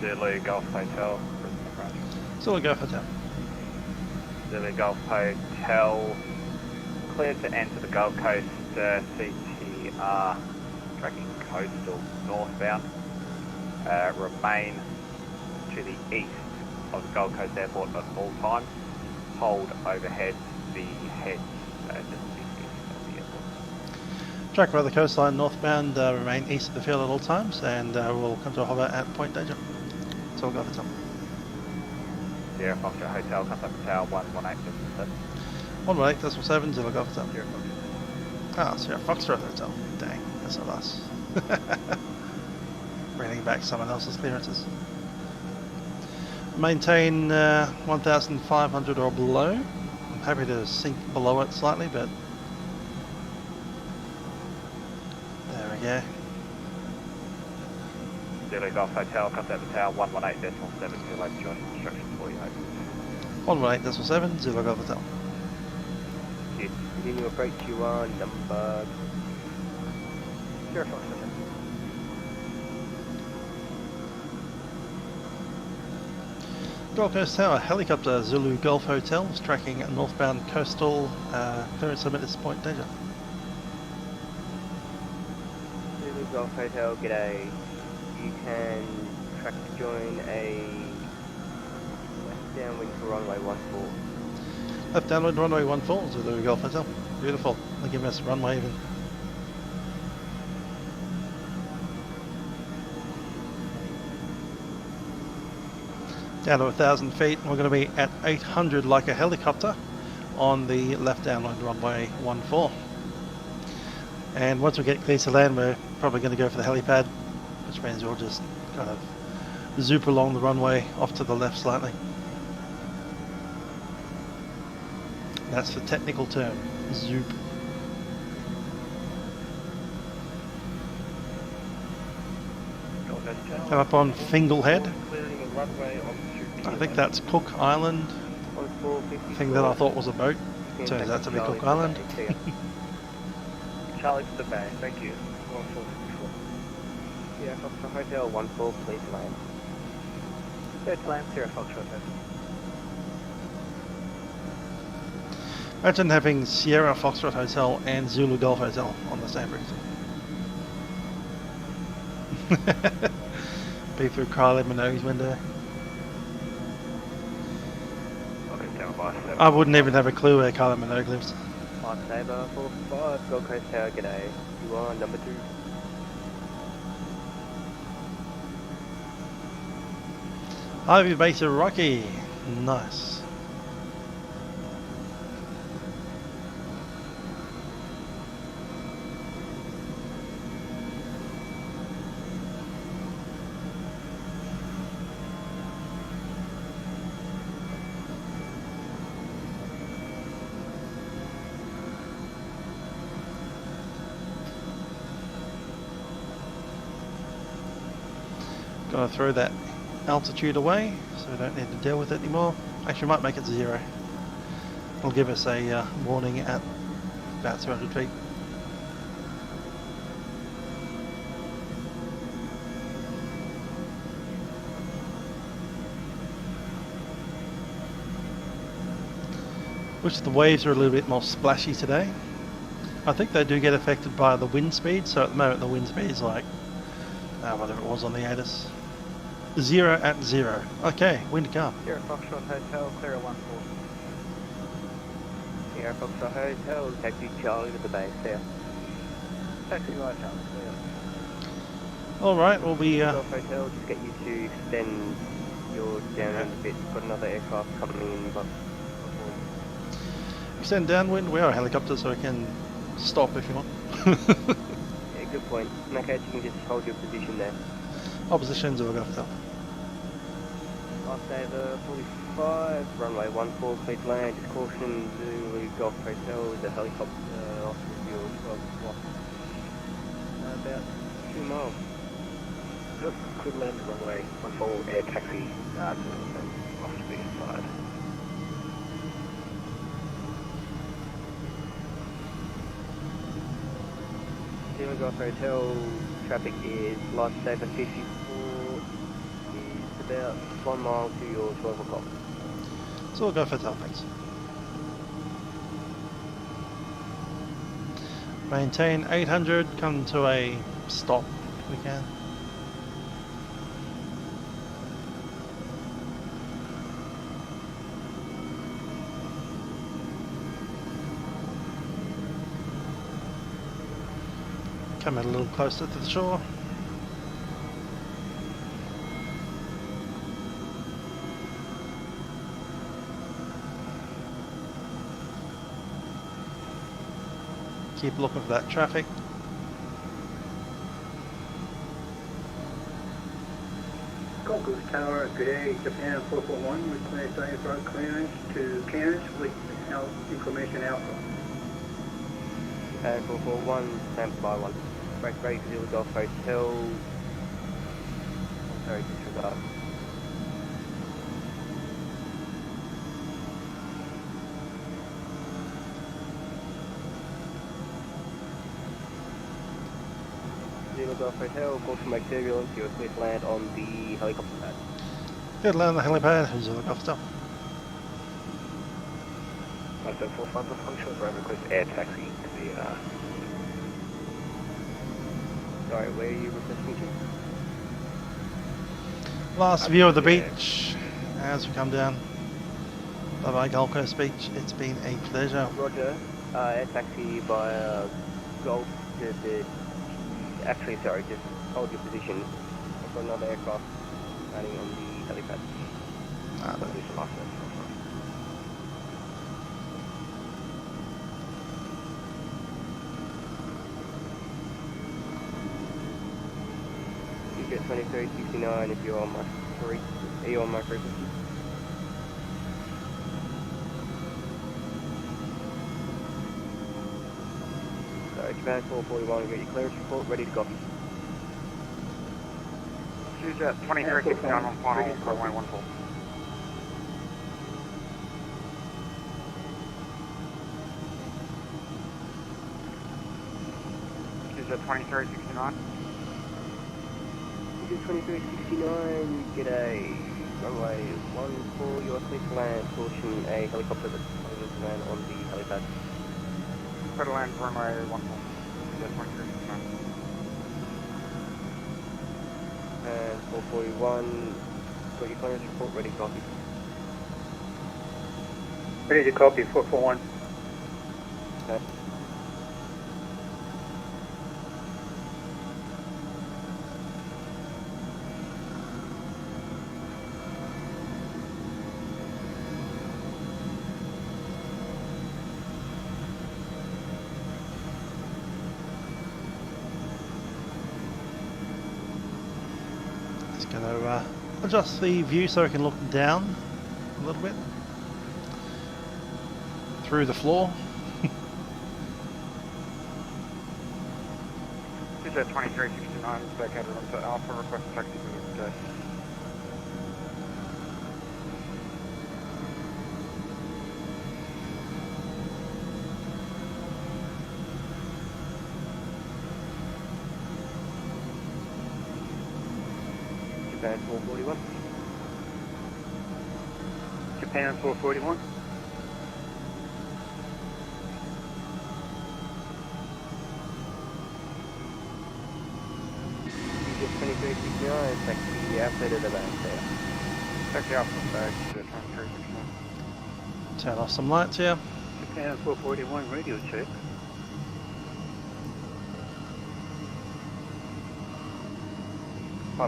Zulu Golf Hotel, Brisbane approach. Zulu Golf Hotel. Zulu Golf Hotel, cleared to enter the Gold Coast CTR, tracking coastal northbound. Remain to the east of the Gold Coast Airport at all times. Hold overhead the heads just east of the airport. Track by the coastline northbound, remain east of the field at all times, and we'll come to a hover at Point Danger. Zulu Golf Hotel. Sierra Foxtrot Hotel, contact tower 118.7. 118.7, Zulu Golf Hotel. Ah, Sierra Foxtrot Hotel. Dang, that's not us. Bringing back someone else's clearances. Maintain 1,500 or below. I'm happy to sink below it slightly, but there we go. Zulu Golf Hotel, contact the tower 118.7, too late to join instructions for you. 118.7, Zulu Golf Hotel. Continue approach you on number... Sierra Foxtrot. Gold Coast Tower, helicopter Zulu Golf Hotel is tracking northbound coastal, clearance limit is Point Danger. Golf Hotel, g'day. You can track to join a west downwind for runway 14. Left downwind runway 14 to the Golf Hotel. Beautiful. They're giving us runway even. Down to 1,000 feet. We're going to be at 800 like a helicopter on the left downwind runway 14. And once we get clear to land, we're probably going to go for the helipad, which means we'll just kind of zoop along the runway off to the left slightly. That's the technical term, zoop. Come up on Fingal Head. I think that's Cook Island. Thing that I thought was a boat turns out to be Cook Island. Charlie to the bay, thank you. 1454. Yeah, Foxtrot Hotel 14, please land. Third land, Sierra Foxtrot Hotel. Imagine having Sierra Foxtrot Hotel and Zulu Golf Hotel on the same route. Be through Kylie Minogue's window. I wouldn't even have a clue where Kylie Minogue lives. Sabre 45, Gold Coast Tower, g'day. You are number 2. Ivy Base of Rocky. Nice. Gonna throw that altitude away, so we don't need to deal with it anymore. Actually, might make it 0. It'll give us a warning at about 200 feet. Which the waves are a little bit more splashy today. I think they do get affected by the wind speed, so at the moment the wind speed is like whatever it was on the ATIS. 0 at 0. Okay, wind calm. Sierra Foxtrot Hotel, clear at 14. Sierra Foxtrot Hotel, taxi Charlie to the base there. Taxi right, Charlie, clear. Alright, we'll be... Hotel, just get you to extend your downwind a bit. Got another aircraft coming in, but... Extend downwind, we are a helicopter, so we can stop if you want. Yeah, good point. In that case, you can just hold your position there. Opposition to a Golf Hotel. Last Sabre 45, runway 14, please land. Just caution, Zulu Golf Hotel is a helicopter off of your 12 o'clock. About 2 miles. Just could land runway 14, air taxi, off to the side. Zulu Golf Hotel, traffic is Lifesaver 54, is about 1 mile to your 12 o'clock. So we'll go for Hotel, thanks. Maintain 800, come to a stop if we can. Come in a little closer to the shore. Keep looking for that traffic. Gold Coast Tower, good day, Japan 441, request IFR clearance to Cairns with information alpha. Japan 441, stand by 1. Break, Zulu Golf Hotel. Sorry, disregard. Zulu Golf Hotel, caution make turbulence, you're clear to land on the helicopter pad. Good, land on the helipad, Zulu Golf Hotel. 5745, the function of request air taxi to the Sorry, where are you requesting to? Last view of the beach as we come down. Bye bye Gold Coast Beach. It's been a pleasure. Roger. Air taxi by Golf to the... Actually, sorry, just hold your position. I've got another aircraft landing on the helipad. Ah, Do some last notes. You get 2369 if you're on my are you on my frequency? So Japan 441, get your clearance report ready to go. Choose at 2369 on final, runway 14. Choose at 2369. You do 2369, you get a runway 14, US clear to land, caution a helicopter that's coming into land on the helipad. Clear to land, runway 14. Choose at 2369. And 441, got your clearance report ready to copy. Ready to copy, 441. Okay. Going to adjust the view so we can look down a little bit through the floor. Choose at 2369, vacated onto Alpha, request taxi to the day. Japan 441. Japan 441. You get 2369, taxi outside of the back there. Taxi out from back, choose at 2369. Turn off some lights here. Japan 441, radio check. Can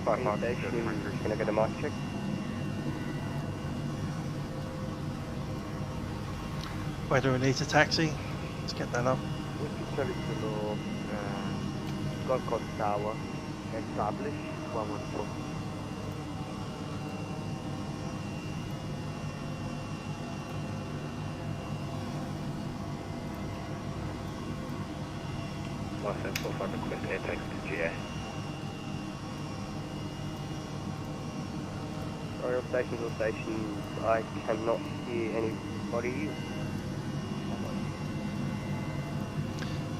I get a mic check? Where do we need to taxi? Let's get that up. Whiskey Charlie Kilo, Gold Coast Tower, established 114. License 45 request air taxi to GA. Royal stations or stations, I cannot hear anybody.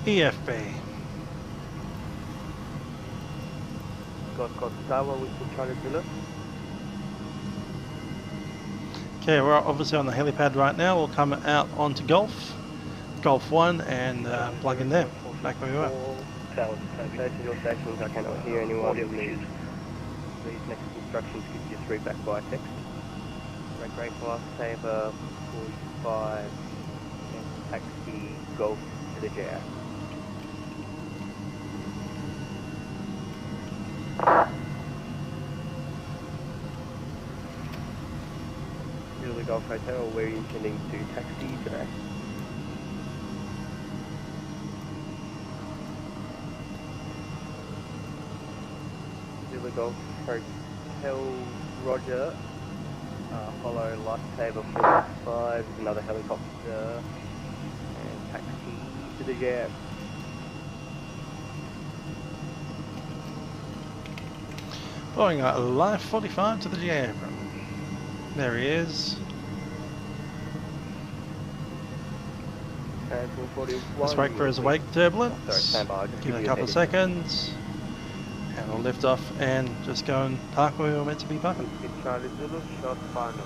EFB. Gold Coast Tower, Whiskey Charlie Kilo. Okay, we're obviously on the helipad right now. We'll come out onto Golf 1 and plug in there, back where we were. Stations or stations, I cannot hear anyone. These next instructions could you just read back by text. Great Glass Saver 45 and taxi Golf to the JR. Zulu Golf Hotel, where are you intending to taxi today? Zulu Golf Hotel, Roger. Follow Lifesaver 45, another helicopter, and taxi to the jet. Following Life 45 to the GA. There he is. And 441. Let's wait for his wake turbulence. Sorry, stand by. Give it a couple of seconds. And we'll lift off and just go and park where we were meant to be parking. Charlie Zulu, short final.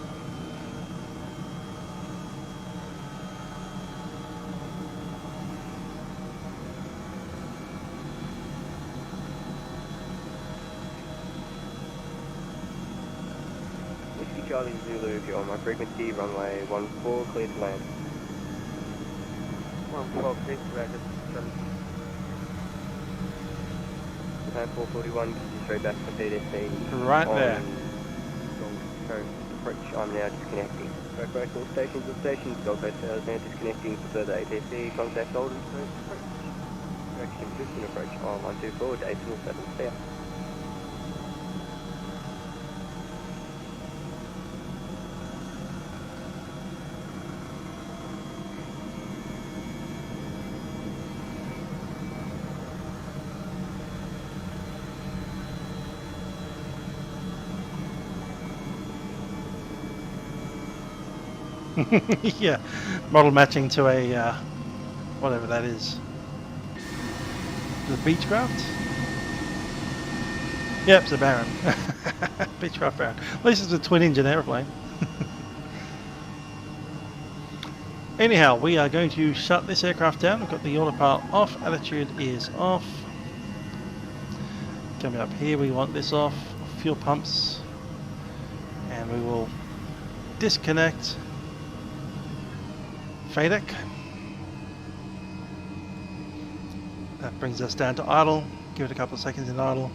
Charlie Zulu, if you're on my frequency, runway 14, clear to land. 146, record. Japan 441, can you straight back to PDC. Right there. Sorry, approach, I'm now disconnecting. Break all stations and stations, Gold Coast Towers now disconnecting for further ATC, contact Golden Coast approach. Direction Brisbane approach, on 124 to 807 south. Yeah, model matching to a whatever that is. The Beechcraft? Yep, it's a Baron. Beechcraft Baron. At least it's a twin-engine aeroplane. Anyhow, we are going to shut this aircraft down. We've got the autopilot off, attitude is off. Coming up here, we want this off, fuel pumps, and we will disconnect Saitek. That brings us down to idle. Give it a couple of seconds in idle.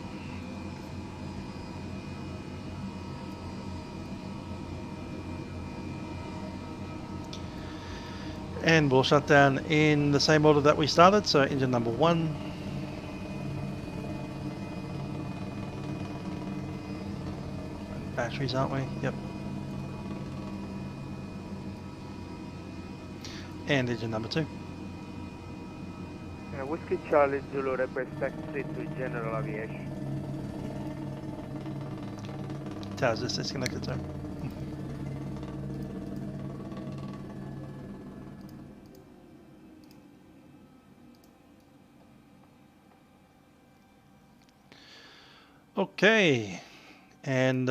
And we'll shut down in the same order that we started, so engine number 1. Batteries, aren't we? Yep. And engine number 2. Whiskey Charlie Zulu, request taxi to General Aviation. Towers just disconnected, sir. Okay, and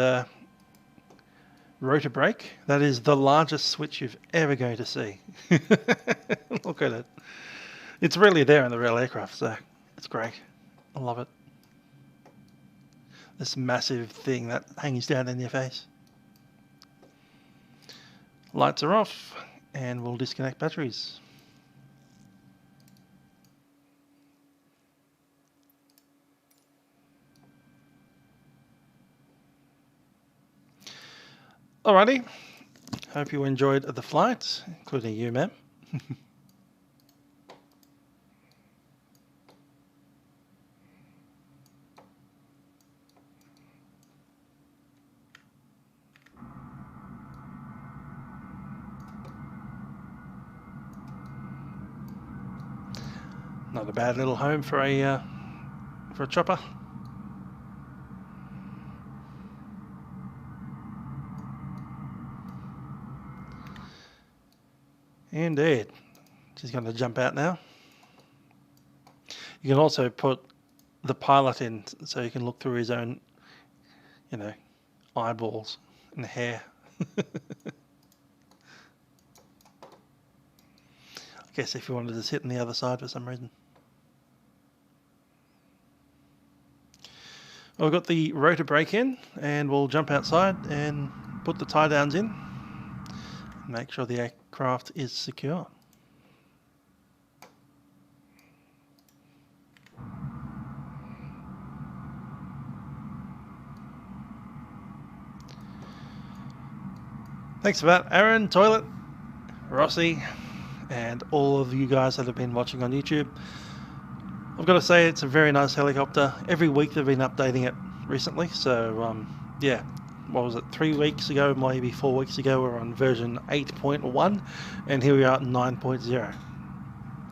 rotor brake. That is the largest switch you've ever going to see. Look at it. It's really there in the real aircraft, so it's great. I love it. This massive thing that hangs down in your face. Lights are off, and we'll disconnect batteries. Alrighty, hope you enjoyed the flight, including you, ma'am. Not a bad little home for a chopper. Indeed. She's going to jump out now. You can also put the pilot in so you can look through his own, you know, eyeballs and hair. I guess if you wanted to sit on the other side for some reason. Well, we've got the rotor brake in, and we'll jump outside and put the tie downs in. Make sure the aircraft is secure. Thanks for that, Aaron, Toilet, Rossi, and all of you guys that have been watching on YouTube. I've got to say, it's a very nice helicopter. Every week they've been updating it recently, so yeah. What was it, 3 weeks ago, maybe 4 weeks ago, we were on version 8.1, and here we are at 9.0.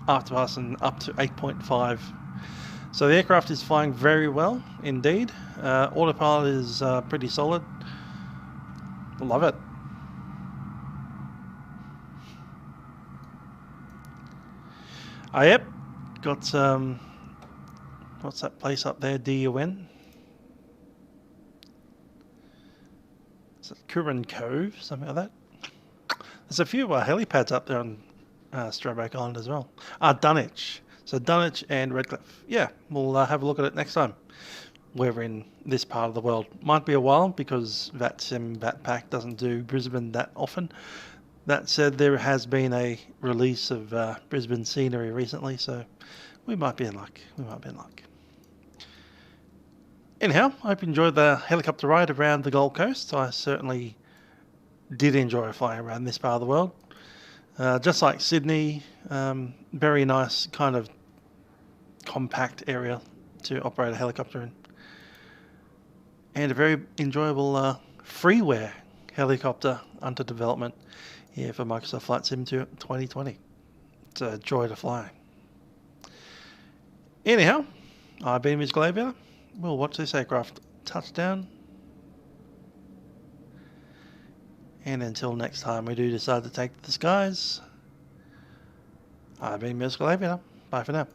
After passing up to 8.5. So the aircraft is flying very well, indeed. Autopilot is pretty solid. Love it. Yep, got what's that place up there, DUN? Curran Cove, something like that. There's a few helipads up there on Strawback Island as well. Dunwich. So Dunwich and Redcliffe. Yeah, we'll have a look at it next time. we're in this part of the world. Might be a while because Vatsim, Vatpack doesn't do Brisbane that often. That said, there has been a release of Brisbane scenery recently, so we might be in luck. We might be in luck. Anyhow, I hope you enjoyed the helicopter ride around the Gold Coast. I certainly did enjoy flying around this part of the world. Just like Sydney, very nice kind of compact area to operate a helicopter in. And a very enjoyable freeware helicopter under development here for Microsoft Flight Sim 2020. It's a joy to fly. Anyhow, I've been Ms. Glavier. We'll watch this aircraft touch down. And until next time we do decide to take to the skies, I've been Ms. Glavier. Bye for now.